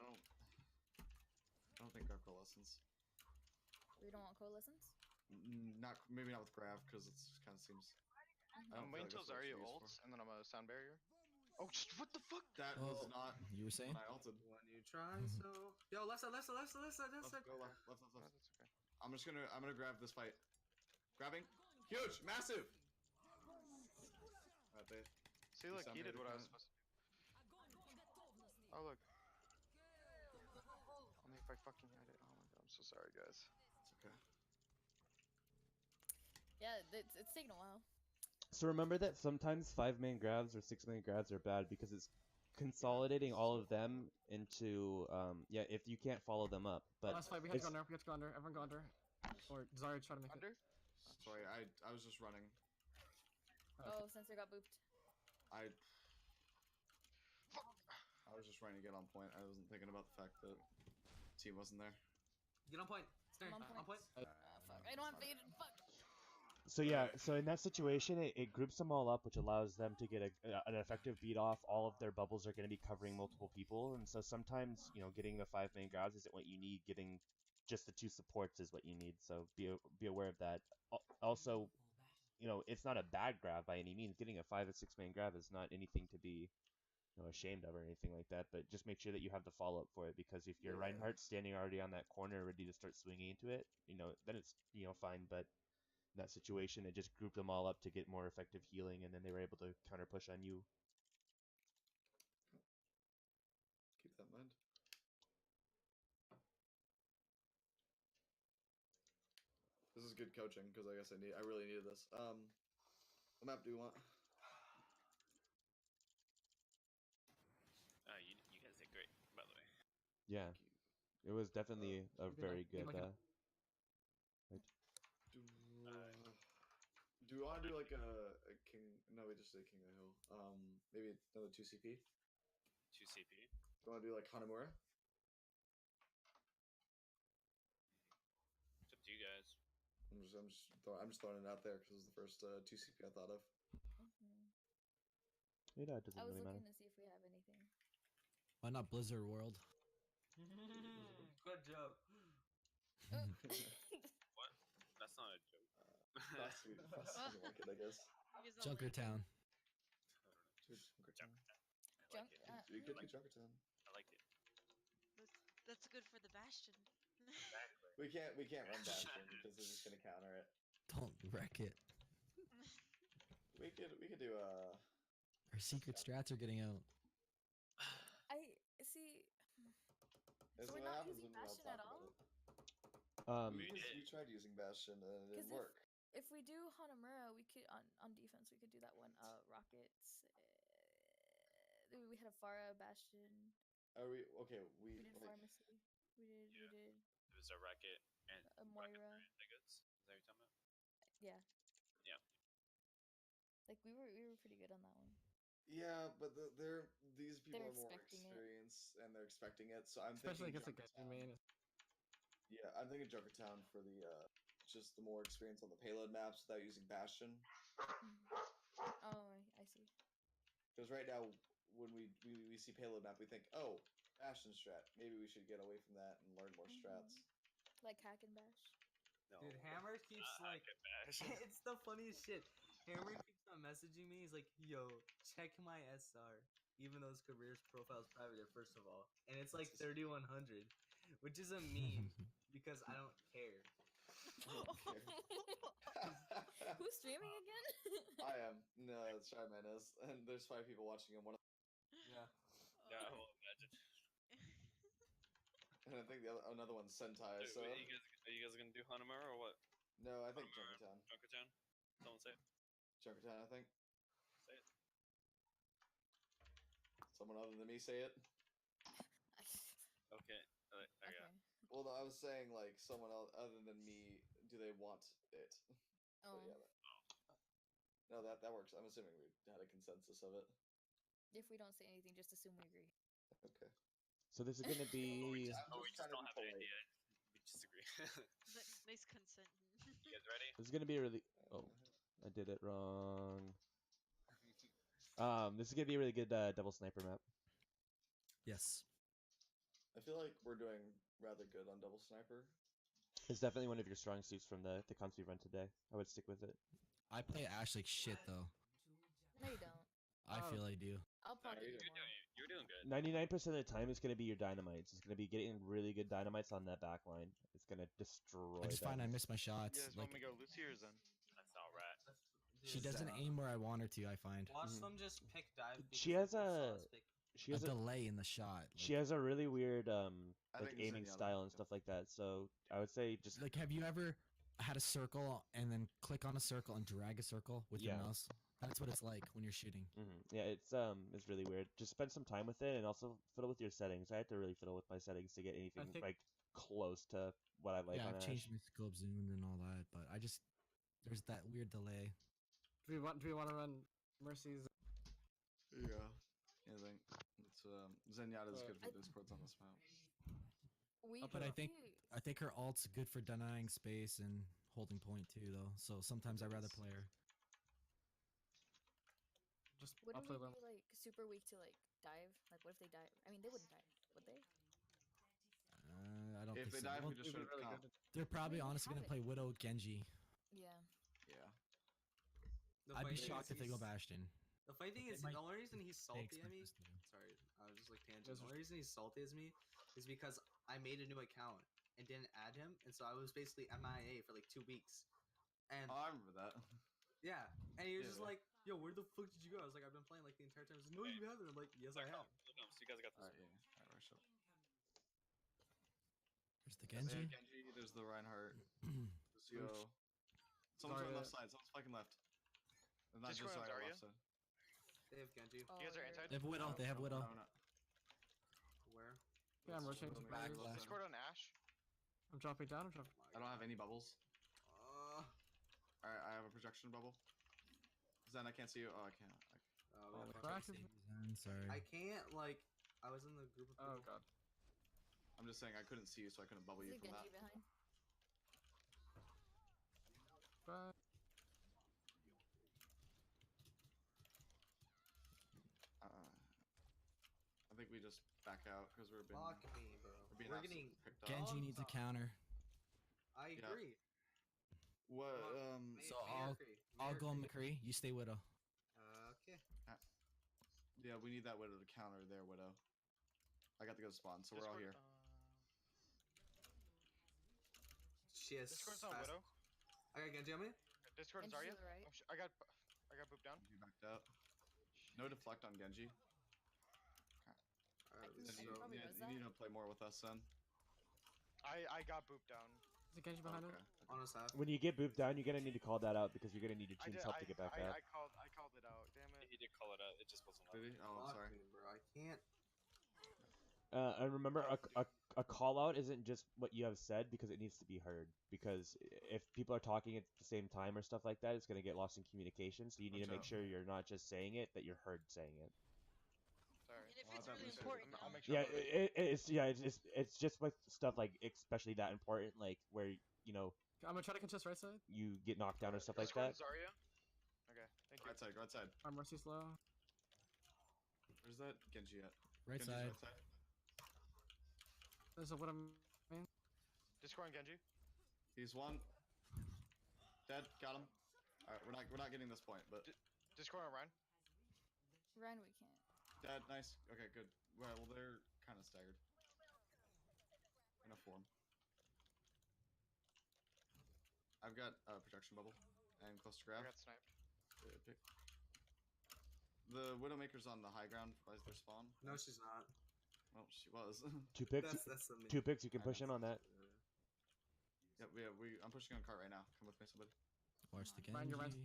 don't think grab coalescence. We don't want coalescence. Not maybe not with grab because it's kind of seems. I don't I'm feel waiting like till that's what Zarya it's used ults, and then I'm a sound barrier. Oh, what the fuck? That Oh, was not you were saying? when I ulted. When you try so. Yo, left side. Let's go left. No, that's okay. I'm gonna grab this fight. Grabbing, huge, massive. Alright, they. See, look, sound he did barrier what I was kinda- supposed to. Oh, look. Only if I fucking had it. Oh my god, I'm so sorry, guys. It's okay. Yeah, it's taking a while. So remember that sometimes 5-man grabs or 6-man grabs are bad because it's consolidating all of them into if you can't follow them up. But Last fight, we have to go under. Everyone go under. Or Zarya try to make it. Under? Sorry, I was just running. Oh, Sensor got booped. I was just trying to get on point. I wasn't thinking about the fact that team wasn't there. Get on point. Stay I'm on point. Fuck. I don't have faded. Fuck. So in that situation, it groups them all up, which allows them to get an effective beat off. All of their bubbles are going to be covering multiple people, and so sometimes getting the 5-man grabs isn't what you need. Getting just the 2 supports is what you need. So be aware of that. Also, it's not a bad grab by any means. Getting a 5 or 6-man grab is not anything to be ashamed of or anything like that. But just make sure that you have the follow up for it, because if your Reinhardt standing already on that corner ready to start swinging into it, then it's fine. But in that situation, it just grouped them all up to get more effective healing, and then they were able to counter push on you. Keep that in mind. This is good coaching because I guess I really needed this. What map do you want? You guys did great, by the way. Yeah, it was definitely a very good. Do you want to do like a king? No, we just did King of the Hill. Maybe another 2 CP. 2 CP. Do you want to do like Hanamura? It's up to you guys. I'm just throwing it out there because it was the first 2 CP I thought of. It doesn't I was really matter. looking to see if we have anything. Why not Blizzard World? Good joke. What? That's not a joke. Fast doesn't like it, I guess. Junkertown. Dude, Junkertown. I like it. You could be Junkertown. I like it. That's good for the Bastion. We can't run Bastion because they're just gonna counter it. Don't wreck it. We could do a. Our secret strats are getting out. I see. This So is we're what not happens using when we all Bastion talk at about all? it. We did. We tried using Bastion and it didn't 'Cause work. If we do Hanamura, we could on defense. We could do that one. Rockets. We had a Pharah Bastion. Are we okay? We did like, pharmacy. We did. It was a racket and A Moira. tickets. Is that what you're talking about? Yeah. Yeah. Like we were pretty good on that one. Yeah, but these people They're are more expecting it. experienced and they're expecting it. So I'm Especially thinking against a Genji Junkertown. main. Yeah, I'm thinking Junkertown for the just the more experience on the payload maps without using Bastion. Oh, I see. Because right now, when we see payload map, we think, oh, Bastion strat. Maybe we should get away from that and learn more strats. Like hack and bash. No. Dude, Hammer keeps like. It's the funniest shit. Hammer keeps on messaging me. He's like, "Yo, check my SR." Even though his career's profile is private, first of all, and it's like 3100, which is a meme because I don't care. Who's streaming again? I am. No, it's Shyman is, and there's 5 people watching him. One, Yeah. Yeah, I will imagine. and I think another one's Sentai. Dude, So are you guys gonna do Hanamura or what? no, I think Hanamura, Junkertown. Junkertown? Someone say it. Junkertown, I think. Say it. Someone other than me say it. Okay. Okay. Well, no, I was saying like someone else other than me. Do they want it? Oh. But yeah. No, that works. I'm assuming we had a consensus of it. If we don't say anything, just assume we agree. Okay. So this is gonna be. We just I'm just don't trying to have be an polite. idea. We disagree. Nice consent. You guys ready? This is gonna be a really. Oh, I did it wrong. This is gonna be a really good double sniper map. Yes. I feel like we're doing rather good on double sniper. It's definitely one of your strong suits from the comps we run today. I would stick with it. I play Ash like shit though. No, you don't. I feel I do. I'll probably do more. You're doing good. 99% of the time, it's gonna be your dynamites. It's gonna be getting really good dynamites on that back line. It's gonna destroy. I just find I miss my shots. You guys Like want me to go Lucy or Zen? That's all right. she doesn't aim where I want her to. I find Watch them just pick dive. She has a. She a has a delay in the shot. She has a really weird like think aiming Zenyatta style and does. stuff like that. So I would say just Like, have you ever had a circle and then click on a circle and drag a circle with your Yeah. mouse? That's what it's like when you're shooting. yeah, it's really weird. Just spend some time with it and also fiddle with your settings. I had to really fiddle with my settings to get anything think- like close to what I like Yeah, on I've Ash. changed my scope zoom and all that, but I just there's that weird delay. Do we want to run Mercy's? Yeah. I think it's Zenyatta is good for Esports on this map. But I think her alt's good for denying space and holding point too, though. So sometimes I rather play her. Just Wouldn't we be like super weak to like dive? Like, what if they dive? I mean, they wouldn't dive, would they? I don't If think they so. dive, Well, we just should really comp. good. they're probably We honestly have gonna it. play Widow Genji. Yeah. Yeah. I'd be shocked if they go Bastion. The funny thing They is, might- the only reason he's They salty at expect me. us to. Sorry, I was just like tangent. The only reason he's salty as me is because I made a new account and didn't add him, and so I was basically MIA for like 2 weeks. And Oh, I remember that. yeah, and he was just Yeah. like, "Yo, where the fuck did you go?" I was like, "I've been playing like the entire time." He's like, "No, you haven't." I'm like, "Yes, I have." So you guys got this. Alright, yeah. Alright, rush up. There's the There's Genji. Genji, there's the Reinhardt. Lucio. Someone's on the left side, someone's flanking left. And not Just just go on right, Zarya? left side. They have Genji. You guys are inside? They have Widow. They have Widow. No. Where? Yeah, I'm rotating to Back back. left. Discord on Ash? I'm dropping down. I'm dropping. I don't have any bubbles. Alright, I have a projection bubble. Zen, I can't see you. Oh, I can't. we have Crack is. I'm sorry. I can't like. I was in the group of people. Oh god. I'm just saying I couldn't see you, so I couldn't bubble you Is it from that. Genji behind? Back. I think we just back out because we're being. Fuck me, bro. We're being We're absolutely getting. picked up. Genji needs a counter. I Yeah. agree. What? So I'll go McCree. You stay Widow. Okay. Yeah, we need that Widow to counter their Widow. I got the good spawn, so we're all here. She has. Discord's on fast. Widow. I got Genji on me. Discord and Genji Zarya. to the right. Oh, I got booped down. You backed up. No deflect on Genji. Alright, can so probably You res need that. to play more with us then. I got booped down. Is it Genji behind Okay. him? on us half. When you get booped down, you're gonna need to call that out because you're gonna need your I team's did. help to get back up. I called it out. Damn it. He did call it out. It just wasn't Did loud. he? Oh, I'm Fuck sorry. me, bro. I can't. And remember, a call out isn't just what you have said because it needs to be heard. Because if people are talking at the same time or stuff like that, it's gonna get lost in communication. So you need to Watch make out. sure you're not just saying it, that you're heard saying it. Sorry. And if Well, it's that really makes sense. important, I'll yeah. make sure. Yeah, it's just with stuff like especially that important, like where you know I'm gonna try to contest right side. you get knocked down or stuff like Discord that. and Zarya. Okay. Thank you. Right side, right side. Our Mercy's low. Where's that Genji at? Right Genji's side. right side. There's a what I'm. Discord and Genji. He's one. Dead. Got him. All right, we're not getting this point, but Discord and Ryan. Ryan, we can't. dead. Nice. Okay, good. Well, they're kind of staggered. In a form. I've got protection bubble and close to I grab. got sniped. The Widowmaker's on the high ground as their spawn. No, she's not. Well, she was. Two picks. That's the Two picks. You can I push know. in on that. Yep, I'm pushing on cart right now. Come with me, somebody. Watch the Ryan, you're right. Genji.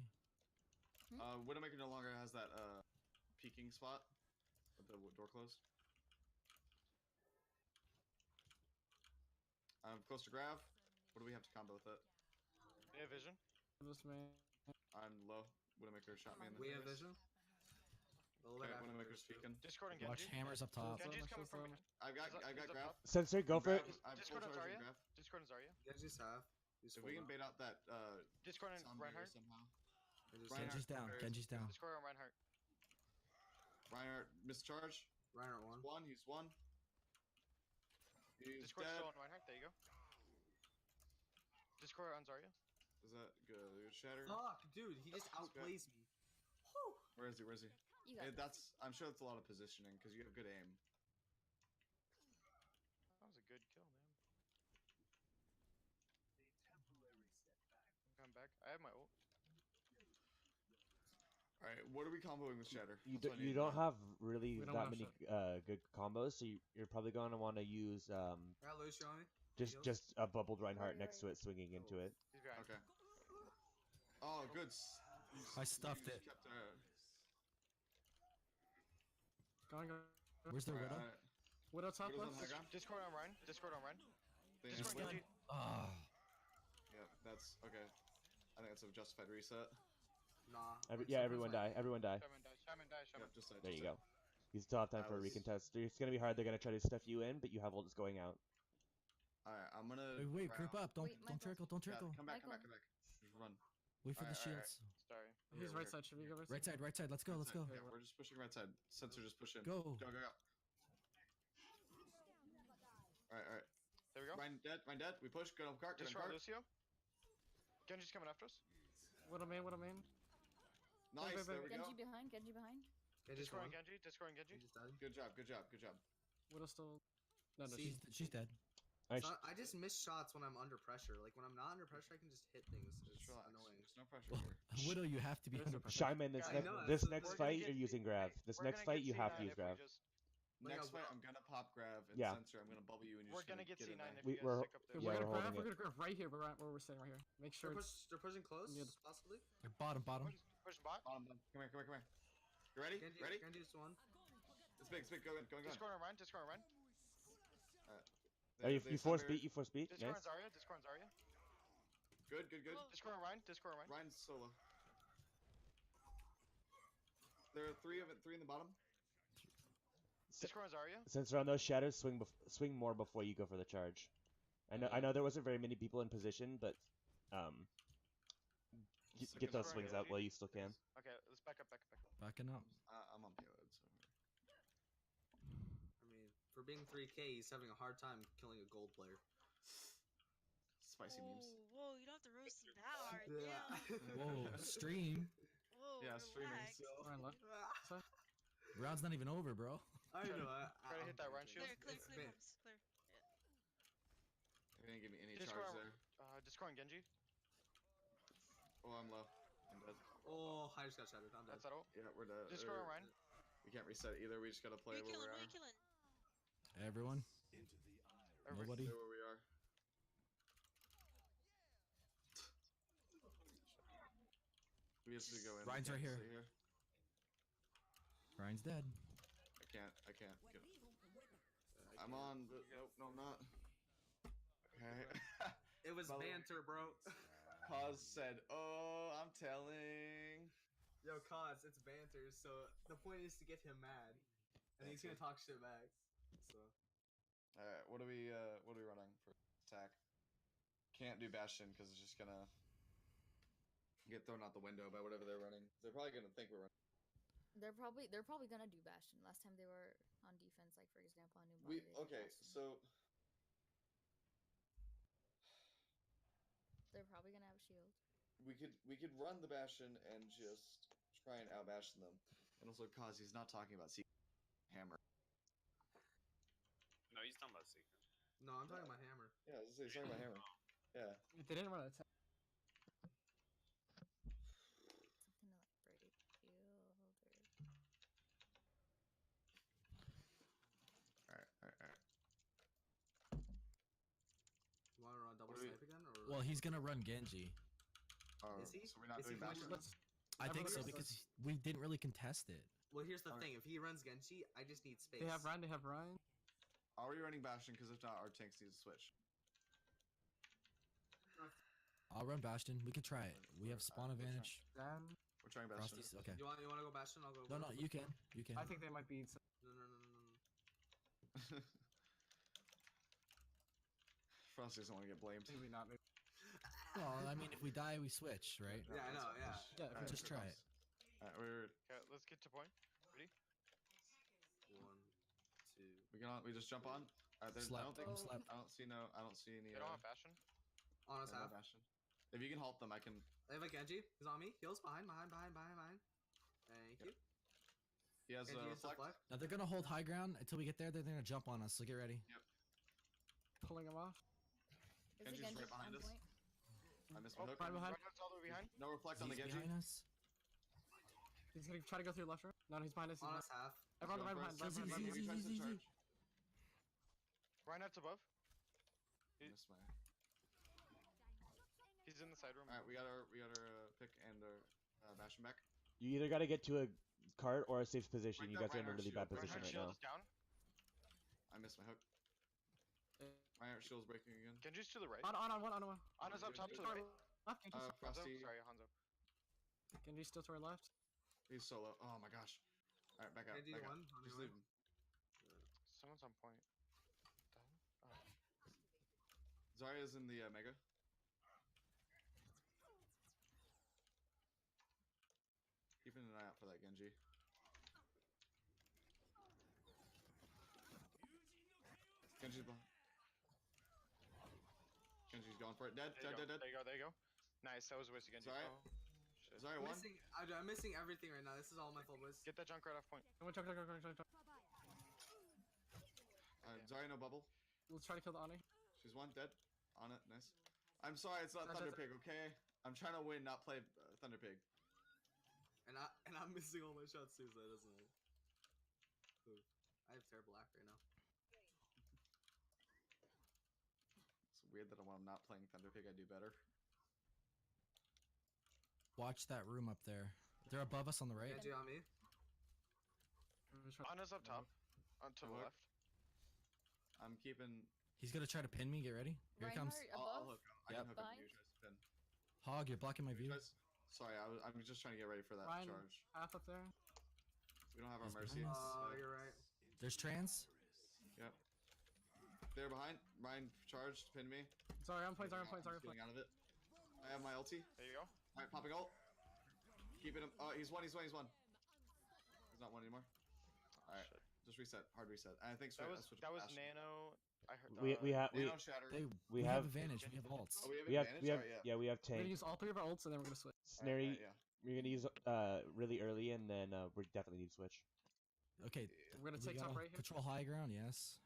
Widowmaker no longer has that peeking spot with the door closed. I'm close to grab. What do we have to combo with it? They have vision. This man. I'm low. Widowmaker shot me in the We face. have vision. A little Okay, bit after Widowmaker's this, too. peeking. Discord and Watch Genji. hammers up top. Genji's Much coming as, from um, behind. I've got Is up grab. top? Sensor, go for it. I'm Discord full and charge Zarya. grab. Discord and Zarya. Genji's half. He's If full we can up. bait out that Discord and sound barrier Reinhardt. somehow. Genji's Reinhardt. Genji's down. Genji's down. Discord and Reinhardt. Reinhardt mischarge. Reinhardt one. He's one. He's Discord dead. still on Reinhardt. There you go. Discord on Zarya. Is that good? Shatter. Fuck, dude, he just That's good. outplays me. Where is he? Where is he? You got this. I'm sure that's a lot of positioning because you have good aim. That was a good kill, man. I'm back. I have my ult. All right, what are we comboing with Shatter? You, That's what I you need to don't know. have really We don't that have many good combos, so you're probably going to want to use I got Lucio on me. just a bubbled Reinhardt Right, next to it, swinging into it. He's behind. Okay. Oh, good. I stuffed it. Kept, Going. Where's the Widow? Widow top Widow's on left. high ground. Discord on Ryan. Discord on Ryan. They Discord need- Genji. Ah. Yeah, that's okay. I think that's a justified reset. Nah. Everyone die. Everyone die. Shaman die. Shaman die. Shaman. Yep, just There you go. You still have time That for a was- recontest. It's gonna be hard. They're gonna try to stuff you in, but you have ults going out. All right, I'm gonna. Wait, round- group up. Don't Wait, Michael. trickle. Don't Yeah, trickle. come back, come back, Michael. come back. Just run. Wait for the Alright, alright, shields. Sorry. He's We're right side. Should we go right side? Right side. Right side. Let's go. Right Let's side. go. Yeah, we're just pushing right side. Sensor just push in. Go. Go, go, go. All right, all right. There we go. Ryan dead. Ryan dead. We push. Good on cart. Good on Discord cart. Lucio. Genji's coming after us. Widow main. Widow main. Nice. wait, There we go. Genji behind. Genji behind. Genji's Discord one. and Genji. Discord and Genji. Genji's dead. Good job. Good job. Good job. Widow still. No, no. See? She's dead. Alright, So I just miss shots when I'm under pressure. Like when I'm not under pressure, I can just hit things. It's Just relax. annoying. There's no pressure Well, here. Widow, you have to be There's under a pressure. Shyman, this Yeah, I next know, this that's- next we're gonna fight get you're using grab. This We're next gonna fight get you have to C9 use if we grab. just- Next Like, fight, I'm gonna pop grab and Yeah. sensor. I'm gonna bubble you and you're We're just gonna get get in C9 there. if We- you guys we're- stick up there. Okay, Yeah, we're we're gonna grab. holding We're gonna grab right here. Where we're staying right here. Make sure it's. They're pushing close, near the- possibly. Bottom. Push bot. Come here, come here, come here. You ready? Genji, Ready? Genji's one. It's big, it's big. Go in, go in, go in. Discord and Ryan. Discord and Ryan. Oh, you force beat. You force beat. Discord Nice. and Zarya. Discord and Zarya. Good, good, good. Whoa. Discord and Ryan. Discord and Ryan. Ryan's solo. There are three in the bottom. Discord and Zarya. Since they're on those shadows, swing more before you go for the charge. I know there wasn't very many people in position, but get those swings out while you still can. Okay, let's back up. Backing up. I'm on payload, so. I mean, for being 3K, he's having a hard time killing a gold player. Spicy memes. Whoa, you don't have to roast him that hard. Yeah. Damn. Whoa, stream. Whoa, Yeah, streaming. relax. So. Ryan left. Side. Round's not even over, bro. I know. Try to hit that Ryan shield. Clear, It's been- clear. They didn't give me any Discord charge and- there. scoring Genji. Oh, I'm low. I'm dead. Oh, I just got shattered. I'm dead. That's settled. Yeah, we're dead. Just scoring Ryan. We can't reset either. We just gotta play Who you where killing? we Who are. you killing? Everyone? Everybody. Nobody? Stay where we are. We have to go in. Ryan's right here. Ryan's dead. I can't get him. I'm on, but nope, no, I'm not. Okay. It was banter, bro. Cause said, "Oh, I'm telling." Yo, Cause, it's banter. So the point is to get him mad, and he's gonna talk shit back. So. All right, what are we running for attack? Can't do Bastion because it's just gonna get thrown out the window by whatever they're running. They're probably gonna think we're running. They're probably gonna do Bastion. Last time they were on defense, like for example, on New So they're probably gonna have shield. we could run the Bastion and just try and out Bastion them, and also cause he's not talking about hammer. No, he's talking about Secret. No, I'm talking about hammer. Yeah, he's talking about hammer. Yeah. They didn't run attack. Something to like break shield or. Alright. You wanna run double snipe again, or? Well, he's gonna run Genji. Is he? So we're not Is he doing Bastion? I think so Everybody- because we didn't really contest it. Well, here's the thing. If he runs Genji, I just need space. They have Ryan. They have Ryan. Are we running Bastion? Because if not, our tanks need to switch. I'll run Bastion. We can try it. We have spawn advantage. Then We're trying Bastion. Frosty's okay. You wanna go Bastion? I'll go. No, you can. You can. I think they might be. No. Frosty doesn't want to get blamed. Maybe not. Maybe. Well, I mean, if we die, we switch, right? Yeah, I know. Yeah. Yeah. Alright, Just try it. Alright, Okay, let's get to point. Ready? 1, 2. we just jump on. There's, I Slap. don't think I'm slap. I don't see any. They don't have Bastion. On us half. Bastion. If you can halt them, I can. I have a Genji. He's on me. Heals behind. Thank you. He has Genji is flex. deflect. Now they're gonna hold high ground until we get there. Then they're gonna jump on us. So get ready. Pulling him off. Is Genji's the Genji right behind on us. point? I missed my hook. Right behind. Reinhardt's all the way behind. No reflect on the He's Genji. behind us. He's gonna try to go through left room. No, he's behind us. On us half. Everyone right Go behind. for Right it. behind. He tries to charge. Reinhardt's above. Missed my. He's in the side room. All right, we got our pick and our Bastion back. You either got to get to a cart or a safe position. Right You there, guys are in a really bad Reinhardt position shield. right now. Reinhardt's down. I missed my hook. My shield's breaking again. Genji's to the right. On one. Anna's up top to the right. Left. Genji's Hanzo. Frosty. Sorry, Hanzo. Genji's still to our left. He's solo. Oh my gosh. All right, back out. Genji Back out. one. Just leave him. Someone's on point. Zarya's in the mega. Keeping an eye out for that Genji. Genji's behind. Genji's going for it. Dead. There you go. Nice. That was a waste of Genji. Zarya. Oh, shit. Zarya one. I'm missing everything right now. This is all my fault, boys. Get that junk right off point. Come on, chuck. Zarya no bubble. Let's try to kill the Ani. She's one dead. On it. Nice. I'm sorry, it's not Thunder Pig. Okay. I'm trying to win, not play Thunder Pig. And I'm missing all my shots too, so that doesn't help. Ooh, I have terrible act right now. It's weird that when I'm not playing Thunder Pig, I do better. Watch that room up there. They're above us on the right. Genji on me. Anna's up top. On to the Hook. left. I'm keeping. He's gonna try to pin me. Get ready. Here he comes. I'll Above. hook him. I can hook him. Behind. You guys pin. Hog, you're blocking my view. Sorry, I'm just trying to get ready for that Ryan, charge. half up there. We don't have our He's mercy. behind us. Oh, you're right. There's trans. Yep. They're behind. Ryan charged, pin me. Sorry, I'm playing. I'm just getting out of it. I have my ulti. There you go. Alright, popping ult. Keeping him. Oh, he's one. He's not one anymore. Alright, just reset. Hard reset. I think That was Bastion. Nano. I heard. We have Nano shatter. We have have advantage. We have ults. Oh, we have advantage? Alright, we have We're gonna tank. use all 3 of our ults and then we're gonna switch. Snary, yeah. we're gonna use really early and then we definitely need to switch. Okay. We're gonna we take top gotta right here. Control high ground. Yes.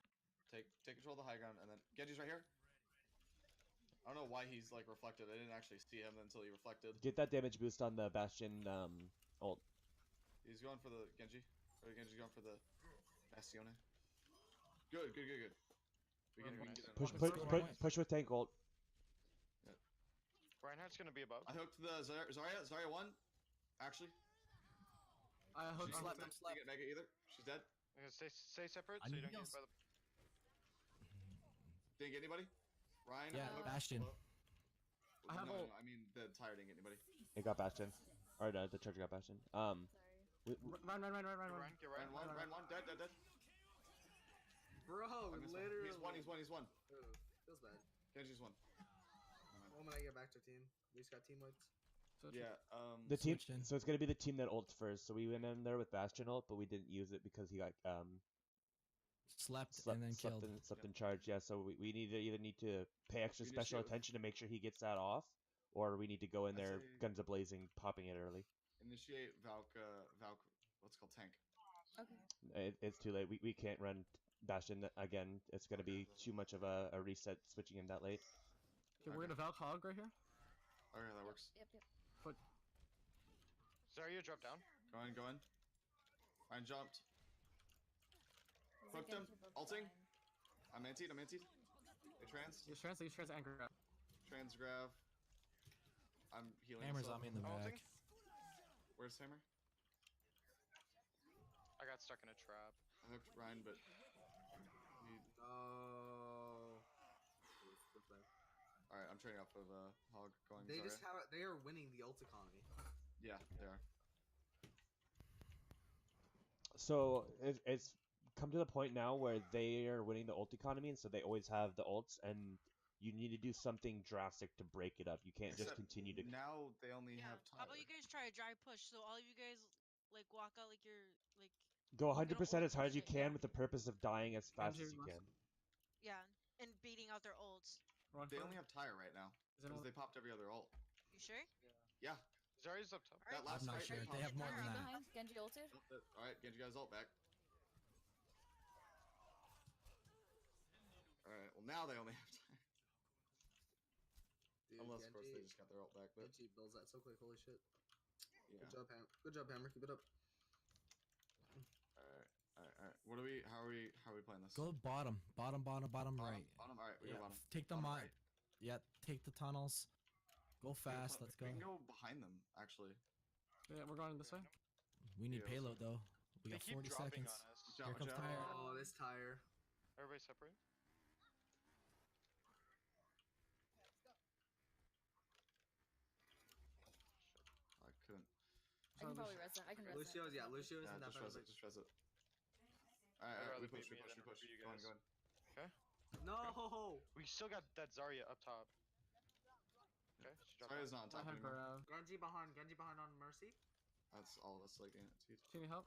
Take control of the high ground and then Genji's right here. I don't know know why he's like reflected. I didn't actually see him until he reflected. Get that damage boost on the Bastion ult. He's going for the Genji. Or Genji's going for the Bastione. Good. We can get push with tank ult. Yeah. Reinhardt's gonna be above. I hooked the Zarya. Zarya won. Actually. I hooked She's slept. not gonna get Mega either. She's dead. I'm gonna stay separate so you don't get hit by the. Didn't get anybody? Ryan? Yeah, Bastion. I have ult. I mean, the tire didn't get anybody. It got Bastion. Or no, the charger got Bastion. Sorry. Run. Get Ryan. Ryan one. Dead. Bro, literally. He's one. Ooh, feels bad. Genji's one. When I get back to team, we just got team wipes. Yeah, the team. Switched in. So it's gonna be the team that ults first. So we went in there with Bastion ult, but we didn't use it because he got slept and then killed. Slept in charge. Yeah. So we either need to pay extra special attention to make sure he gets that off, or we need to go in there guns a blazing, popping it early. Initiate Veiw. What's it called tank? Okay. It's too late. We can't run Bastion again. It's gonna be too much of a reset switching him that late. Okay, we're gonna Valk hog right here. Okay, that works. Yep. But Zarya drop down. Go in. Ryan jumped. Hooked him. Ulting. I'm antied. They trans. use trans and grab. Trans grav. I'm healing. Hammer's myself. on me in the back. Where's Hammer? I got stuck in a trap. I hooked Ryan, but Oh. Alright, I'm trading off of Hog going. They are winning the ult economy. Yeah, they are. So it's come to the point now where they are winning the ult economy, and so they always have the ults, and you need to do something drastic to break it up. You can't just continue to. Now they only have time. How about you guys try a dry push? So all of you guys like walk out like you're like. Go 100% as hard as you can with the purpose of dying as fast as you can. Yeah, and beating out their ults. They only have tire right now because they popped every other ult. You sure? Yeah. Zarya's up top. That last I'm not fight, sure. They have more than that. Behind Genji ulted. Alright, Genji got his ult back. Alright, well now they only have time. Dude, Unless, of Genji, course, they just got their ult back. But Genji builds that so quick. Holy shit. yeah. Good job, Hammer. Keep it up. Alright. How are we playing this? Go bottom right. Bottom. Alright, we go bottom. Take the bottom mine. right. Yeah, take the tunnels. Go fast. Let's go. We can go behind them, actually. Yeah, we're going this way. We need payload though. We They got keep 40 dropping seconds. on us. Here comes tire. Oh, this tire. Everybody separate. I couldn't. I can probably res that. I can res that. Lucio isn't that Just bad. res it. I'd Alright, rather we push. beat me than for you Go guys. on. Okay. No! We still got that Zarya up top. Okay. She dropped Zarya's down. not on top anymore. Genji behind on Mercy. That's all of us like anti. Do you need help?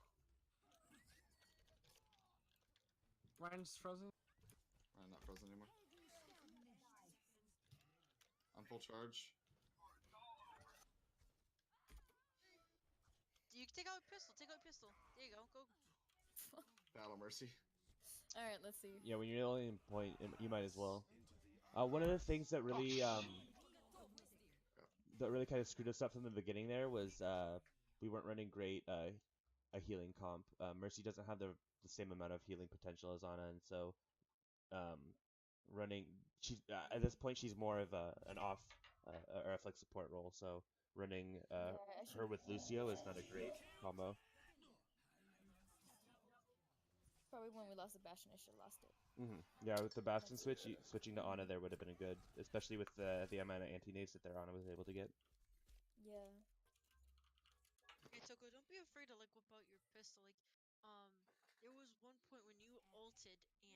Ryan's frozen. I'm not frozen anymore. I'm full charge. You can take out a pistol. There you go. Go. Battle Mercy. Alright, let's see. Yeah, when you're only in point, you might as well. One of the things that really kind of screwed us up from the beginning there was we weren't running great a healing comp. Mercy doesn't have the same amount of healing potential as Ana, and so she's at this point she's more of an off or a flex support role. So running her with Lucio is not a great combo. Probably when we lost the Bastion, I should have lost it. Yeah, with the Bastion switching to Ana there would have been a good, especially with the amount of anti-nades that their Ana was able to get. Yeah. Okay, Toko, don't be afraid to like whip out your pistol. Like, there was one point when you ulted and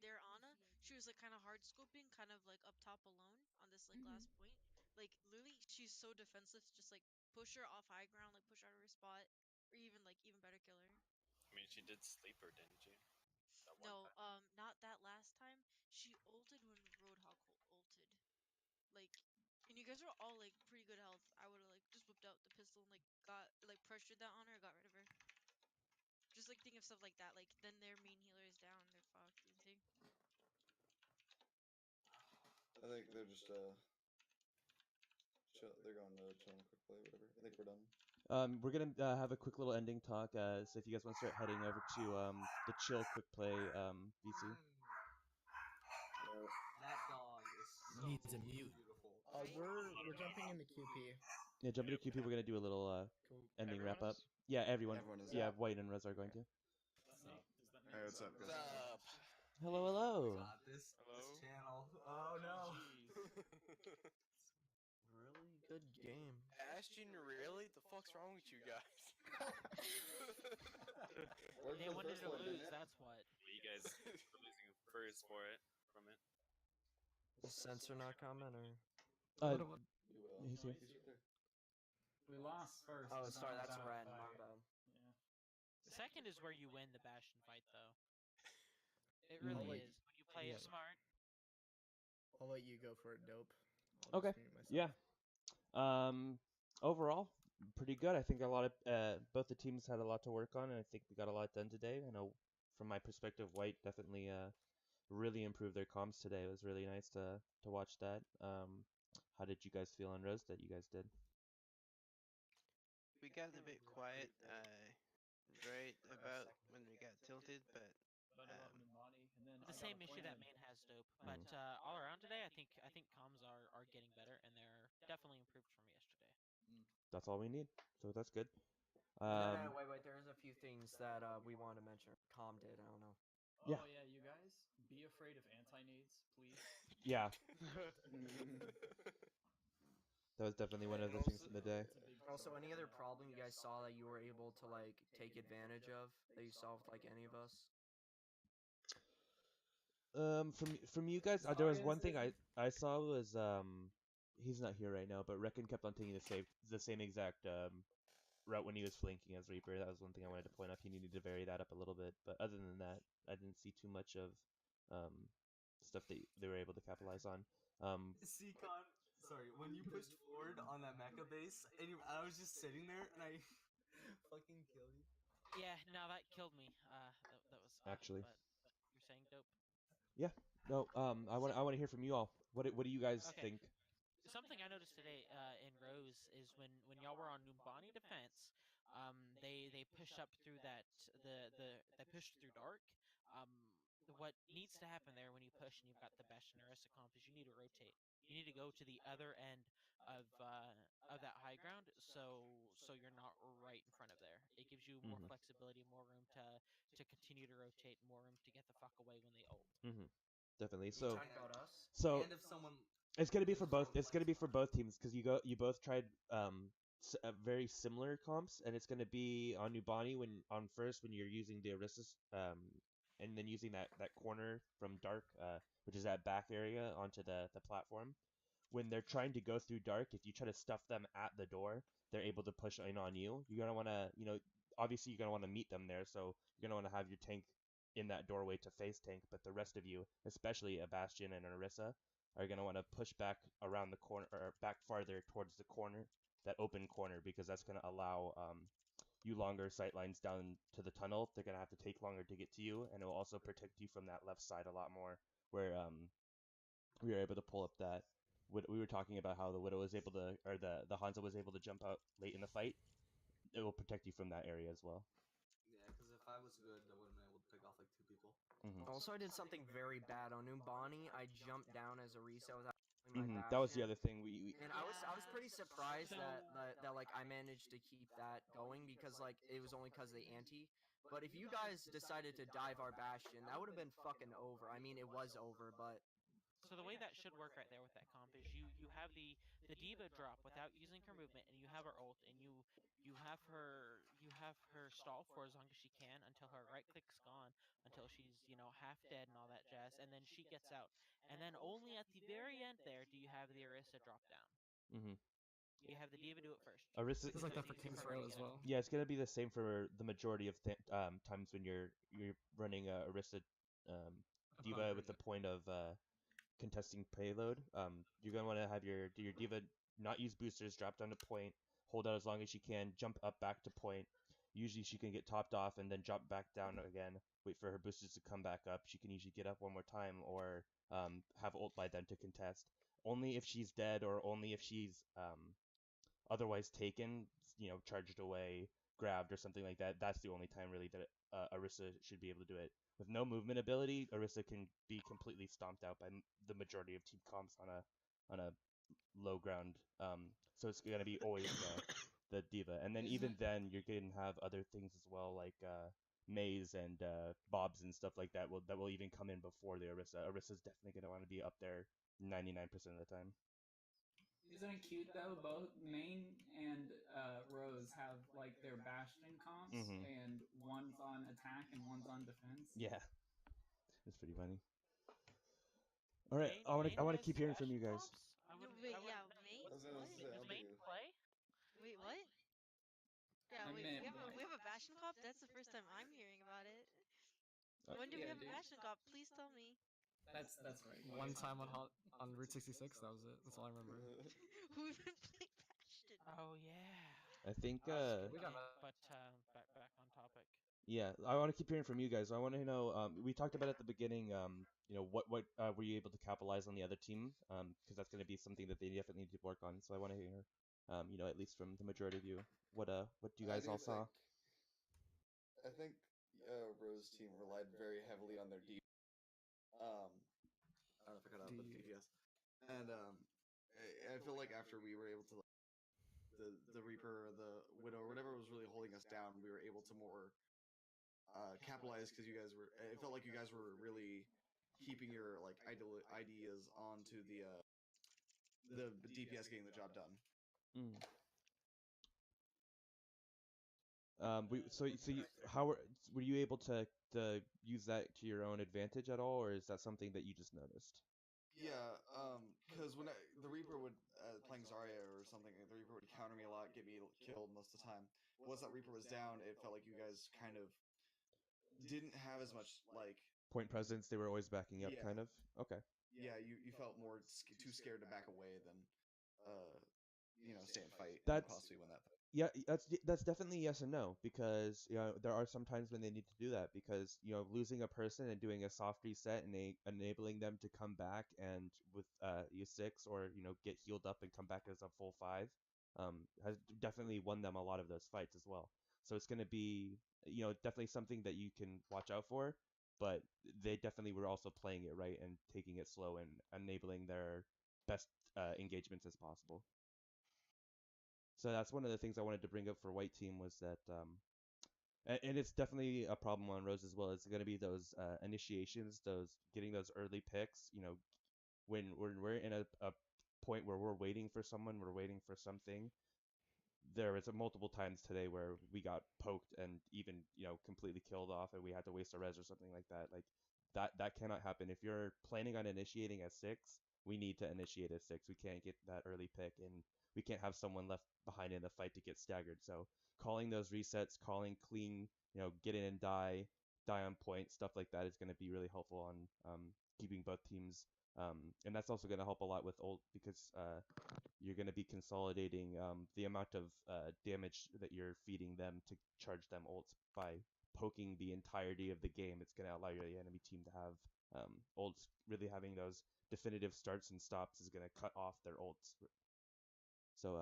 their Ana, she was like kind of hard scoping, kind of like up top alone on this like last point. Like literally, she's so defensive. Just like push her off high ground, like push her out of her spot, or even better, kill her. I mean, she did sleeper, didn't she? No, not that last time. She ulted when Roadhog ulted. Like, and you guys were all like pretty good health. I would have like just whipped out the pistol and like pressured that on her, got rid of her. Just like think of stuff like that. Like then their main healer is down, they're fucked. You think? I think they're just they're going to chill and quick play, whatever. I think we're done. We're gonna have a quick little ending talk. So if you guys want to start heading over to the chill quick play VC. That dog is so Needs a mute. beautiful. We're jumping into QP. Yeah, jump into QP. We're gonna do a little ending Everyone wrap up. is? Yeah, everyone. Everyone is. Yeah, White and Rez are going to. Hey, what's up, guys? Hello, hello. God, this channel. Oh no. Really good game. Ashton, really? The fuck's wrong with you guys? They wanted to lose, that's what. You guys were losing first for it from it. Is Censor not comment or? He's here. We lost first. Oh, sorry, that's Ren. My bad. Yeah. The second is where you win the Bastion fight, though. It really is. When you play it smart. I'll let you go for it, Dope. Okay. Yeah. Overall, pretty good. I think a lot of both the teams had a lot to work on, and I think we got a lot done today. I know, from my perspective, White definitely really improved their comms today. It was really nice to watch that. How did you guys feel on Rose that you guys did? We got a bit quiet right about when we got tilted, but The same issue that main has, Dope. But all around today, I think comms are getting better, and they're definitely improved from yesterday. That's all we need, so that's good. Wait. There's a few things that we want to mention. Calm did. I don't know. Oh yeah, you guys, be afraid of anti-nades, please. Yeah. That was definitely one of the things in the day. Also, any other problem you guys saw that you were able to like take advantage of that you saw with like any of us? From you guys, there was one thing I saw was he's not here right now, but Reckon kept on taking the same exact route when he was flanking as Reaper. That was one thing I wanted to point out. He needed to vary that up a little bit, but other than that, I didn't see too much of stuff that they were able to capitalize on. Seacon, sorry, when you pushed forward on that mecha base, and I was just sitting there, and I fucking killed you. Yeah, no, that killed me. That was Actually. But you're saying, Dope. Yeah. No. I want to hear from you all. What do you guys think? Something I noticed today in Rose is when y'all were on Numbani defense, they pushed up through that they pushed through dark. What needs to happen there when you push and you've got the Bastion Arista comp is you need to rotate. You need to go to the other end of that high ground, so you're not right in front of there. It gives you more flexibility, more room to continue to rotate, more room to get the fuck away when they ult. Definitely. You talking about us? So and if someone it's gonna be for both. It's gonna be for both teams because you both tried very similar comps, and it's gonna be on Numbani when you're using the Aristas and then using that corner from dark, which is that back area onto the platform. When they're trying to go through dark, if you try to stuff them at the door, they're able to push in on you. You're gonna want to, obviously you're gonna want to meet them there, so you're gonna want to have your tank in that doorway to face tank. But the rest of you, especially a Bastion and an Orisa, are gonna want to push back around the corner or back farther towards the corner, that open corner, because that's gonna allow you longer sight lines down to the tunnel. They're gonna have to take longer to get to you, and it will also protect you from that left side a lot more, where we were able to pull up that. We were talking about how the Widow was able to, or the Hanzo was able to jump out late in the fight. It will protect you from that area as well. Yeah, because if I was good, I would have been able to pick off like 2 people. Also, I did something very bad on Numbani. I jumped down as a reset without my Bastion. That was the other thing. And I was pretty surprised that like I managed to keep that going because like it was only because of the anti. But if you guys decided to dive our Bastion, that would have been fucking over. I mean, it was over, but. So the way that should work right there with that comp is you have the D.Va drop without using her movement, and you have her ult, and you have her stall for as long as she can until her right click's gone, until she's half dead and all that jazz, and then she gets out, and then only at the very end there do you have the Orisa drop down. You have the D.Va do it first. It's like that for King's Row as well. Yeah, it's gonna be the same for the majority of times when you're running Orisa D.Va with the point of contesting payload. You're gonna want to have your D.Va not use boosters, drop down to point, hold out as long as you can, jump up back to point, Usually she can get topped off and then drop back down again, wait for her boosters to come back up. She can usually get up one more time or have ult by then to contest. Only if she's dead or only if she's otherwise taken, charged away, grabbed, or something like that. That's the only time really that Orisa should be able to do it. With no movement ability, Orisa can be completely stomped out by the majority of team comps on a low ground. So it's gonna be always the diva, and then even then you're gonna have other things as well, like Maze and Bobs and stuff like that will even come in before the Orisa. Orisa's definitely gonna want to be up there 99% of the time. Isn't it cute though? Both Main and Rose have like their Bastion comps, and one's on attack and one's on defense. Yeah, it's pretty funny. All right, I want to keep hearing from you guys. Wait, yeah, Main? Does Main play? Wait, what? Yeah, wait, we have a Bastion cop? That's the first time I'm hearing about it. When did we have a Bastion cop? Please tell me. That's right. One time on Route 66, that was it. That's all I remember. Who even played Bastion? Oh yeah. I think but back on topic. Yeah, I want to keep hearing from you guys. I want to know. We talked about at the beginning. What were you able to capitalize on the other team? Because that's going to be something that they definitely need to work on. So I want to hear, at least from the majority of you, what you guys all saw. I think Rose team relied very heavily on their D. I don't know if I cut out the DPS, and I feel like after we were able to, the Reaper, the Widow, or whatever was really holding us down, we were able to more capitalize because you guys were. It felt like you guys were really keeping your like ideas onto the DPS getting the job done. Were you able to use that to your own advantage at all, or is that something that you just noticed? Yeah, because when the Reaper would playing Zarya or something, the Reaper would counter me a lot, get me killed most of the time. Once that Reaper was down, it felt like you guys kind of didn't have as much like point presence. They were always backing up, kind of. Okay. Yeah, you felt more too scared to back away than stay and fight and possibly win that fight. Yeah, that's definitely yes and no, because there are some times when they need to do that, because losing a person and doing a soft reset and enabling them to come back and with U6 or get healed up and come back as a full 5 has definitely won them a lot of those fights as well. So it's going to be definitely something that you can watch out for, but they definitely were also playing it right and taking it slow and enabling their best engagements as possible. So that's one of the things I wanted to bring up for white team was that, and it's definitely a problem on Rose as well. It's going to be those initiations, those getting those early picks. When we're in a point where we're waiting for someone, we're waiting for something. There was multiple times today where we got poked and even completely killed off, and we had to waste a res or something like that. Like that cannot happen. If you're planning on initiating at 6, we need to initiate at 6. We can't get that early pick, and we can't have someone left behind in the fight to get staggered. So calling those resets, calling clean, get in and die on point, stuff like that is going to be really helpful on keeping both teams. And that's also going to help a lot with ult, because you're going to be consolidating the amount of damage that you're feeding them to charge them ults by poking the entirety of the game. It's going to allow the enemy team to have ults. Really having those definitive starts and stops is going to cut off their ults. So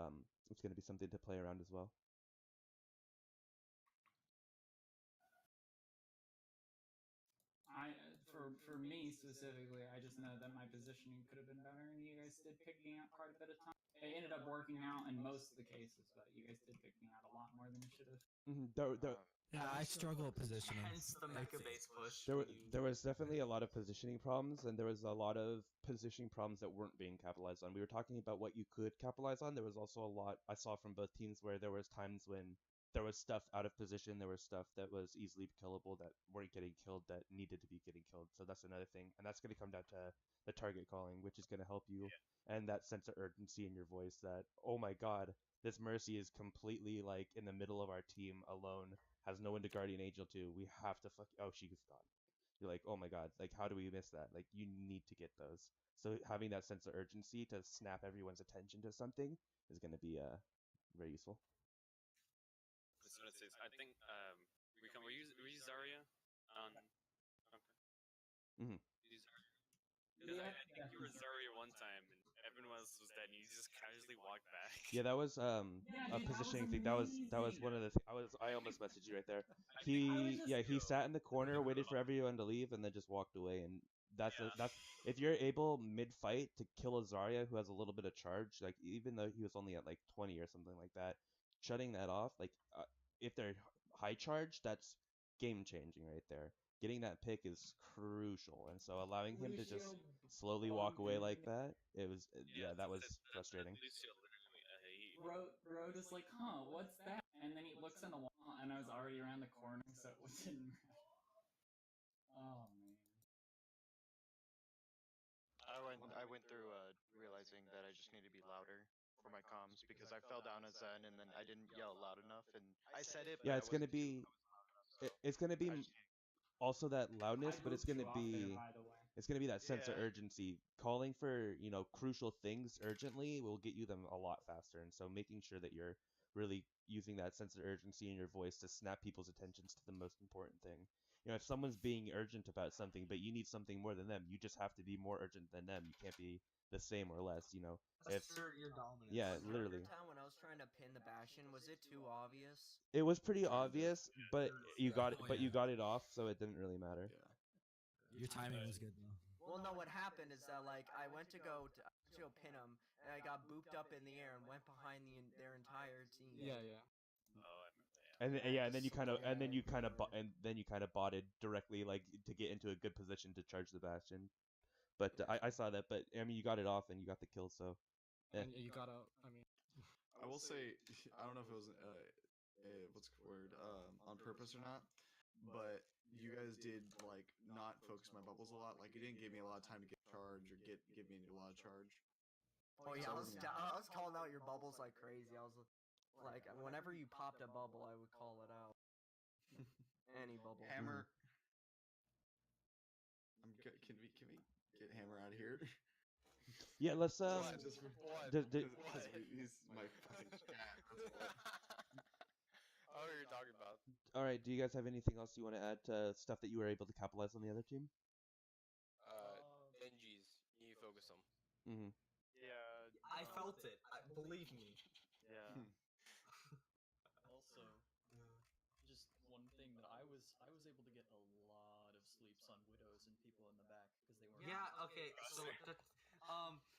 it's going to be something to play around as well. For me specifically, I just know that my positioning could have been better, and you guys did pick me out quite a bit of time. It ended up working out in most of the cases, but you guys did pick me out a lot more than you should have. Yeah, I struggle with positioning. Hence the mecha base push. There was definitely a lot of positioning problems, and there was a lot of positioning problems that weren't being capitalized on. We were talking about what you could capitalize on. There was also a lot I saw from both teams where there was times when there was stuff out of position, there was stuff that was easily killable that weren't getting killed that needed to be getting killed. So that's another thing, and that's going to come down to the target calling, which is going to help you, and that sense of urgency in your voice that, oh my god, this Mercy is completely like in the middle of our team alone, has no one to Guardian Angel to. We have to oh, she's gone. You're like, oh my god, like how do we miss that? Like you need to get those. So having that sense of urgency to snap everyone's attention to something is going to be very useful. was gonna say. I think we use Zarya on. Mhm. Because I think you were Zarya one time, and everyone else was dead, and you just casually walked back. Yeah, that was Yeah, a dude, positioning that was thing. That was one of the. I almost messaged you right there. He sat in the corner, waited for everyone to leave, and then just walked away. And that's if you're able mid fight to kill a Zarya who has a little bit of charge, like even though he was only at like 20 or something like that, shutting that off, like if they're high charge, that's game changing right there. Getting that pick is crucial, and so allowing him to just slowly walk away like that, it was that was frustrating. Lucio literally, Bro just like, huh, what's that? And then he looks in the wall, and I was already around the corner, so it didn't matter. Oh man. I went through realizing that I just need to be louder for my comms because I fell down as Zen and then I didn't yell loud enough and I said it. But Yeah, I wasn't it's gonna be I just also that loudness, I but it's booped gonna you off there, be by the way. it's gonna be that sense of Yeah. urgency. Calling for crucial things urgently will get you them a lot faster, and so making sure that you're really using that sense of urgency in your voice to snap people's attentions to the most important thing. If someone's being urgent about something, but you need something more than them, you just have to be more urgent than them. You can't be the same or less. Assert your dominance. Yeah, On literally. Town, when I was trying to pin the Bastion, was it too obvious? It was pretty obvious, but you got it. Oh, But yeah. you got it off, so it didn't really matter. Your timing was good though. Well, no, what happened is that like I went to go pin him, and I got booped up in the air and went behind their entire team. Yeah. Oh, I remember that. And Yeah, then you kind of yeah, and then you kind of botted directly like to get into a good position to charge the bastion. But I saw that. But I mean, you got it off and you got the kill. So And you got out. I mean, I will say, I don't know if it was what's the word on purpose or not, but you guys did like not focus my bubbles a lot. Like it didn't give me a lot of time to get charge or give me a lot of charge. Oh yeah, So I was calling out your bubbles like crazy. I was like, whenever you popped a bubble, I would call it out. Any bubble. Hammer. Can we get Hammer out of here? yeah, let's Just because he's my fucking cat. Oh, what you're talking about. All right. Do you guys have anything else you want to add to stuff that you were able to capitalize on the other team? Genjis, you focus them. Mm-hmm. Yeah. I felt it. Believe me. Yeah. Also, just one thing that I was able to get a lot of sleeps on widows and people in the back because they weren't. Yeah. Okay.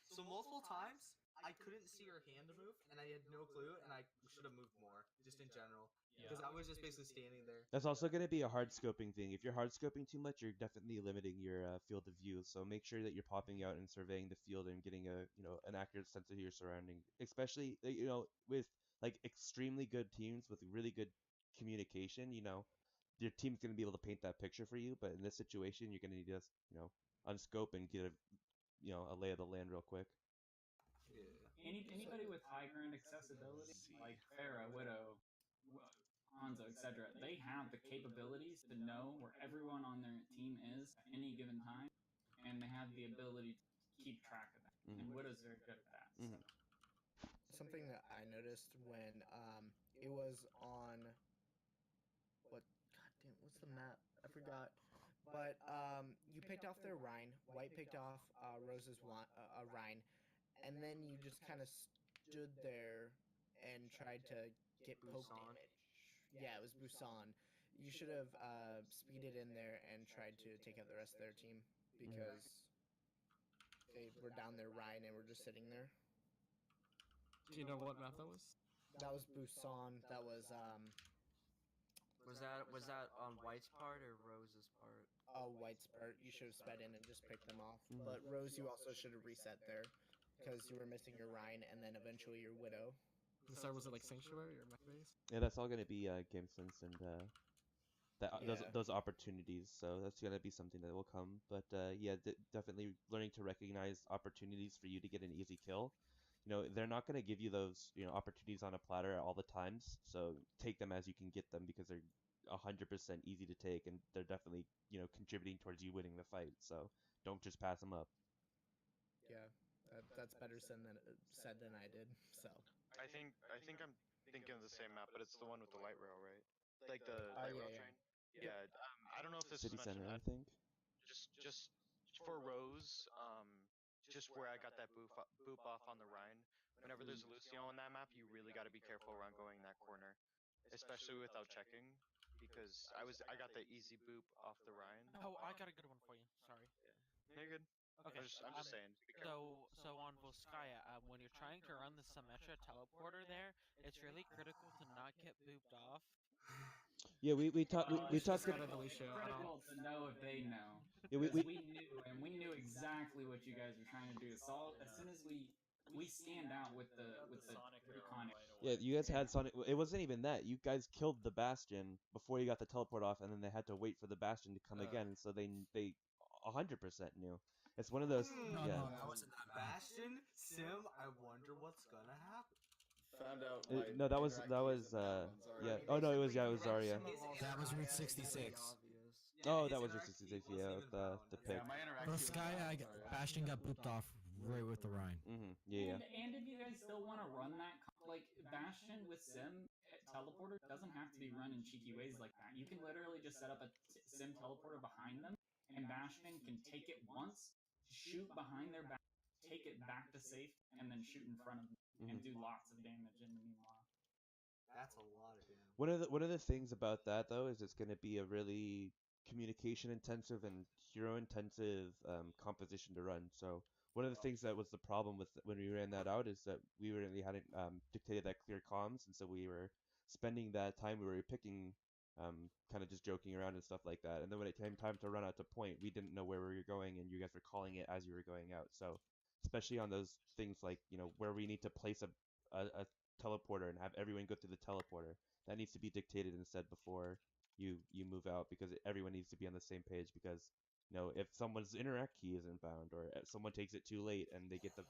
So multiple times I couldn't see her hand move, and I had no clue, and I should have moved more, just in general, because I was just basically standing there. That's also going to be a hard scoping thing. If you're hard scoping too much, you're definitely limiting your field of view. So make sure that you're popping out and surveying the field and getting an accurate sense of your surrounding. Especially with like extremely good teams with really good communication. Your team's going to be able to paint that picture for you. But in this situation, you're going to need to just unscope and get a lay of the land real quick. Anybody with high ground accessibility, like Pharah, Widow, Hanzo, etc., they have the capabilities to know where everyone on their team is at any given time, and they have the ability to keep track of that. Mm-hmm. And Widow's very good at that. Mm-hmm. Something that I noticed when it was on what's the map? I forgot. But you picked off their Rhine. White picked off Rose's Rhine, and then you just kind of stood there and tried to get poke damage. Yeah, it was Busan. You should have speeded in there and tried to take out the rest of their team because they were down their Rhine and were just sitting there. Do you know what map that was? That was Busan. That was Was that on White's part or Rose's part? White's part. You should have sped in and just picked them off. But Rose, you also should have reset there because you were missing your Rhine and then eventually your Widow. So was it like Sanctuary or Mech Base? Yeah, that's all going to be game sense and those opportunities. So that's going to be something that will come. But definitely learning to recognize opportunities for you to get an easy kill. They're not going to give you those opportunities on a platter all the times. So take them as you can get them because they're 100% easy to take, and they're definitely contributing towards you winning the fight. So don't just pass them up. Yeah, that's better said than I did. So I think I'm thinking of the same map, but it's the one with the light rail, right? Like the light rail train. Yeah. I don't know if this City was mentioned. Center, I think. Just for Rose, just where I got that boop off on the Rhine. Whenever there's a Lucio on that map, you really got to be careful around going that corner, especially without checking, because I got the easy boop off the Rhine. Oh, I got a good one for you. Sorry. Yeah, you're good. Okay. I'm just saying. Be careful. So on Volskaya, when you're trying to run the Symmetra teleporter there, it's really critical to not get booped off. Yeah, we talked we talked. Critical to know if they know. Yeah, Because we knew exactly what you guys were trying to do. So as soon as we scanned out with the recon. Yeah, you guys had Sonic. It wasn't even that. You guys killed the Bastion before you got the teleport off, and then they had to wait for the Bastion to come again. So they 100% knew. It's one of those. No, Yeah. that wasn't that Bastion. Sim, I wonder what's gonna happen. Found out. No, that was yeah. Oh no, it was Zarya. That was Route 66. Oh, that was Route 66. Yeah, the pick. Bastion got booped off right with the Rhine. Yeah. And if you guys still want to run that, like Bastion with Sim teleporter doesn't have to be run in cheeky ways like that. You can literally just set up a Sim teleporter behind them, and Bastion can take it once, shoot behind their back, take it back to safe, and then shoot in front of them and do lots of damage in the meanwhile. That's a lot of damage. One of the things about that though is it's going to be a really communication intensive and hero intensive composition to run. So one of the things that was the problem with when we ran that out is that we really hadn't dictated that clear comms, and so we were spending that time we were picking, kind of just joking around and stuff like that. And then when it came time to run out to point, we didn't know where we were going, and you guys were calling it as you were going out. So especially on those things like where we need to place a teleporter and have everyone go through the teleporter, that needs to be dictated and said before you move out, because everyone needs to be on the same page, because if someone's interact key isn't bound, or if someone takes it too late and they get the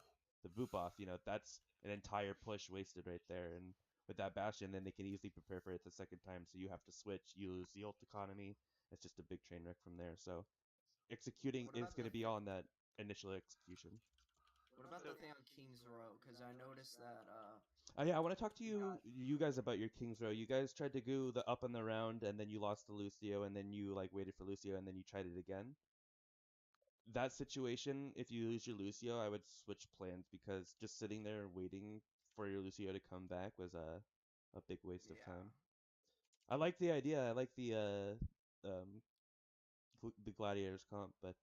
boop off, that's an entire push wasted right there. And with that Bastion, then they can easily prepare for it the second time, so you have to switch, you lose the ult economy. It's just a big train wreck from there. So executing is going to be on that initial execution. What about the thing on King's Row? Because I noticed that yeah, I want to talk to you guys about your King's Row. You guys tried to go the up and the round, and then you lost to Lucio, and then you waited for Lucio, and then you tried it again. That situation, if you lose your Lucio, I would switch plans, because just sitting there waiting for your Lucio to come back was a big waste of time. I like the idea. I like the Gladiators comp, but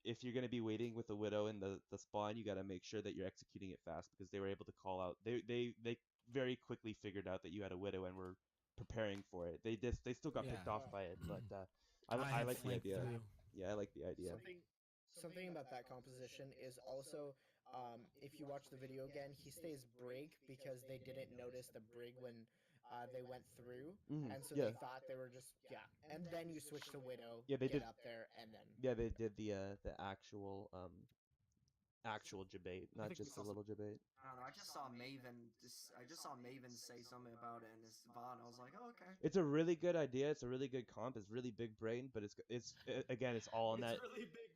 if you're going to be waiting with the Widow in the spawn, you got to make sure that you're executing it fast, because they were able to call out. They very quickly figured out that you had a Widow and were preparing for it. They still got picked off by it, but I like the idea. Yeah, I like the idea. Something about that composition is also, if you watch the video again, he stays Brig because they didn't notice the Brig when they went through, and so they thought they were just and then you switch to Widow, they get did up there, and then they did the actual debate, not just a little debate. I don't know. I just saw Maven say something about it in his VOD. I was like, oh, okay. It's a really good idea. It's a really good comp. It's really big brain, but it's again, it's all on that. Really big.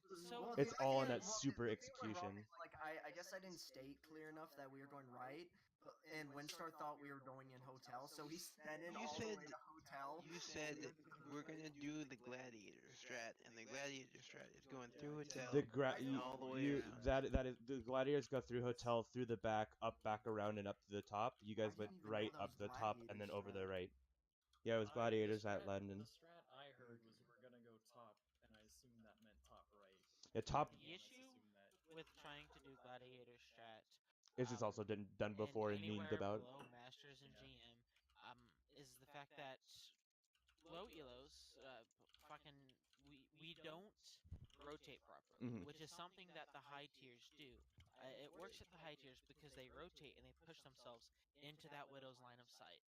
It's all on that super execution. Like I guess I didn't state clear enough that we were going right, and Windstar thought we were going in hotel, so he sped in all the way to hotel. You said that we're gonna do the Gladiator strat, and the Gladiator strat is going through hotel all the way around. That is the Gladiators go through hotel, through the back, back around, and up to the top. You guys went right up the top and then over the right. Yeah, it was Gladiators at London. The strat I heard was we're gonna go top, and I assumed that meant top right. Yeah, top. The issue with trying to do Gladiator strat is just also done before and memed about. Below Masters and GM, is the fact that low elos, fucking we don't rotate properly, which is something that the high tiers do. It works at the high tiers because they rotate and they push themselves into that Widow's line of sight.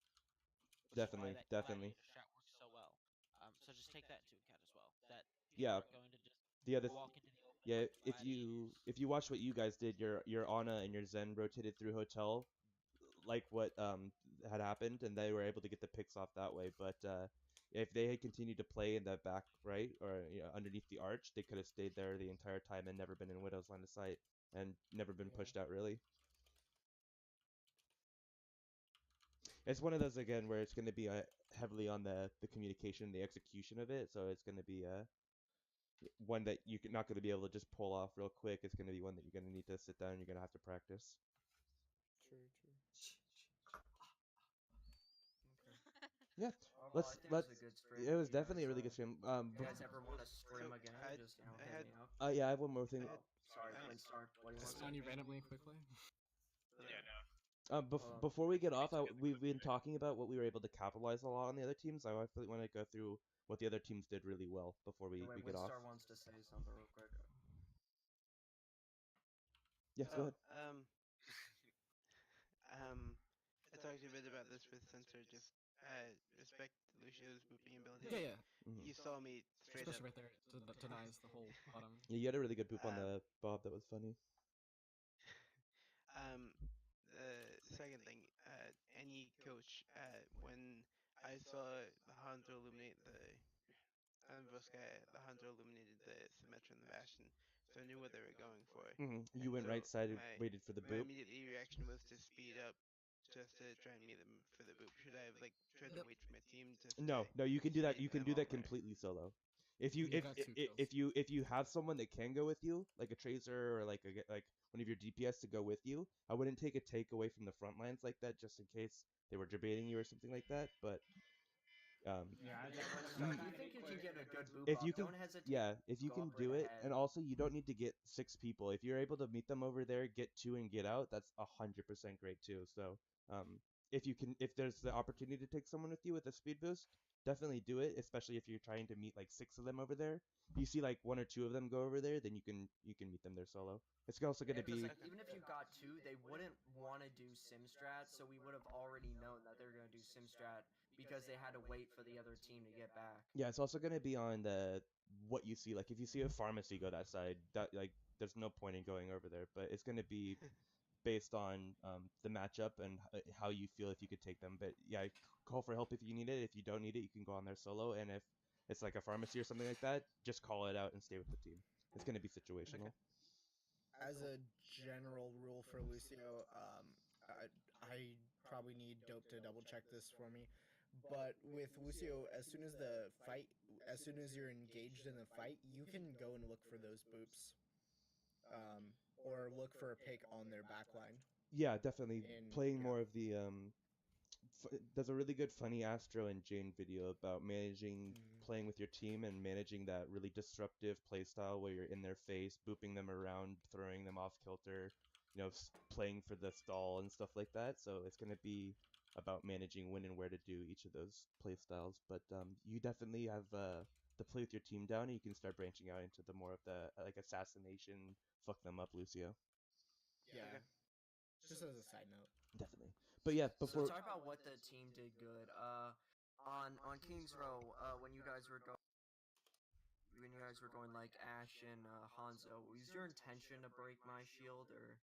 Definitely. Gladiator strat works so well. So just take that into account as well. That people are going to just the other walk into the open if you watch what you guys did, your Ana and your Zen rotated through hotel, like what had happened, and they were able to get the picks off that way. But if they had continued to play in that back right, or underneath the arch, they could have stayed there the entire time and never been in Widow's line of sight and never been pushed out really. It's one of those again where it's going to be heavily on the communication, the execution of it. So it's going to be one that you're not going to be able to just pull off real quick. It's going to be one that you're going to need to sit down. You're going to have to practice. True. Yeah, Well, I think it was a good stream. It was definitely a really good stream. You guys ever want to stream again? Just hit me up. Yeah, I have one more thing. Sorry, Winstar. What do you want to say? Tiny randomly quickly. Yeah, no. Before we get off, we've been talking about what we were able to capitalize a lot on the other teams. I really want to go through what the other teams did really well before we get off. Winstar wants to say something real quick. Yeah, go ahead. I talked a bit about this with Sensor. Just respect Lucio's booping ability. Yeah. You saw me straight Especially up. right there to denies the whole bottom. Yeah, you had a really good boop on the Bob. That was funny. The second thing, any coach, when I saw the Hunter illuminate the Hunter illuminated the Symmetra and the Bastion, so I knew what they were going for. You went right side and waited for the My boop. immediate reaction was to speed up, just to try and meet them for the boop. Should I have tried to wait for my team to? No, you can do that. You can do that completely solo. If you have someone that can go with you, like a tracer or like one of your DPS to go with you, I wouldn't take a take away from the front lines like that just in case they were debating you or something like that. But Winstar, if you think you can get a good boop if up, you can, don't hesitate. if you Go can up do right it, ahead. and also you don't need to get 6 people. If you're able to meet them over there, get 2 and get out, that's 100% great too. So if there's the opportunity to take someone with you with a speed boost, definitely do it. Especially if you're trying to meet 6 of them over there. If you see 1 or 2 of them go over there, then you can meet them there solo. It's also going to be Even if you got 2, they wouldn't want to do Simstrat, so we would have already known that they're going to do Simstrat because they had to wait for the other team to get back. Yeah, it's also going to be on what you see. If you see a pharmacy go that side, that there's no point in going over there. But it's going to be based on the matchup and how you feel if you could take them. But yeah, call for help if you need it. If you don't need it, you can go on there solo. And if it's like a pharmacy or something like that, just call it out and stay with the team. It's going to be situational. As a general rule for Lucio, I probably need Dope to double check this for me. But with Lucio, as soon as you're engaged in the fight, you can go and look for those boops. Or look for a pick on their backline. Yeah, definitely. Playing more of the there's a really good funny Astro and Jane video about managing playing with your team and managing that really disruptive playstyle where you're in their face, booping them around, throwing them off kilter, playing for the stall and stuff like that. So it's going to be about managing when and where to do each of those playstyles. But you definitely have to play with your team down, and you can start branching out into the more of the assassination, fuck them up, Lucio. Yeah. Just as a side note. Definitely. But yeah, before. So talk about what the team did good. On Kings Row, when you guys were going like Ash and Hanzo, was your intention to break my shield or?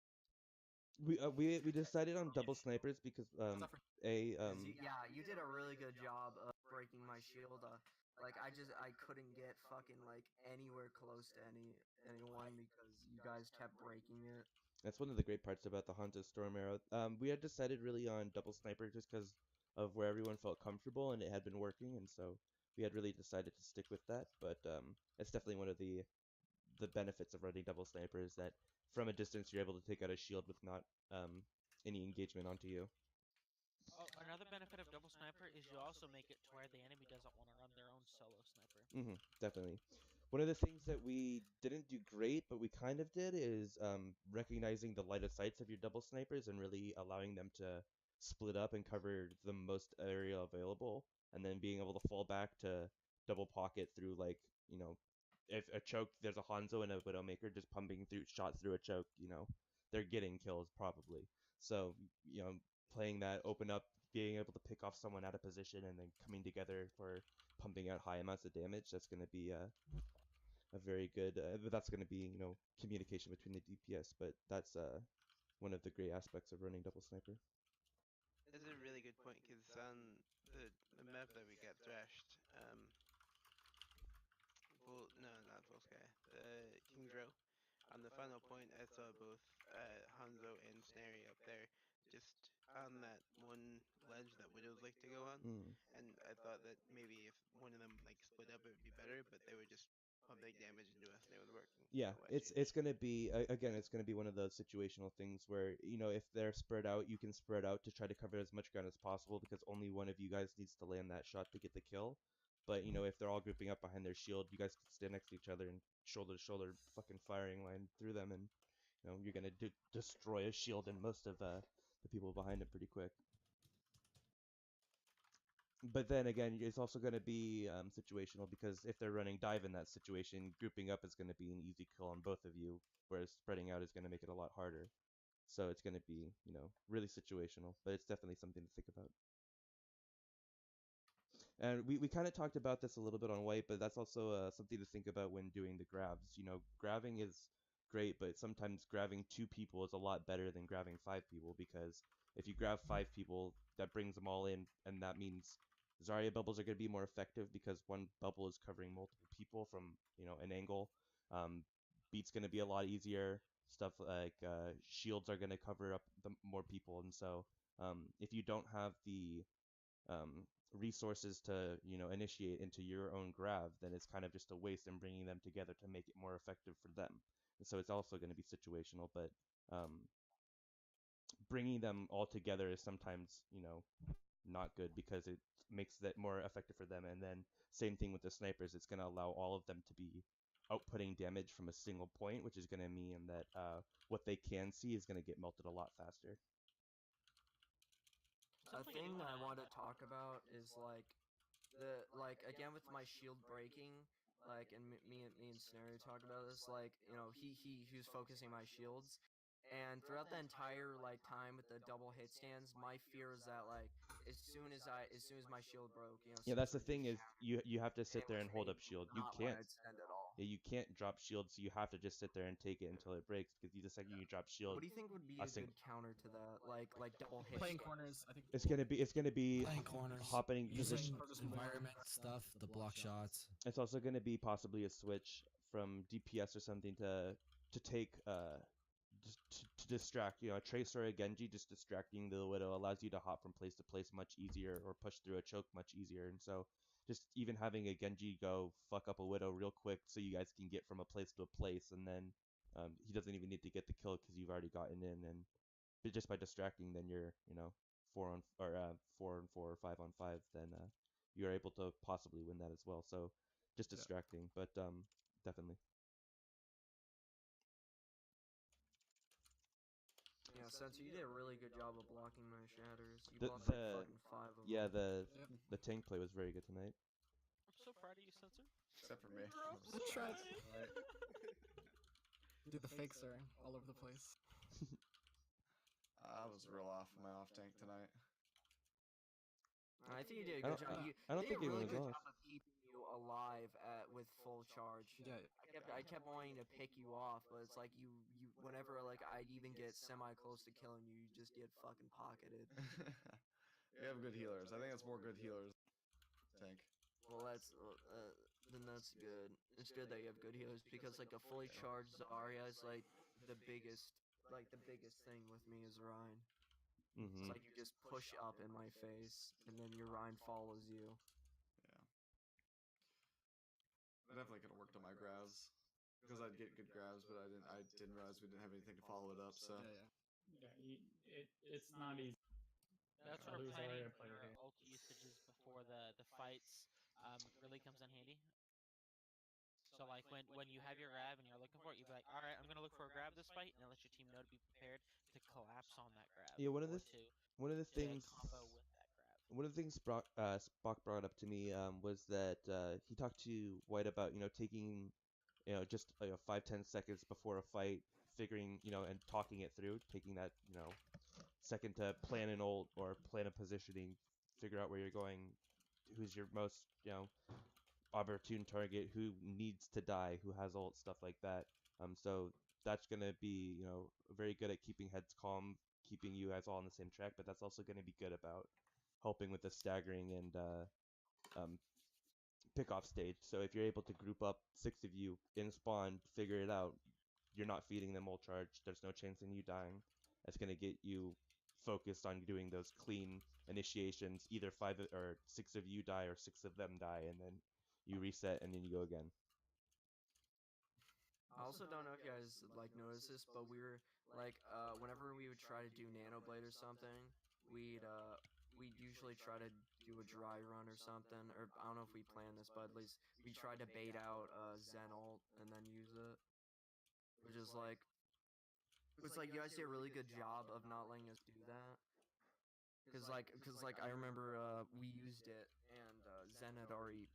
We decided on double snipers because yeah, you did a really good job of breaking my shield. I couldn't get fucking anywhere close to anyone because you guys kept breaking it. That's one of the great parts about the Hanzo Storm Arrow. We had decided really on double sniper just because of where everyone felt comfortable and it had been working, and so we had really decided to stick with that. But it's definitely one of the benefits of running double sniper is that from a distance you're able to take out a shield with not any engagement onto you. Oh, another benefit of double sniper is you also make it to where the enemy doesn't want to run their own solo sniper. Definitely. One of the things that we didn't do great, but we kind of did, is recognizing the line of sights of your double snipers and really allowing them to split up and cover the most area available, and then being able to fall back to double pocket through if a choke, there's a Hanzo and a Widowmaker just pumping shots through a choke, they're getting kills probably. So, playing that open up, being able to pick off someone out of position and then coming together for pumping out high amounts of damage, that's going to be a very good, that's going to be, communication between the DPS, but that's one of the great aspects of running double sniper. That's a really good point, because on the map that we got thrashed, not Volsky, the King's Row, on the final point I saw both Hanzo and Snary up there just on that one ledge that widows like to go on, and I thought that maybe if one of them like split up, it would be better. But they would just pump big damage into us, and it was working. Yeah, So it's gonna be again, it's gonna be one of those situational things where if they're spread out, you can spread out to try to cover as much ground as possible because only one of you guys needs to land that shot to get the kill. But if they're all grouping up behind their shield, you guys can stand next to each other and shoulder to shoulder, fucking firing line through them, and you're gonna destroy a shield and most of the people behind it pretty quick. But then again, it's also going to be situational because if they're running dive in that situation, grouping up is going to be an easy kill on both of you, whereas spreading out is going to make it a lot harder. So it's going to be, really situational, but it's definitely something to think about. And we kind of talked about this a little bit on white, but that's also something to think about when doing the grabs. Grabbing is great, but sometimes grabbing 2 people is a lot better than grabbing 5 people because if you grab 5 people, that brings them all in, and that means Zarya bubbles are going to be more effective because one bubble is covering multiple people from an angle. Beat's going to be a lot easier. Stuff like shields are going to cover up more people, and so if you don't have the resources to initiate into your own grab, then it's kind of just a waste in bringing them together to make it more effective for them. And so it's also going to be situational, but bringing them all together is sometimes not good because it makes that more effective for them. And then same thing with the snipers, it's going to allow all of them to be outputting damage from a single point, which is going to mean that what they can see is going to get melted a lot faster. A thing I want to talk about is again with my shield breaking, and me and Snary talked about this. He was focusing my shields, and throughout the entire time with the double hit stands, my fear is that as soon as my shield broke, yeah, that's the thing is you have to sit there and hold up shield. You can't extend at all. Yeah, you can't drop shield, so you have to just sit there and take it until it breaks. Because the second you drop shield, what do you think would be a good counter to that? Like double hit. Playing corners, I think. It's gonna be playing corners, hopping using environment stuff, the block shots. It's also gonna be possibly a switch from DPS or something to take to distract. A Trace or a Genji just distracting the Widow allows you to hop from place to place much easier or push through a choke much easier. And so just even having a Genji go fuck up a Widow real quick so you guys can get from a place to a place, and then he doesn't even need to get the kill because you've already gotten in, and just by distracting, then you're 4 on 4 or 5 on 5, then you're able to possibly win that as well. So just distracting, but definitely. Yeah, Sensor, you did a really good job of blocking my shatters. You blocked like fucking 5 of them. Yeah, the tank play was very good tonight. I'm so proud of you, Sensor. Except for me. That's right. Did the fakes are all over the place. I was real off my off tank tonight. I think you did a good job. I don't think you did a really anyone good was job of keeping you alive with full charge. Yeah. I kept wanting to pick you off, but it's like you whenever I'd even get semi close to killing you, you just get fucking pocketed. We have good healers. I think it's more good healers. Tank. Well, then that's good. It's good that you have good healers because a fully charged Zarya is the biggest thing with me is Ryan. Mm-hmm. It's you just push up in my face, and then your Ryan follows you. Yeah. I definitely could have worked on my grabs because I'd get good grabs, but I didn't realize we didn't have anything to follow it up. So it's not easy. That's what I'm planning for ult usages before the fights really comes in handy. So when you have your grab and you're looking for it, you be like, all right, I'm gonna look for a grab this fight, and then let your team know to be prepared to collapse on that grab. Yeah, one of the things combo with that grab. One of the things Spock brought up to me was that he talked to White about taking just 5-10 seconds before a fight, figuring and talking it through, taking that second to plan an ult or plan a positioning, figure out where you're going, who's your most opportune target, who needs to die, who has ult, stuff like that. So that's gonna be very good at keeping heads calm, keeping you guys all on the same track, but that's also gonna be good about helping with the staggering and pick-off stage. So if you're able to group up 6 of you in spawn, figure it out, you're not feeding them ult charge, there's no chance in you dying. That's going to get you focused on doing those clean initiations. Either 5 or 6 of you die, or 6 of them die, and then you reset and then you go again. I also don't know if you guys like noticed this, but we were like, whenever we would try to do Nano Blade or something, we'd usually try to do a dry run or something, or I don't know if we planned this, but at least we tried to bait out Zen ult and then use it, which is like, it's like you guys did a really good job of not letting us do that. Cause like I remember we used it and Zen had already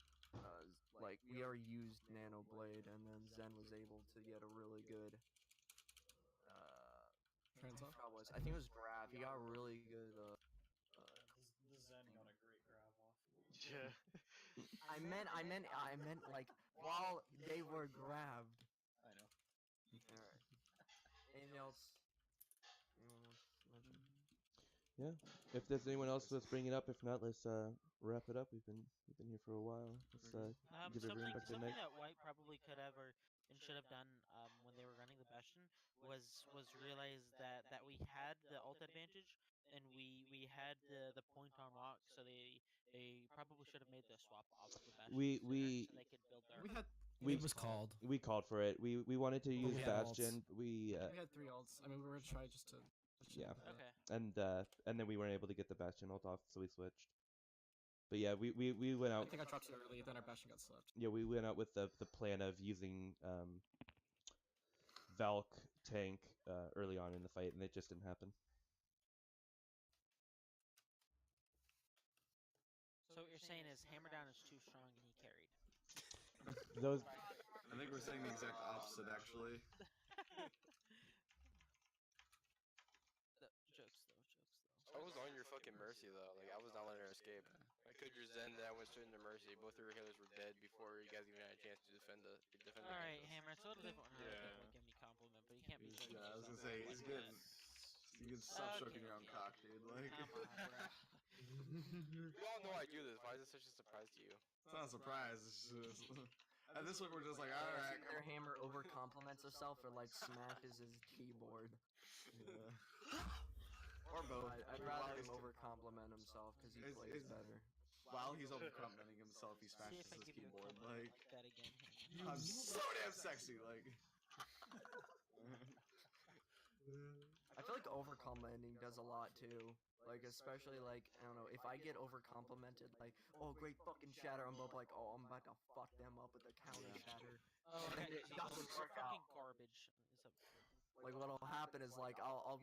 like we already used Nano Blade, and then Zen was able to get a really good I think it was grab. He got a really good The Zen got a great grab off. Yeah. I meant like while they were grabbed. I know. Alright. Anything else anyone wants to mention? Yeah. If there's anyone else that's bringing it up, if not, let's wrap it up. We've been here for a while. Let's give everyone back to the night. That White probably could have and should have done when they were running the Bastion was realize that we had the ult advantage and we had the point on lock, so they probably should have made the swap off of the Bastion so they could build their. It was called. We called for it. We wanted to use Bastion. We had 3 ults. I mean, we were gonna try just to. Yeah. Okay. And then we weren't able to get the Bastion ult off, so we switched. But yeah, we went out. I think I dropped it early, then our Bastion got slept. Yeah, we went out with the plan of using Valk tank early on in the fight, and it just didn't happen. So what you're saying is Hammerdown is too strong and he carried. Those. I think we're saying the exact opposite, actually. I was on your fucking Mercy though. Like I was not letting her escape. I could your Zen, then I went straight into Mercy. Both of your healers were dead before you guys even had a chance to defend the. All right, Hammer. It's a little different when other people give me compliment, but you can't be. Yeah, I was gonna say he's good. You can stop stroking your own cock, dude. Like. You all know I do this. Why is it such a surprise to you? It's not a surprise. It's just. At this point, we're just like, all right. Either Hammer over compliments himself or like smashes his keyboard. Yeah. Or both. I'd rather him over compliment himself because he plays better. While he's over complimenting himself, he smashes his keyboard. Like that again. I'm so damn sexy. Like. I feel like over complimenting does a lot too. Like especially like I don't know, if I get over complimented, like, oh great fucking shatter, I'm both like, oh I'm about to fuck them up with a counter shatter. Oh, okay. It doesn't work out. Fucking garbage. Like what'll happen is like I'll